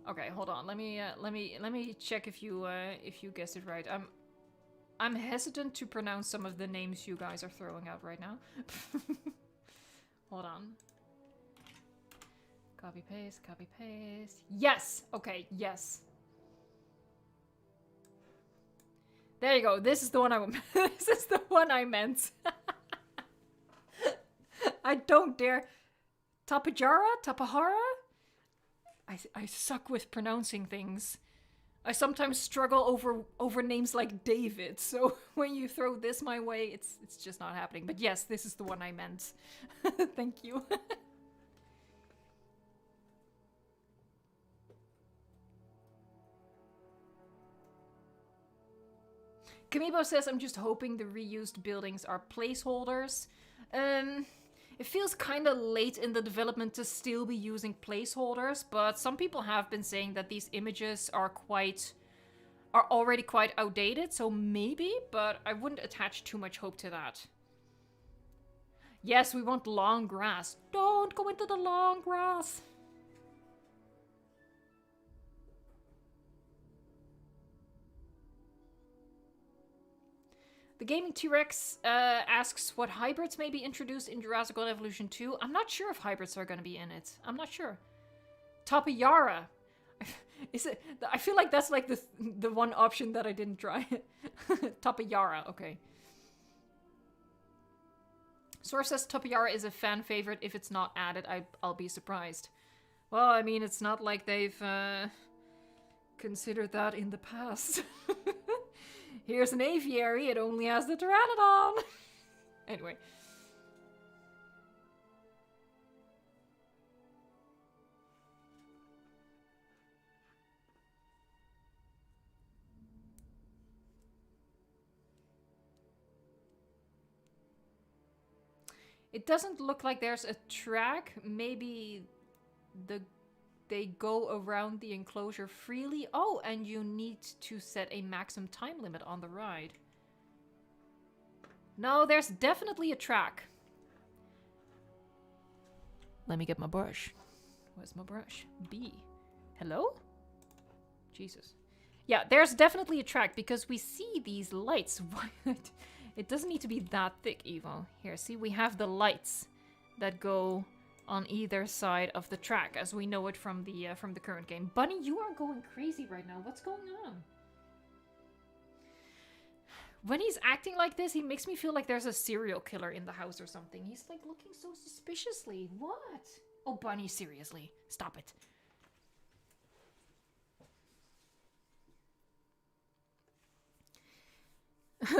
Okay, hold on. Let me check if you guessed it right. I'm hesitant to pronounce some of the names you guys are throwing out right now. Hold on. Copy paste, copy paste. Yes! Okay, yes. There you go. This is the one I this is the one I meant. I don't dare. Tapajara? Tapahara? I suck with pronouncing things. I sometimes struggle over names like David, so when you throw this my way, it's just not happening. But yes, this is the one I meant. Thank you. Kamibo says, I'm just hoping the reused buildings are placeholders. It feels kind of late in the development to still be using placeholders, but some people have been saying that these images are already quite outdated, so maybe, but I wouldn't attach too much hope to that. Yes, we want long grass. Don't go into the long grass. The Gaming T-Rex asks what hybrids may be introduced in Jurassic World Evolution 2. I'm not sure if hybrids are going to be in it. I'm not sure. Tapayara. Is it? I feel like that's like the one option that I didn't try. Tapayara, okay. Source says Tapayara is a fan favorite. If it's not added, I'll be surprised. Well, I mean, it's not like they've considered that in the past. Here's an aviary, it only has the pteranodon! Anyway. It doesn't look like there's a track. Maybe they go around the enclosure freely. Oh, and you need to set a maximum time limit on the ride. No, there's definitely a track. Let me get my brush. Where's my brush? B. Hello? Jesus. Yeah, there's definitely a track because we see these lights. It doesn't need to be that thick, Evo. Here, see, we have the lights that go on either side of the track, as we know it from the current game. Bunny, you are going crazy right now. What's going on? When he's acting like this, he makes me feel like there's a serial killer in the house or something. He's like looking so suspiciously. What? Oh, Bunny, seriously. Stop it.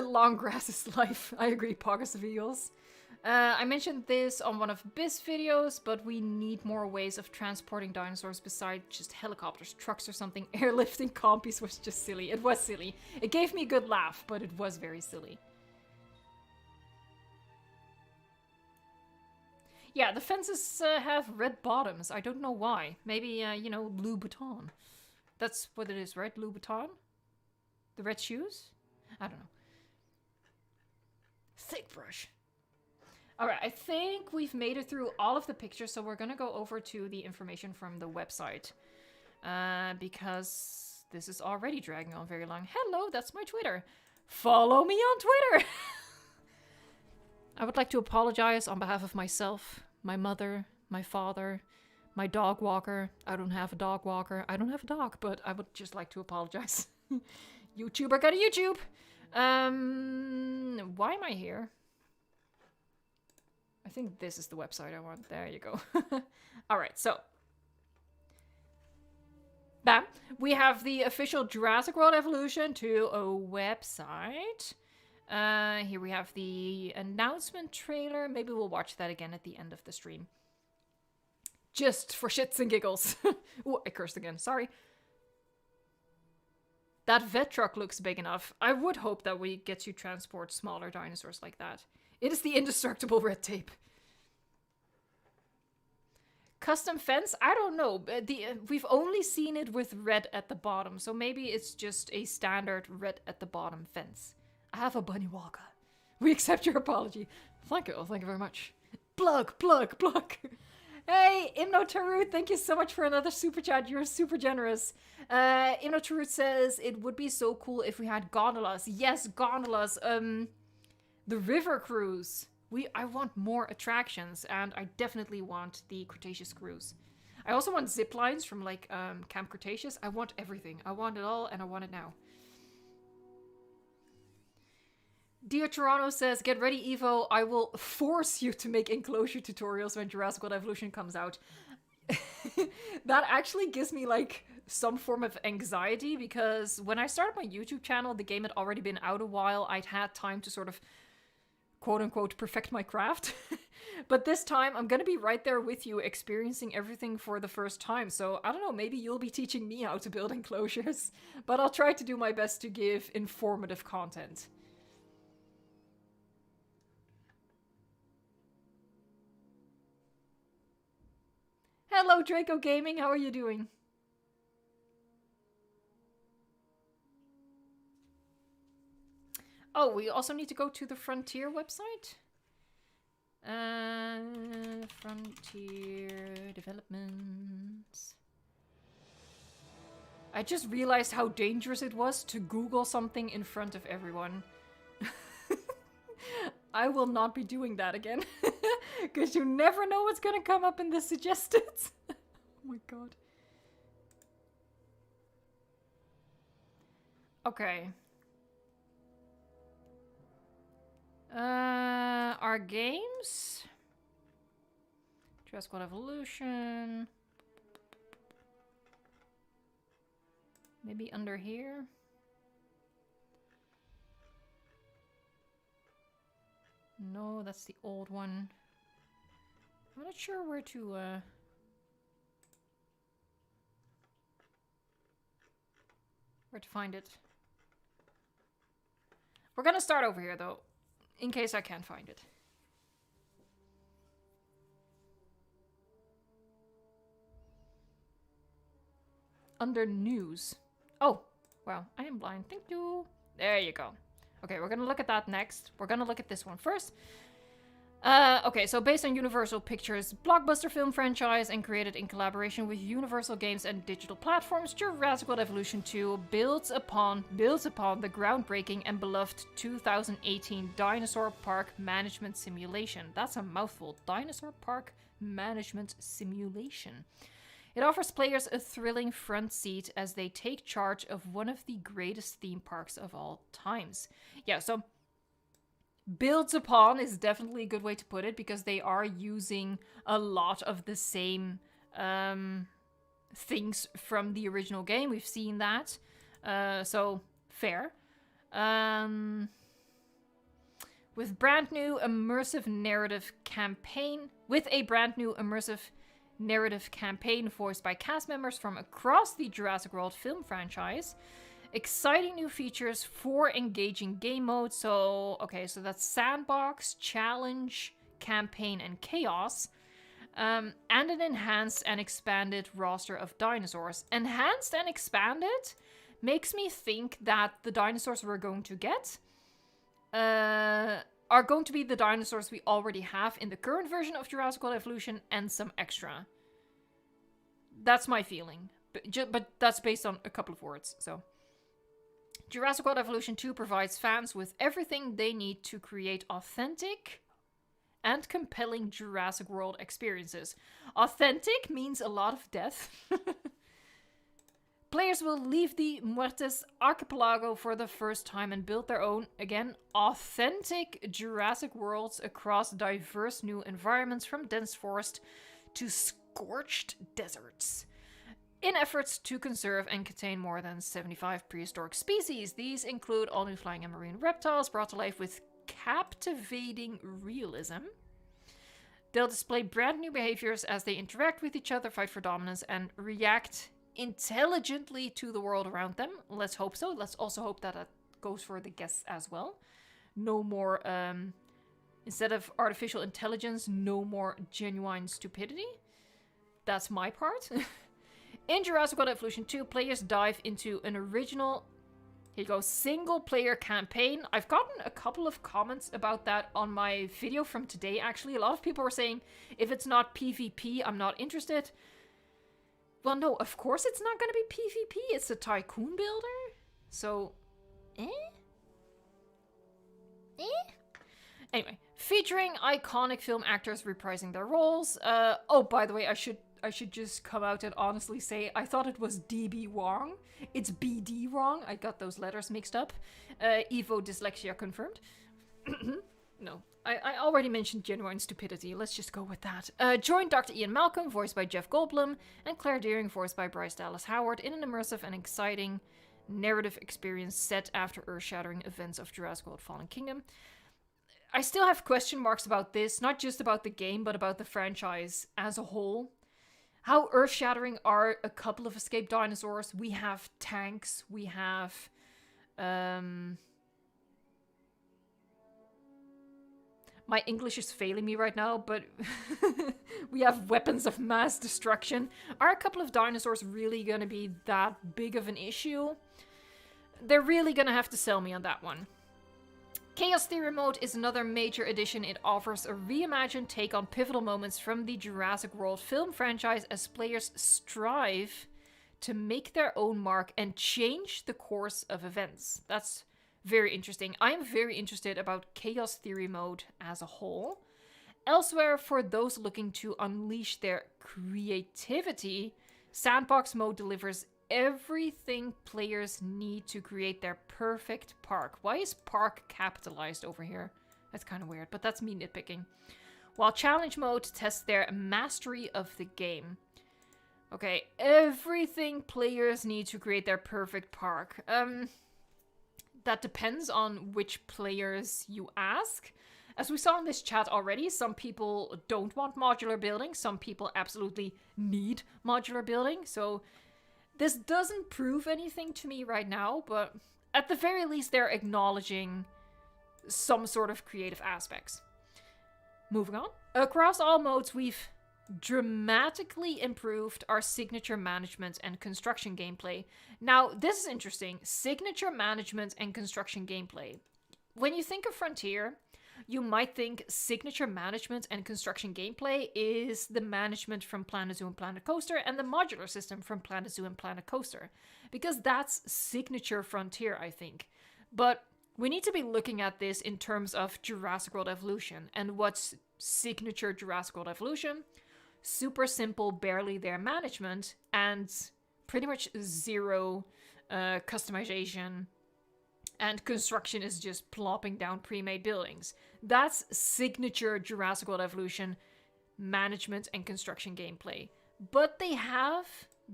Long grass is life. I agree, Pogus of Eels. I mentioned this on one of Biz's videos, but we need more ways of transporting dinosaurs besides just helicopters, trucks or something. Airlifting compies was just silly. It was silly. It gave me a good laugh, but it was very silly. Yeah, the fences have red bottoms. I don't know why. Maybe, you know, Louboutin. That's what it is, right? Louboutin? The red shoes? I don't know. Thick brush. Alright, I think we've made it through all of the pictures, so we're gonna go over to the information from the website. Because this is already dragging on very long. Hello, that's my Twitter. Follow me on Twitter! I would like to apologize on behalf of myself, my mother, my father, my dog walker. I don't have a dog walker. I don't have a dog, but I would just like to apologize. YouTuber got a YouTube! Why am I here? I think this is the website I want. There you go. Alright, so. Bam. We have the official Jurassic World Evolution 2 website. Here we have the announcement trailer. Maybe we'll watch that again at the end of the stream. Just for shits and giggles. Ooh, I cursed again. Sorry. That vet truck looks big enough. I would hope that we get to transport smaller dinosaurs like that. It is the indestructible red tape. Custom fence? I don't know. We've only seen it with red at the bottom, so maybe it's just a standard red at the bottom fence. I have a bunny walker. We accept your apology. Thank you very much. Plug, plug, plug. Hey, Imno Tarut, thank you so much for another super chat. You're super generous. Imno Tarut says it would be so cool if we had gondolas. Yes, gondolas. The river cruise. I want more attractions, and I definitely want the Cretaceous cruise. I also want zip lines from like Camp Cretaceous. I want everything. I want it all, and I want it now. Dear Toronto says, get ready, Evo. I will force you to make enclosure tutorials when Jurassic World Evolution comes out. That actually gives me, like, some form of anxiety, because when I started my YouTube channel, the game had already been out a while. I'd had time to sort of, quote-unquote, perfect my craft. But this time, I'm gonna be right there with you, experiencing everything for the first time. So, I don't know, maybe you'll be teaching me how to build enclosures. But I'll try to do my best to give informative content. Hello, Draco Gaming. How are you doing? Oh, we also need to go to the Frontier website. Frontier developments. I just realized how dangerous it was to Google something in front of everyone. I will not be doing that again. Because you never know what's gonna come up in the suggested. Oh my god. Okay. Our games? Jurassic World Evolution. Maybe under here? No, that's the old one. I'm not sure where to find it. We're gonna start over here though, in case I can't find it. Under news. Oh, wow, I am blind. Thank you. There you go. Okay, we're gonna look at that next. We're gonna look at this one first. Okay, so based on Universal Pictures' blockbuster film franchise and created in collaboration with Universal Games and digital platforms, Jurassic World Evolution 2 builds upon the groundbreaking and beloved 2018 Dinosaur Park Management Simulation. That's a mouthful. Dinosaur Park Management Simulation. It offers players a thrilling front seat as they take charge of one of the greatest theme parks of all times. Yeah, so builds upon is definitely a good way to put it, because they are using a lot of the same things from the original game. We've seen that. So, fair. With a brand new immersive narrative campaign voiced by cast members from across the Jurassic World film franchise. Exciting new features, 4 engaging game modes. So, okay, so that's Sandbox, Challenge, Campaign, and Chaos. And an enhanced and expanded roster of dinosaurs. Enhanced and expanded makes me think that the dinosaurs we're going to get are going to be the dinosaurs we already have in the current version of Jurassic World Evolution and some extra. That's my feeling. But that's based on a couple of words, so. Jurassic World Evolution 2 provides fans with everything they need to create authentic and compelling Jurassic World experiences. Authentic means a lot of death. Players will leave the Muertes archipelago for the first time and build their own, again, authentic Jurassic worlds across diverse new environments, from dense forest to scorched deserts. In efforts to conserve and contain more than 75 prehistoric species, these include all new flying and marine reptiles brought to life with captivating realism. They'll display brand new behaviors as they interact with each other, fight for dominance, and react intelligently to the world around them. Let's hope so. Let's also hope that that goes for the guests as well. No more, instead of artificial intelligence, no more genuine stupidity. That's my part. In Jurassic World Evolution 2, players dive into an original Here you go, single player campaign. I've gotten a couple of comments about that on my video from today, actually. A lot of people were saying, if it's not PvP, I'm not interested. Well, no, of course it's not going to be PvP. It's a tycoon builder. So, Anyway, featuring iconic film actors reprising their roles. Oh, by the way, I should just come out and honestly say I thought it was DB wrong. It's BD wrong. I got those letters mixed up. Evo dyslexia confirmed. No, I already mentioned genuine stupidity. Let's just go with that. Joined Dr. Ian Malcolm, voiced by Jeff Goldblum, and Claire Dearing, voiced by Bryce Dallas Howard, in an immersive and exciting narrative experience set after earth-shattering events of Jurassic World Fallen Kingdom. I still have question marks about this, not just about the game, but about the franchise as a whole. How earth-shattering are a couple of escaped dinosaurs? We have tanks, we have... My English is failing me right now, but we have weapons of mass destruction. Are a couple of dinosaurs really gonna be that big of an issue? They're really gonna have to sell me on that one. Chaos Theory Mode is another major addition. It offers a reimagined take on pivotal moments from the Jurassic World film franchise as players strive to make their own mark and change the course of events. That's very interesting. I am very interested about Chaos Theory Mode as a whole. Elsewhere, for those looking to unleash their creativity, Sandbox Mode delivers everything players need to create their perfect park. Why is park capitalized over here? That's kind of weird, but that's me nitpicking. While Challenge Mode tests their mastery of the game. Okay, everything players need to create their perfect park. That depends on which players you ask. As we saw in this chat already, some people don't want modular building. Some people absolutely need modular building. So this doesn't prove anything to me right now, but at the very least, they're acknowledging some sort of creative aspects. Moving on. Across all modes, we've dramatically improved our signature management and construction gameplay. Now, this is interesting. Signature management and construction gameplay. When you think of Frontier, you might think signature management and construction gameplay is the management from Planet Zoo and Planet Coaster and the modular system from Planet Zoo and Planet Coaster. Because that's signature Frontier, I think. But we need to be looking at this in terms of Jurassic World Evolution. And what's signature Jurassic World Evolution? Super simple, barely there management, and pretty much zero customization, and construction is just plopping down pre-made buildings. That's signature Jurassic World Evolution management and construction gameplay. But they have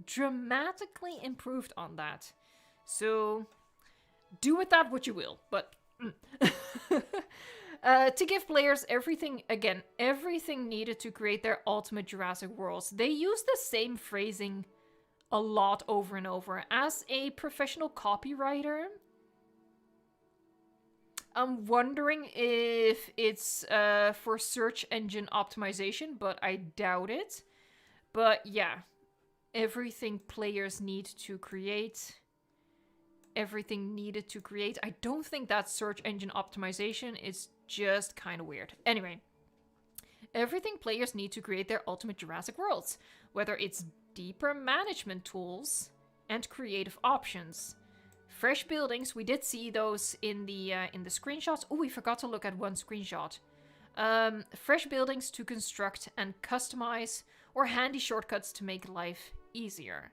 dramatically improved on that. So do with that what you will, but... to give players everything needed to create their ultimate Jurassic worlds. They use the same phrasing a lot over and over. As a professional copywriter, I'm wondering if it's for search engine optimization, but I doubt it. But yeah, everything players need to create... Everything needed to create. I don't think that's search engine optimization. It's just kind of weird. Anyway, everything players need to create their ultimate Jurassic worlds, whether it's deeper management tools and creative options. Fresh buildings, we did see those in the screenshots. Oh, we forgot to look at one screenshot. Fresh buildings to construct and customize, or handy shortcuts to make life easier.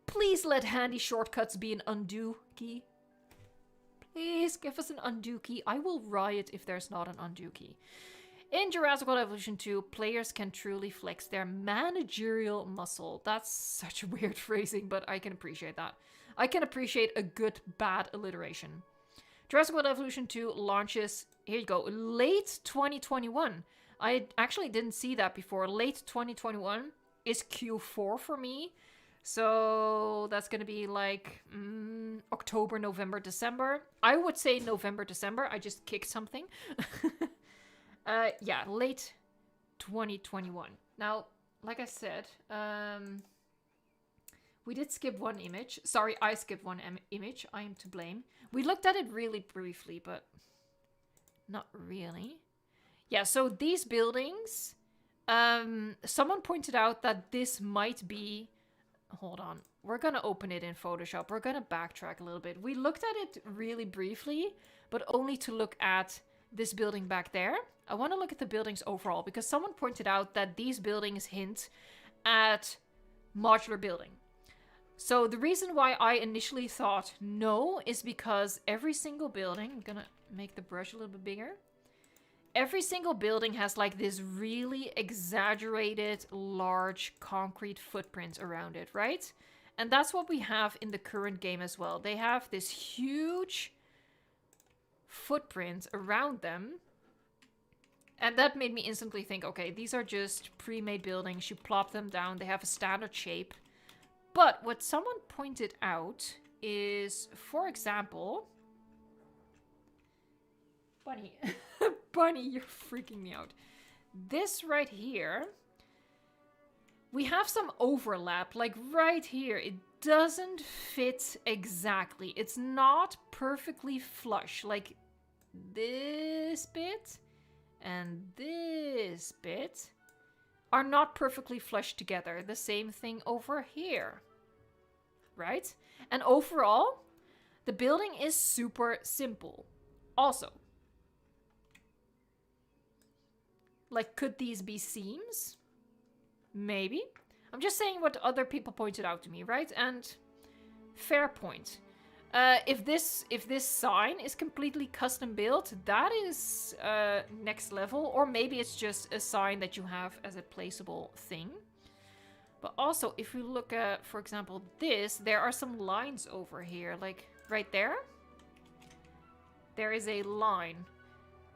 Please let handy shortcuts be an undo key. Please give us an undo key. I will riot if there's not an undo key. In Jurassic World Evolution 2, players can truly flex their managerial muscle. That's such a weird phrasing, but I can appreciate that. I can appreciate a good, bad alliteration. Jurassic World Evolution 2 launches, here you go, late 2021. I actually didn't see that before. Late 2021 is Q4 for me. So that's going to be like October, November, December. I would say November, December. I just kicked something. Yeah, late 2021. Now, like I said, We did skip one image. Sorry, I skipped one image. I am to blame. We looked at it really briefly, but not really. Yeah, so these buildings, someone pointed out that this might be, hold on, we're gonna open it in Photoshop. We're gonna backtrack a little bit. We looked at it really briefly, but only to look at this building back there. I want to look at the buildings overall because someone pointed out that these buildings hint at modular building. So the reason why I initially thought no is because every single building, I'm gonna make the brush a little bit bigger. Every single building has like this really exaggerated large concrete footprint around it, right? And that's what we have in the current game as well. They have this huge footprint around them. And that made me instantly think, okay, these are just pre-made buildings. You plop them down. They have a standard shape. But what someone pointed out is, for example... Bunny. Bunny, you're freaking me out. This right here, we have some overlap. Like right here, it doesn't fit exactly. It's not perfectly flush. Like this bit and this bit are not perfectly flushed together. The same thing over here, right? And overall, the building is super simple. Also, like, could these be seams? Maybe. I'm just saying what other people pointed out to me, right? And fair point. If this sign is completely custom built, that is next level. Or maybe it's just a sign that you have as a placeable thing. But also, if we look at, for example, this, there are some lines over here. Like, right there. There is a line.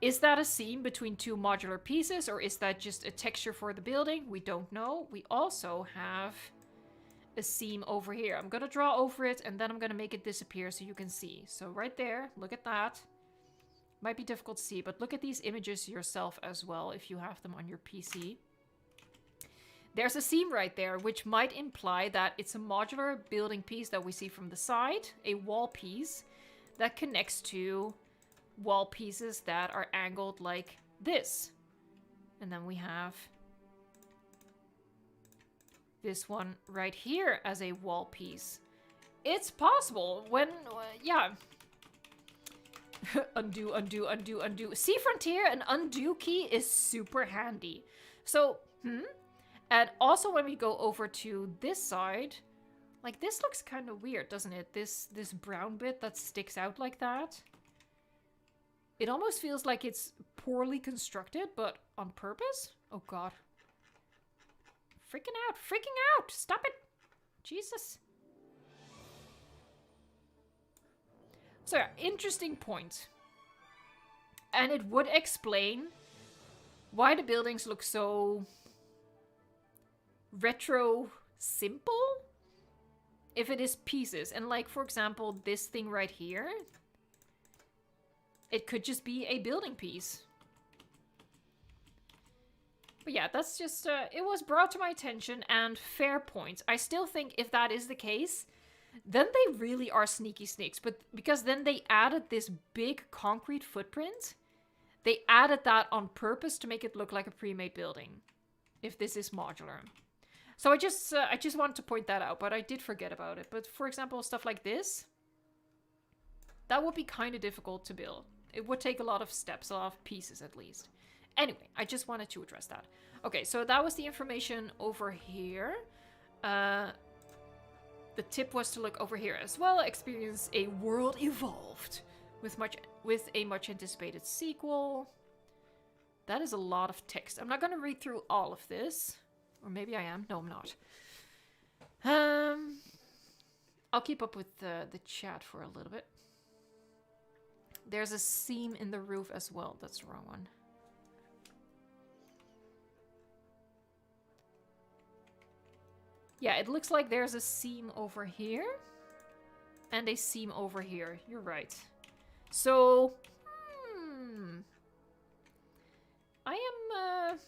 Is that a seam between two modular pieces, or is that just a texture for the building? We don't know. We also have a seam over here. I'm gonna draw over it, and then I'm gonna make it disappear so you can see. So right there, look at that. Might be difficult to see, but look at these images yourself as well if you have them on your PC. There's a seam right there, which might imply that it's a modular building piece that we see from the side, a wall piece that connects to wall pieces that are angled like this. And then we have this one right here as a wall piece. It's possible when, yeah. Undo, undo, undo, undo. See Frontier, an undo key is super handy. So, and also when we go over to this side, like this looks kind of weird, doesn't it? This brown bit that sticks out like that. It almost feels like it's poorly constructed, but on purpose? Oh god. Freaking out! Freaking out! Stop it! Jesus. So yeah, interesting point. And it would explain why the buildings look so retro simple if it is pieces. And like, for example, this thing right here, it could just be a building piece. But yeah, that's just, it was brought to my attention, and fair point. I still think if that is the case, then they really are sneaky sneaks. But because then they added this big concrete footprint, they added that on purpose to make it look like a pre-made building, if this is modular. So I just wanted to point that out, but I did forget about it. But for example, stuff like this, that would be kind of difficult to build. It would take a lot of steps, a lot of pieces at least. Anyway, I just wanted to address that. Okay, so that was the information over here. The tip was to look over here as well. Experience a world evolved with a much anticipated sequel. That is a lot of text. I'm not going to read through all of this. Or maybe I am. No, I'm not. I'll keep up with the chat for a little bit. There's a seam in the roof as well. That's the wrong one. Yeah, it looks like there's a seam over here. And a seam over here. You're right. So, I am,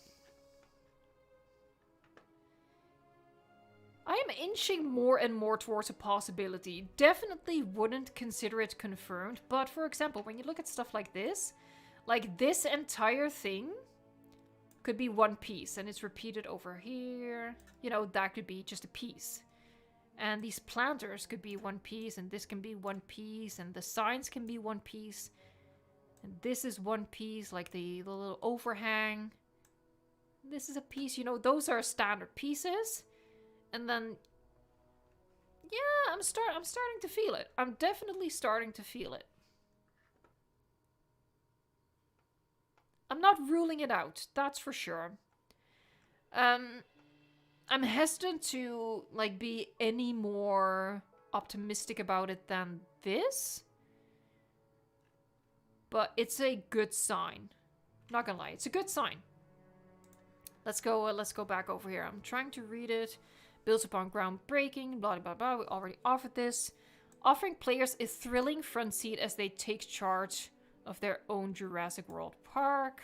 I am inching more and more towards a possibility. Definitely wouldn't consider it confirmed, but for example, when you look at stuff like this entire thing could be one piece, and it's repeated over here. You know, that could be just a piece. And these planters could be one piece, and this can be one piece, and the signs can be one piece. And this is one piece, like the little overhang. This is a piece, you know, those are standard pieces. And then, yeah, I'm starting to feel it. I'm definitely starting to feel it. I'm not ruling it out, that's for sure. I'm hesitant to, like, be any more optimistic about it than this. But it's a good sign. Not gonna lie, it's a good sign. Let's go back over here. I'm trying to read it. Builds upon groundbreaking, blah blah blah. We already offered this. Offering players a thrilling front seat as they take charge of their own Jurassic World park.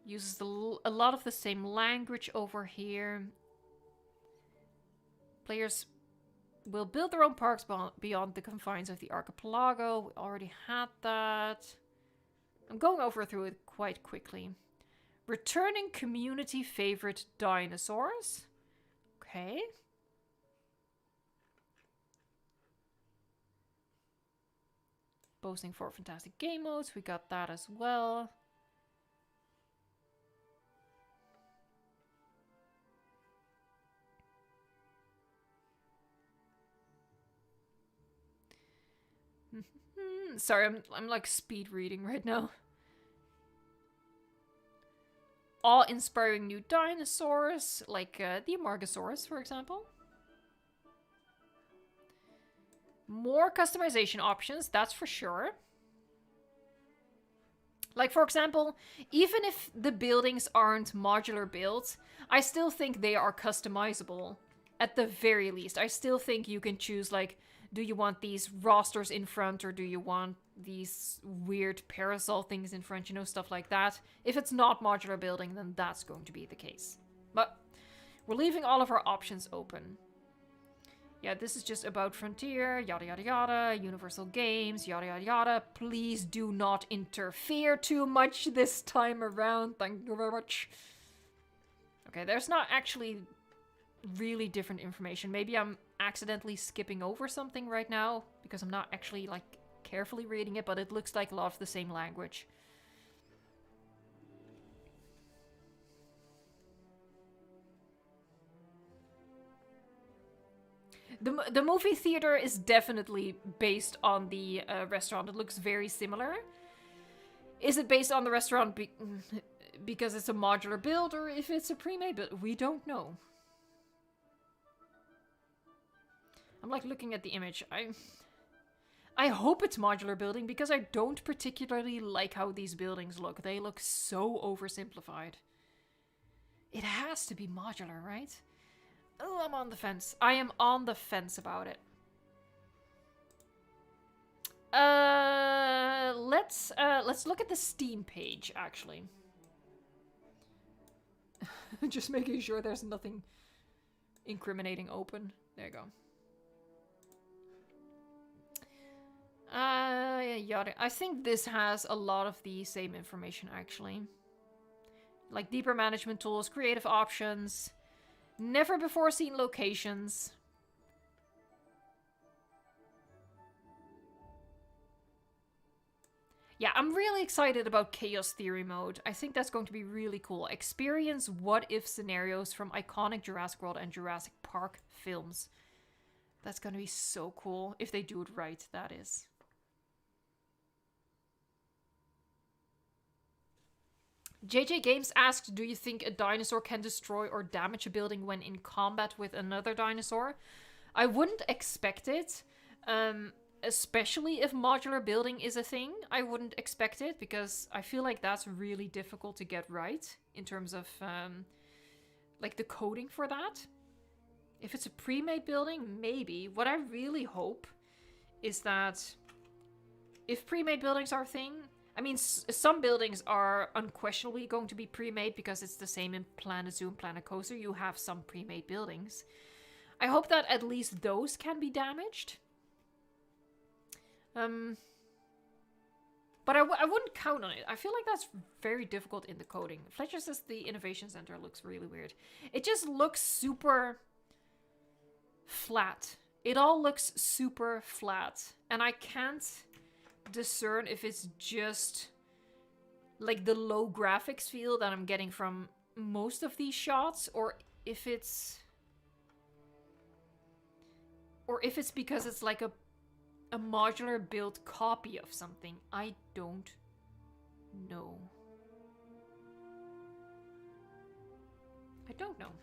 Uses a lot of the same language over here. Players will build their own parks beyond the confines of the archipelago. We already had that. I'm going through it quite quickly. Returning community favorite dinosaurs. Okay. Boasting 4 fantastic game modes. We got that as well. Sorry, I'm like speed reading right now. Awe-inspiring new dinosaurs, like the Amargasaurus, for example. More customization options, that's for sure. Like, for example, even if the buildings aren't modular builds, I still think they are customizable. At the very least, I still think you can choose, like, do you want these rosters in front, or do you want these weird parasol things in front, you know, stuff like that. If it's not modular building, then that's going to be the case. But we're leaving all of our options open. Yeah, this is just about Frontier, yada yada yada, Universal Games, yada yada yada. Please do not interfere too much this time around. Thank you very much. Okay, there's not actually really different information. Maybe I'm accidentally skipping over something right now because I'm not actually, like, carefully reading it, but it looks like a lot of the same language. The movie theater is definitely based on the restaurant. It looks very similar. Is it based on the restaurant because it's a modular build, or if it's a pre-made build? We don't know. I'm like looking at the image. I hope it's modular building because I don't particularly like how these buildings look. They look so oversimplified. It has to be modular, right? Oh, I'm on the fence. I am on the fence about it. Let's look at the Steam page, actually. Just making sure there's nothing incriminating open. There you go. Yada. I think this has a lot of the same information, actually. Like deeper management tools, creative options, never before seen locations. Yeah, I'm really excited about Chaos Theory mode. I think that's going to be really cool. Experience what-if scenarios from iconic Jurassic World and Jurassic Park films. That's going to be so cool, if they do it right, that is. JJ Games asked, do you think a dinosaur can destroy or damage a building when in combat with another dinosaur? I wouldn't expect it, especially if modular building is a thing. I wouldn't expect it, because I feel like that's really difficult to get right in terms of like the coding for that. If it's a pre-made building, maybe. What I really hope is that if pre-made buildings are a thing, I mean, some buildings are unquestionably going to be pre-made because it's the same in Planet Zoo and Planet Coaster. You have some pre-made buildings. I hope that at least those can be damaged. But I wouldn't count on it. I feel like that's very difficult in the coding. Fletcher says the Innovation Center looks really weird. It just looks super flat. It all looks super flat. And I can't discern if it's just like the low graphics feel that I'm getting from most of these shots, or if it's because it's like a modular built copy of something. I don't know. I don't know.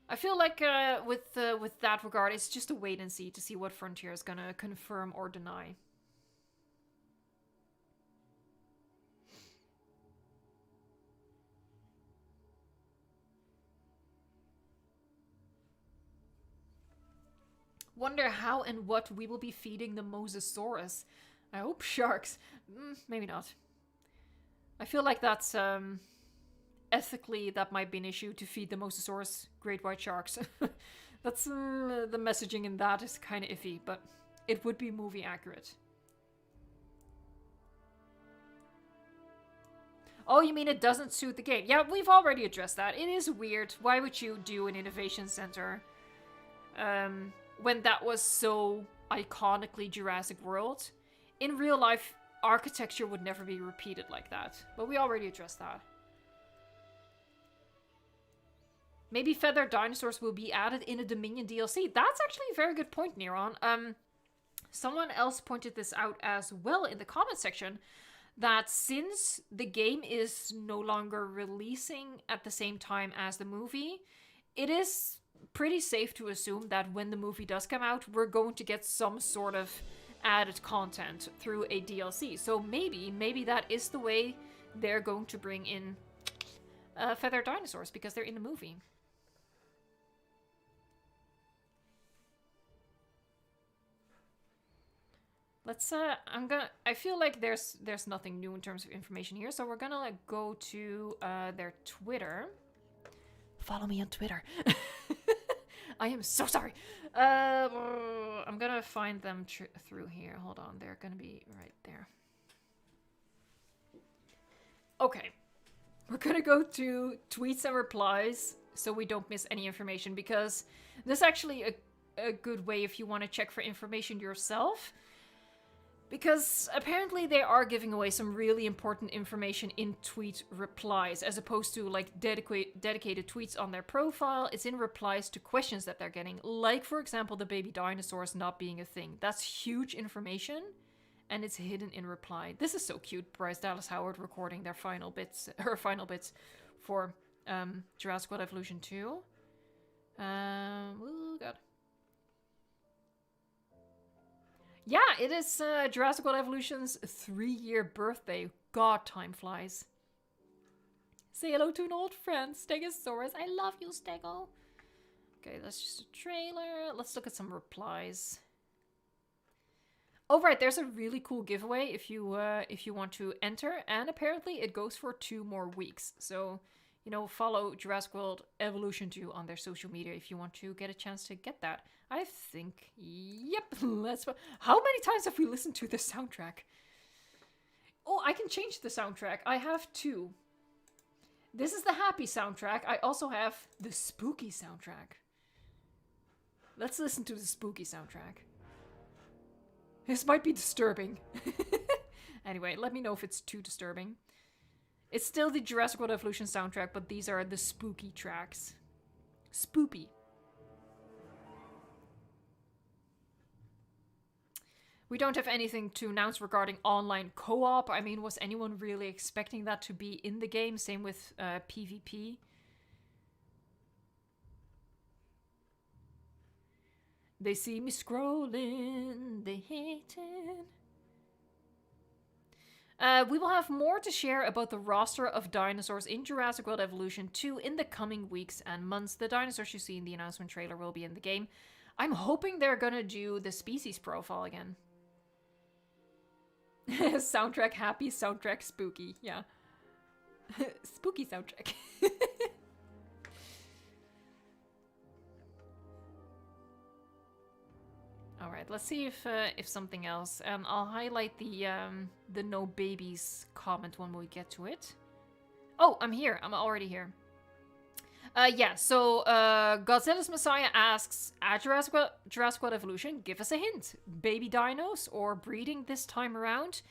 I feel like with that regard, it's just a wait and see to see what Frontier is gonna confirm or deny. Wonder how and what we will be feeding the Mosasaurus. I hope sharks. Maybe not. I feel like that's ethically that might be an issue to feed the Mosasaurus great white sharks. That's the messaging in that is kind of iffy, but it would be movie accurate. Oh, you mean it doesn't suit the game? Yeah, we've already addressed that. It is weird. Why would you do an innovation center when that was so iconically Jurassic World? In real life, architecture would never be repeated like that. But we already addressed that. Maybe feathered dinosaurs will be added in a Dominion DLC. That's actually a very good point, Neron. Someone else pointed this out as well in the comment section, that since the game is no longer releasing at the same time as the movie, it is pretty safe to assume that when the movie does come out, we're going to get some sort of added content through a DLC. So maybe that is the way they're going to bring in feathered dinosaurs, because they're in the movie. Let's I feel like there's nothing new in terms of information here, so we're gonna like go to their Twitter. Follow me on Twitter. I am so sorry. I'm gonna find them through here. Hold on, they're gonna be right there. Okay, we're gonna go to tweets and replies so we don't miss any information, because this is actually a good way if you want to check for information yourself. Because apparently they are giving away some really important information in tweet replies, as opposed to like dedicated tweets on their profile. It's in replies to questions that they're getting. Like, for example, the baby dinosaurs not being a thing. That's huge information, and it's hidden in reply. This is so cute. Bryce Dallas Howard recording their final bits, her final bits for Jurassic World Evolution 2. Oh god. Yeah, it is Jurassic World Evolution's 3-year birthday. God, time flies. Say hello to an old friend, Stegosaurus. I love you, Stego. Okay, that's just a trailer. Let's look at some replies. Oh, right, there's a really cool giveaway if you want to enter, and apparently it goes for 2 more weeks. So, you know, follow Jurassic World Evolution 2 on their social media if you want to get a chance to get that. I think, yep, let's... How many times have we listened to the soundtrack? Oh, I can change the soundtrack. I have 2. This is the happy soundtrack. I also have the spooky soundtrack. Let's listen to the spooky soundtrack. This might be disturbing. Anyway, let me know if it's too disturbing. It's still the Jurassic World Evolution soundtrack, but these are the spooky tracks. Spoopy. We don't have anything to announce regarding online co-op. I mean, was anyone really expecting that to be in the game? Same with PvP. They see me scrolling, they hating. We will have more to share about the roster of dinosaurs in Jurassic World Evolution 2 in the coming weeks and months. The dinosaurs you see in the announcement trailer will be in the game. I'm hoping they're gonna do the species profile again. Soundtrack happy, soundtrack spooky. Yeah. Spooky soundtrack. All right, let's see if something else. I'll highlight the no babies comment when we get to it. Oh, I'm here. I'm already here. Yeah, so Godzilla's Messiah asks, at Jurassic World Evolution, give us a hint. Baby dinos or breeding this time around?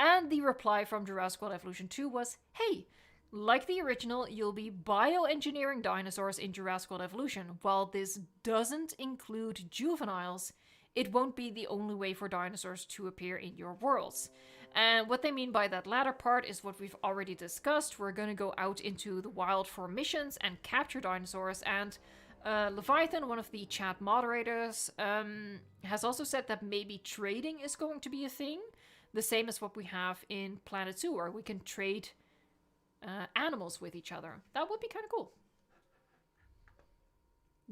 And the reply from Jurassic World Evolution 2 was, hey, like the original, you'll be bioengineering dinosaurs in Jurassic World Evolution. While this doesn't include juveniles, it won't be the only way for dinosaurs to appear in your worlds. And what they mean by that latter part is what we've already discussed. We're going to go out into the wild for missions and capture dinosaurs. And Leviathan, one of the chat moderators, has also said that maybe trading is going to be a thing. The same as what we have in Planet Zoo, where we can trade animals with each other. That would be kind of cool.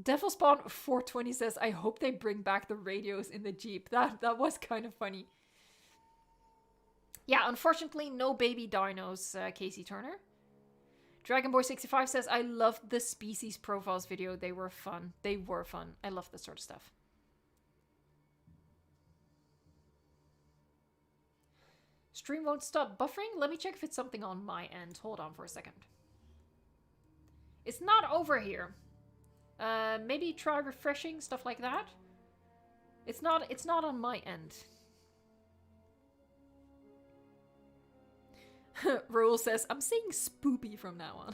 Devilspawn 420 says, I hope they bring back the radios in the Jeep. That was kind of funny. Yeah, unfortunately, no baby dinos, Casey Turner. Dragonboy65 says, I loved the species profiles video. They were fun. They were fun. I love this sort of stuff. Stream won't stop buffering? Let me check if it's something on my end. Hold on for a second. It's not over here. Maybe try refreshing, stuff like that. It's not on my end. Raoul says, I'm saying spoopy from now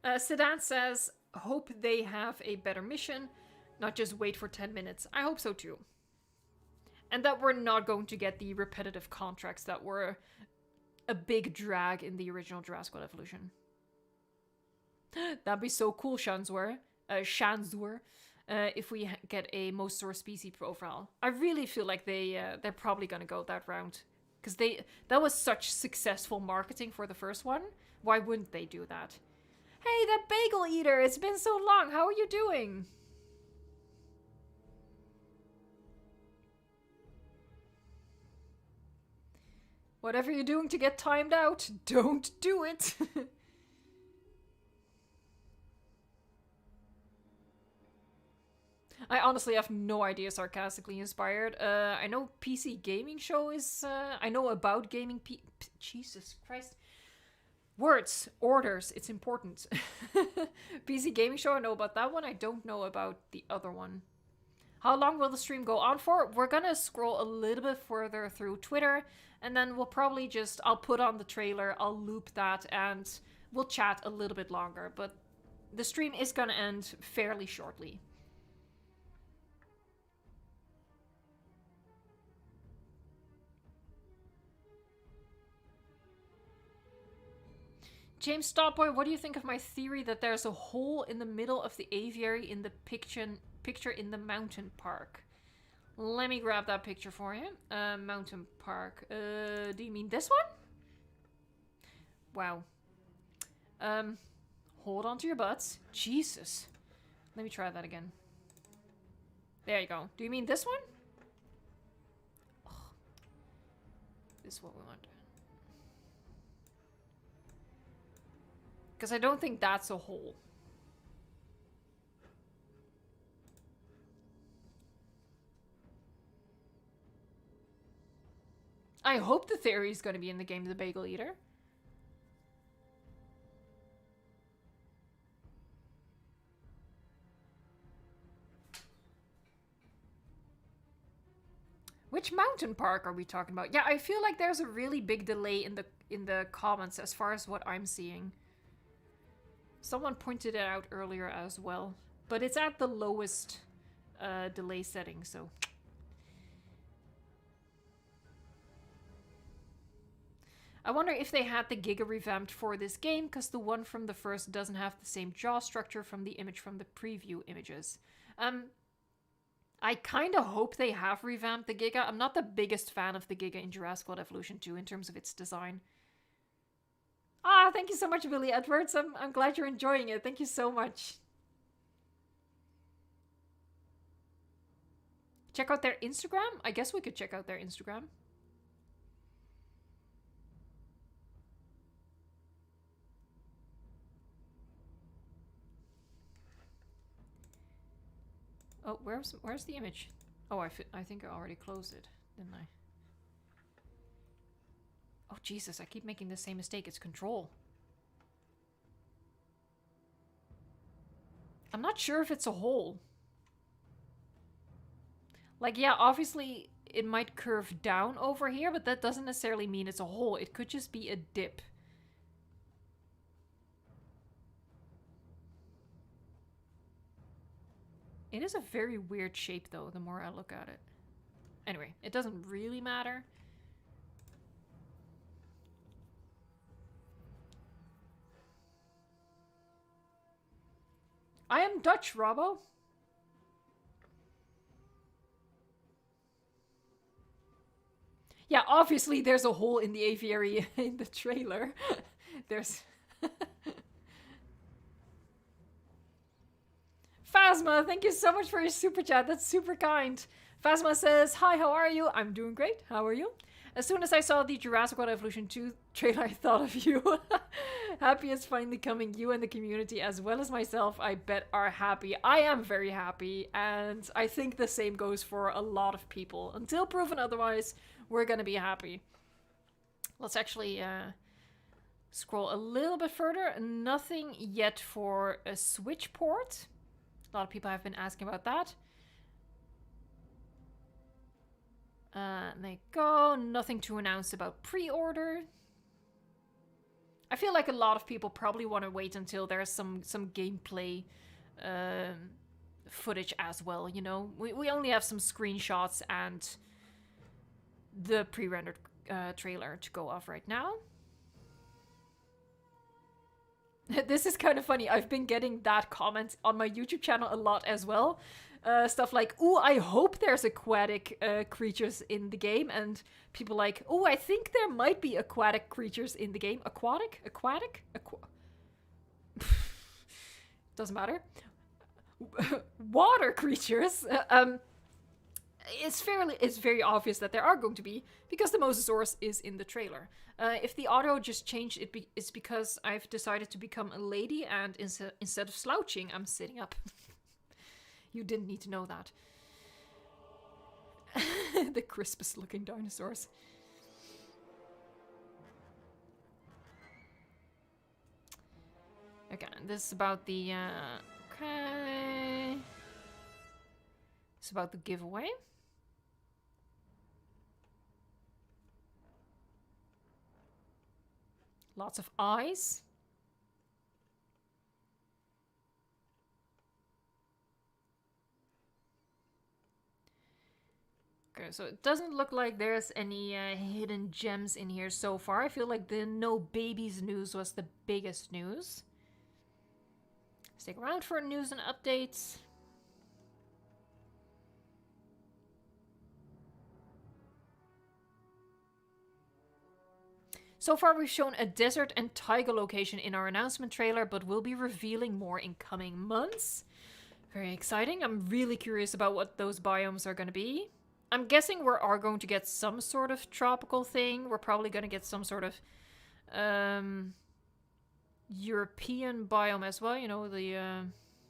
on. Sedan says, hope they have a better mission, not just wait for 10 minutes. I hope so too. And that we're not going to get the repetitive contracts that were a big drag in the original Jurassic World Evolution. That'd be so cool, Shanzwer. If we get a Mosasaur species profile. I really feel like they're probably going to go that route. Because that was such successful marketing for the first one. Why wouldn't they do that? Hey, that bagel eater! It's been so long! How are you doing? Whatever you're doing to get timed out, don't do it! I honestly have no idea sarcastically inspired. I know PC Gaming Show is... I know about gaming... Jesus Christ. Words, orders, it's important. PC Gaming Show, I know about that one. I don't know about the other one. How long will the stream go on for? We're gonna scroll a little bit further through Twitter, and then we'll probably just... I'll put on the trailer, I'll loop that, and we'll chat a little bit longer. But the stream is gonna end fairly shortly. James Stopboy, what do you think of my theory that there's a hole in the middle of the aviary in the picture in the mountain park? Let me grab that picture for you. Mountain park. Do you mean this one? Wow. Hold on to your butts. Jesus. Let me try that again. There you go. Do you mean this one? Oh. This is what we want. Because I don't think that's a hole. I hope the theory is going to be in the game The Bagel Eater. Which mountain park are we talking about? Yeah, I feel like there's a really big delay in the comments as far as what I'm seeing. Someone pointed it out earlier as well. But it's at the lowest delay setting, so... I wonder if they had the Giga revamped for this game, because the one from the first doesn't have the same jaw structure from the image from the preview images. I kind of hope they have revamped the Giga. I'm not the biggest fan of the Giga in Jurassic World Evolution 2 in terms of its design. Ah, thank you so much, Billy Edwards. I'm glad you're enjoying it. Thank you so much. Check out their Instagram? I guess we could check out their Instagram. Oh, where's the image? Oh, I think I already closed it, didn't I? Oh, Jesus, I keep making the same mistake. It's control. I'm not sure if it's a hole. Like, yeah, obviously it might curve down over here, but that doesn't necessarily mean it's a hole. It could just be a dip. It is a very weird shape, though, the more I look at it. Anyway, it doesn't really matter. I am Dutch, Robbo. Yeah, obviously there's a hole in the aviary in the trailer. There's... Phasma, thank you so much for your super chat. That's super kind. Phasma says, hi, how are you? I'm doing great. How are you? As soon as I saw the Jurassic World Evolution 2 trailer, I thought of you. Happy it's finally coming. You and the community, as well as myself, I bet are happy. I am very happy, and I think the same goes for a lot of people. Until proven otherwise, we're gonna be happy. Let's actually scroll a little bit further. Nothing yet for a Switch port. A lot of people have been asking about that. There you go. Nothing to announce about pre-order. I feel like a lot of people probably want to wait until there's some gameplay footage as well, you know? We only have some screenshots and the pre-rendered trailer to go off right now. This is kind of funny. I've been getting that comment on my YouTube channel a lot as well. Stuff like, ooh, I hope there's aquatic creatures in the game. And people like, ooh, I think there might be aquatic creatures in the game. Aquatic? Doesn't matter. Water creatures. It's very obvious that there are going to be, because the Mosasaurus is in the trailer. If the audio just changed, it's because I've decided to become a lady, and instead of slouching, I'm sitting up. You didn't need to know that. The crispest looking dinosaurs. Okay, this is about the, okay. It's about the giveaway. Lots of eyes. Okay, so it doesn't look like there's any hidden gems in here so far. I feel like the no babies news was the biggest news. Stick around for news and updates. So far we've shown a desert and taiga location in our announcement trailer, but we'll be revealing more in coming months. Very exciting. I'm really curious about what those biomes are going to be. I'm guessing we are going to get some sort of tropical thing. We're probably going to get some sort of European biome as well. You know, the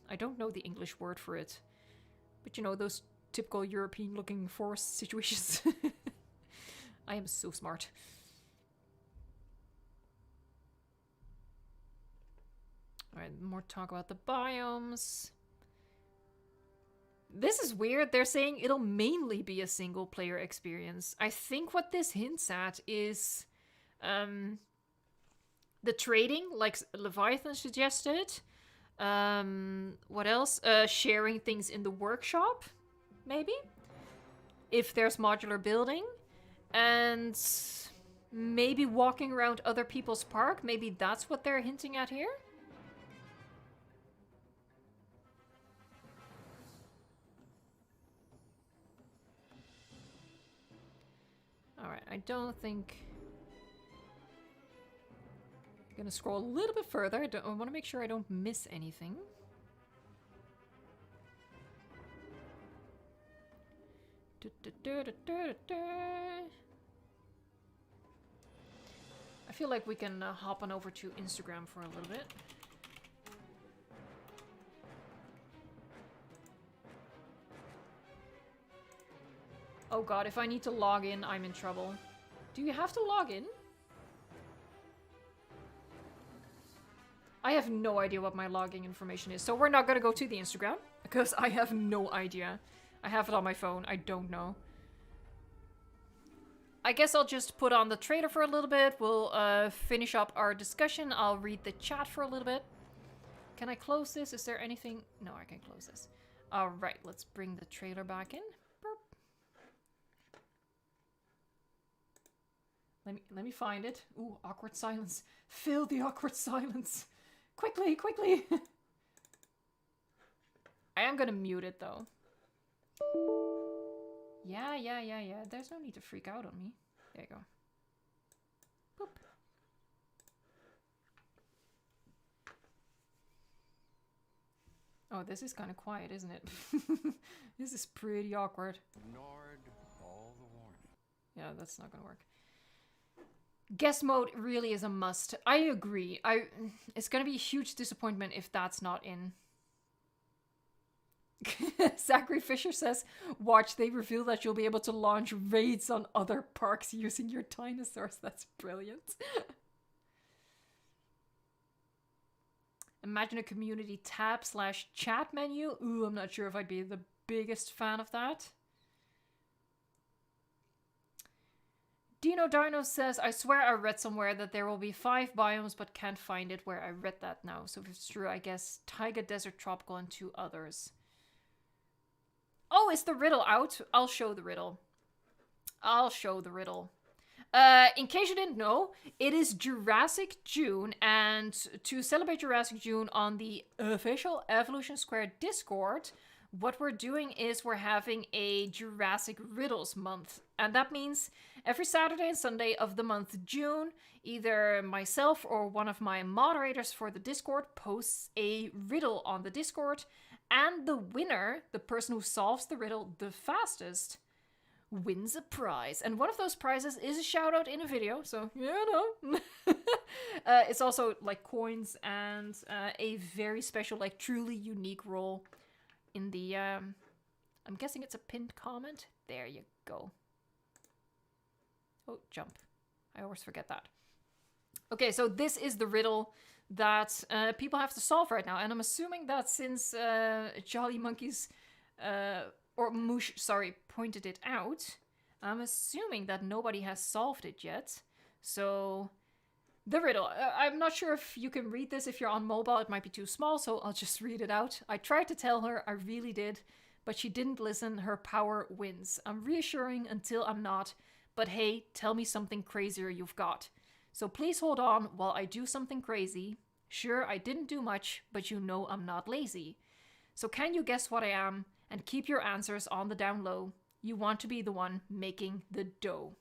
I don't know the English word for it, but you know, those typical European looking forest situations. I am so smart. Alright, more talk about the biomes. This is weird. They're saying it'll mainly be a single player experience. I think what this hints at is the trading, like Leviathan suggested. What else? Sharing things in the workshop, maybe? If there's modular building. And maybe walking around other people's park. Maybe that's what they're hinting at here. Alright, I don't think... I'm gonna scroll a little bit further. I want to make sure I don't miss anything. I feel like we can hop on over to Instagram for a little bit. Oh god, if I need to log in, I'm in trouble. Do you have to log in? I have no idea what my logging information is, so we're not gonna go to the Instagram, because I have no idea. I have it on my phone, I don't know. I guess I'll just put on the trailer for a little bit. We'll finish up our discussion. I'll read the chat for a little bit. Can I close this? Is there anything? No, I can close this. Alright, let's bring the trailer back in. Burp. Let me find it. Ooh, awkward silence. Fill the awkward silence. Quickly, quickly. I am gonna mute it though. Yeah. There's no need to freak out on me. There you go. Boop. Oh, this is kind of quiet, isn't it? This is pretty awkward. Ignored all the warning. Yeah, that's not gonna work. Guest mode really is a must. I agree. It's gonna be a huge disappointment if that's not in. Zachary Fisher says, watch, they reveal that you'll be able to launch raids on other parks using your dinosaurs. That's brilliant. Imagine a community tab/chat menu. Ooh, I'm not sure if I'd be the biggest fan of that. Dino says, I swear I read somewhere that there will be 5 biomes, but can't find it where I read that now. So if it's true, I guess Taiga, Desert, Tropical, and 2 others. Oh, is the riddle out? I'll show the riddle. In case you didn't know, it is Jurassic June, and to celebrate Jurassic June on the official Evolution Squared Discord, what we're doing is we're having a Jurassic Riddles month. And that means every Saturday and Sunday of the month June, either myself or one of my moderators for the Discord posts a riddle on the Discord, and the winner, the person who solves the riddle the fastest, wins a prize. And one of those prizes is a shout out in a video, so it's also like coins and a very special, like truly unique role in the I'm guessing it's a pinned comment. There you go. Oh, jump. I always forget that. Okay, so this is the riddle that people have to solve right now, and I'm assuming that since Jolly Monkeys or Moosh, sorry, pointed it out, I'm assuming that nobody has solved it yet. So the riddle, I'm not sure if you can read this if you're on mobile. It might be too small, so I'll just read it out. I tried to tell her, I really did, but she didn't listen. Her power wins. I'm reassuring until I'm not, but hey, tell me something crazier you've got. So please hold on while I do something crazy. Sure, I didn't do much, but you know I'm not lazy. So can you guess what I am? And keep your answers on the down low. You want to be the one making the dough.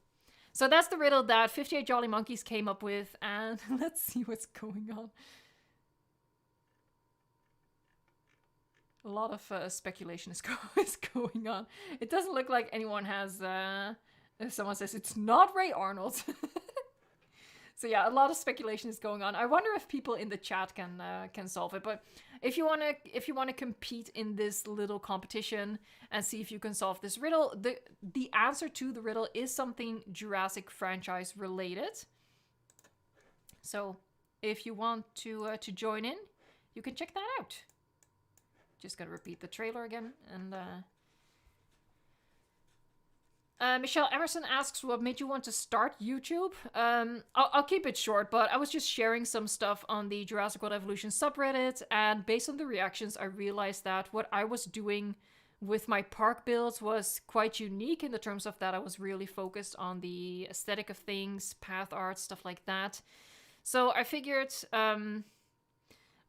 So that's the riddle that 58 Jolly Monkeys came up with, and let's see what's going on. A lot of speculation is going on. It doesn't look like anyone has... someone says it's not Ray Arnold. So yeah, a lot of speculation is going on. I wonder if people in the chat can solve it. But if you wanna compete in this little competition and see if you can solve this riddle, the answer to the riddle is something Jurassic franchise related. So if you want to join in, you can check that out. Just gotta repeat the trailer again and. Michelle Emerson asks, what made you want to start YouTube? I'll keep it short, but I was just sharing some stuff on the Jurassic World Evolution subreddit, and based on the reactions, I realized that what I was doing with my park builds was quite unique in the terms of that I was really focused on the aesthetic of things, path art, stuff like that. So I figured...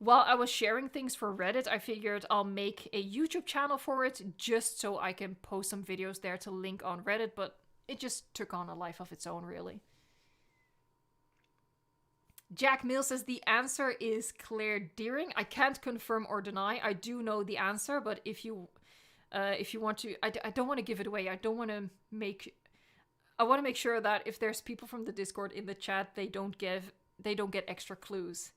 while I was sharing things for Reddit, I figured I'll make a YouTube channel for it just so I can post some videos there to link on Reddit, but it just took on a life of its own, really. Jack Mills says the answer is Claire Deering. I can't confirm or deny. I do know the answer, but if you want to... I don't want to give it away. I want to make sure that if there's people from the Discord in the chat, they don't get extra clues.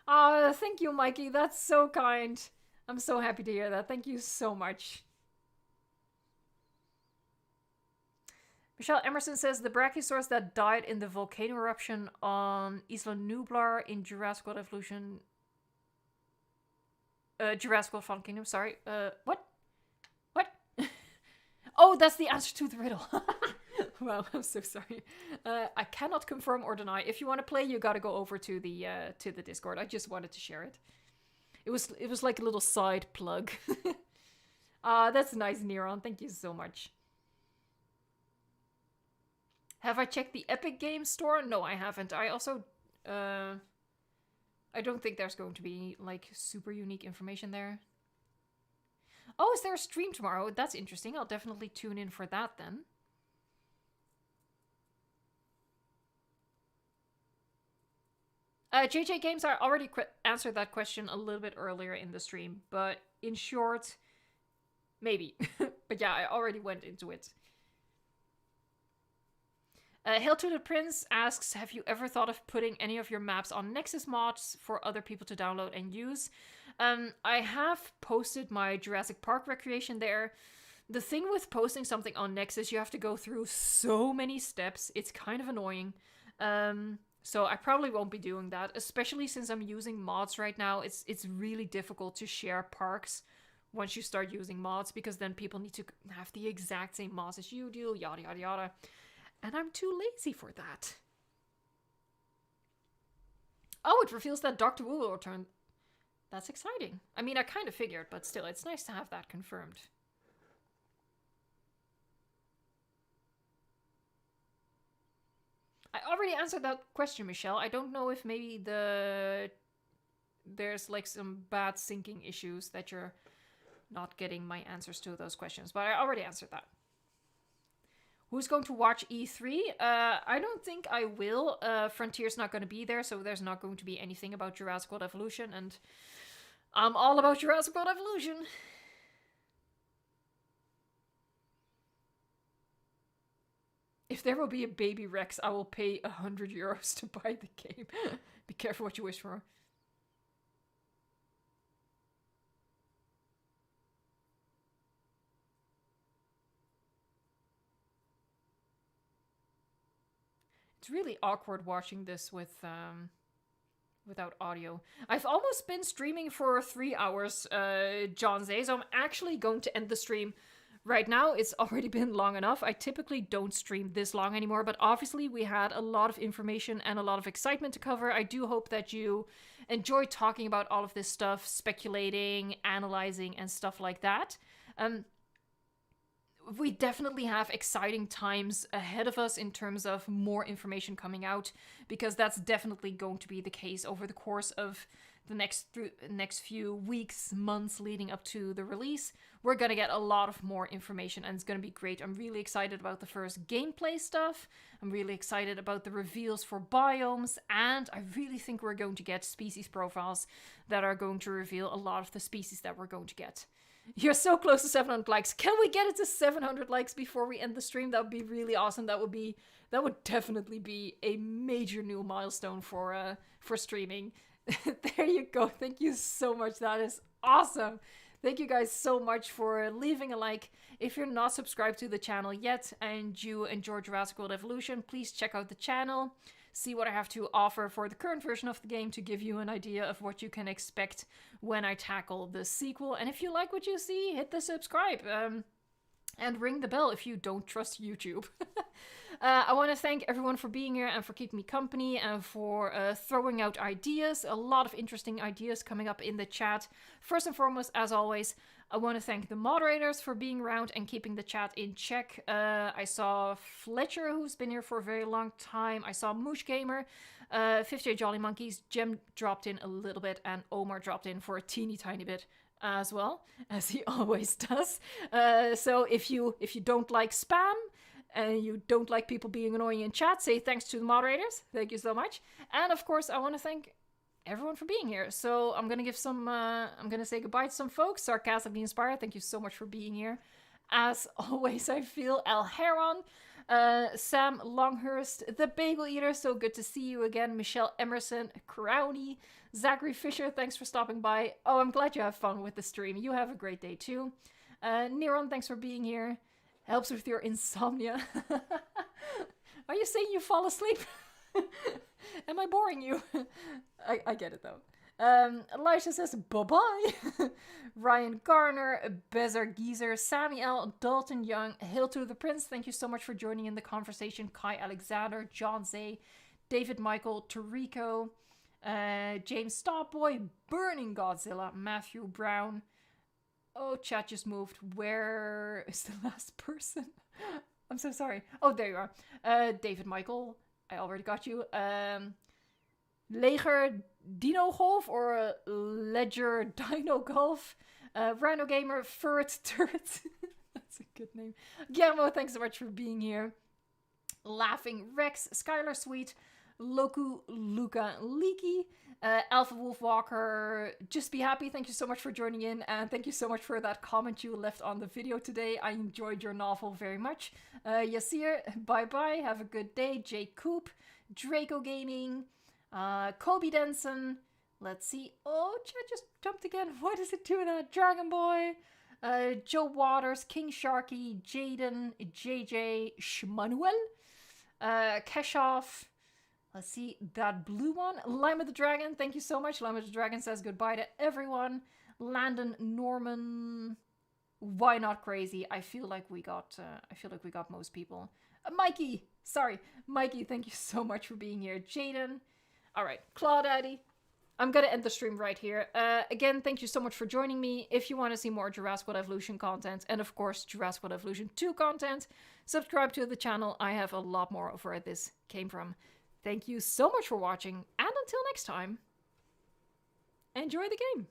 Thank you, Mikey. That's so kind. I'm so happy to hear that. Thank you so much. Michelle Emerson says the brachiosaurus that died in the volcano eruption on Isla Nublar in Jurassic World Evolution. Jurassic World Fallen Kingdom, sorry. What? What? Oh, that's the answer to the riddle. Well, I'm so sorry. I cannot confirm or deny. If you want to play, you gotta go over to the Discord. I just wanted to share it. It was like a little side plug. That's nice, Neron. Thank you so much. Have I checked the Epic Games Store? No, I haven't. I also, I don't think there's going to be, like, super unique information there. Oh, is there a stream tomorrow? That's interesting. I'll definitely tune in for that then. JJ Games, I already answered that question a little bit earlier in the stream, but in short, maybe. But yeah, I already went into it. Hail to the Prince asks, have you ever thought of putting any of your maps on Nexus mods for other people to download and use? I have posted my Jurassic Park recreation there. The thing with posting something on Nexus, you have to go through so many steps. It's kind of annoying. So I probably won't be doing that, especially since I'm using mods right now. It's really difficult to share parks once you start using mods, because then people need to have the exact same mods as you do, yada yada yada. And I'm too lazy for that. Oh, it reveals that Dr. Wu will return. That's exciting. I mean, I kind of figured, but still, it's nice to have that confirmed. I already answered that question, Michelle. I don't know if maybe there's like some bad syncing issues that you're not getting my answers to those questions, but I already answered that. Who's going to watch E3? I don't think I will. Frontier's not going to be there, so there's not going to be anything about Jurassic World Evolution, and I'm all about Jurassic World Evolution. If there will be a baby Rex, I will pay €100 to buy the game. Be careful what you wish for. It's really awkward watching this with without audio. I've almost been streaming for 3 hours, John Zay, so I'm actually going to end the stream right now. It's already been long enough. I typically don't stream this long anymore, but obviously we had a lot of information and a lot of excitement to cover. I do hope that you enjoy talking about all of this stuff, speculating, analyzing, and stuff like that. We definitely have exciting times ahead of us in terms of more information coming out, because that's definitely going to be the case over the course of the next few weeks, months leading up to the release. We're gonna get a lot of more information, and it's gonna be great. I'm really excited about the first gameplay stuff. I'm really excited about the reveals for biomes, and I really think we're going to get species profiles that are going to reveal a lot of the species that we're going to get. You're so close to 700 likes. Can we get it to 700 likes before we end the stream? That would be really awesome. That would definitely be a major new milestone for streaming. There you go. Thank you so much. That is awesome. Thank you guys so much for leaving a like. If you're not subscribed to the channel yet and you enjoy Jurassic World Evolution, please check out the channel. See what I have to offer for the current version of the game to give you an idea of what you can expect when I tackle the sequel. And if you like what you see, hit the subscribe and ring the bell if you don't trust YouTube. I want to thank everyone for being here and for keeping me company and for throwing out ideas. A lot of interesting ideas coming up in the chat. First and foremost, as always, I want to thank the moderators for being around and keeping the chat in check. I saw Fletcher, who's been here for a very long time. I saw Moosh Gamer, 58 Jolly Monkeys. Jem dropped in a little bit, and Omar dropped in for a teeny tiny bit as well, as he always does. So if you don't like spam and you don't like people being annoying in chat, say thanks to the moderators. Thank you so much. And of course, I want to thank everyone for being here. So I'm gonna give some I'm gonna say goodbye to some folks. Sarcastically Inspired, thank you so much for being here. As always, I feel El Heron, Sam Longhurst, The Bagel Eater, so good to see you again, Michelle Emerson, Crowley, Zachary Fisher, thanks for stopping by. Oh, I'm glad you have fun with the stream. You have a great day too. Neron, thanks for being here. Helps with your insomnia. Are you saying you fall asleep? Am I boring you? I get it though. Elisha says bye-bye. Ryan Garner, Bezer Geezer, Sammy L, Dalton Young, Hail to the Prince, thank you so much for joining in the conversation. Kai Alexander, John Zay, David Michael, Tarico, James Stopboy, Burning Godzilla, Matthew Brown. Oh, chat just moved. Where is the last person? I'm so sorry. Oh, there you are. David Michael, I already got you. Leger Dino Golf or Ledger Dino Golf. Rhino Gamer, Furret Turret. That's a good name. Guillermo, thanks so much for being here. Laughing Rex, Skylar Sweet, Loku Luca Leaky, Alpha Wolf Walker, Just Be Happy, thank you so much for joining in, and thank you so much for that comment you left on the video today. I enjoyed your novel very much. Yasir, bye-bye, have a good day. Jake Coop, Draco Gaming, Kobe Denson, let's see, oh, chat just jumped again, why does it do that? Dragon Boy, Joe Waters, King Sharky, Jaden, JJ, Shmanuel, Keshoff, let's see, that blue one, Lima the Dragon, thank you so much. Lima the Dragon says goodbye to everyone. Landon Norman, Why Not Crazy? I feel like we got most people. Mikey, thank you so much for being here. Jaden. All right, Claudaddy. I'm gonna end the stream right here. Again, thank you so much for joining me. If you want to see more Jurassic World Evolution content, and of course Jurassic World Evolution 2 content, subscribe to the channel. I have a lot more of where this came from. Thank you so much for watching, and until next time, enjoy the game.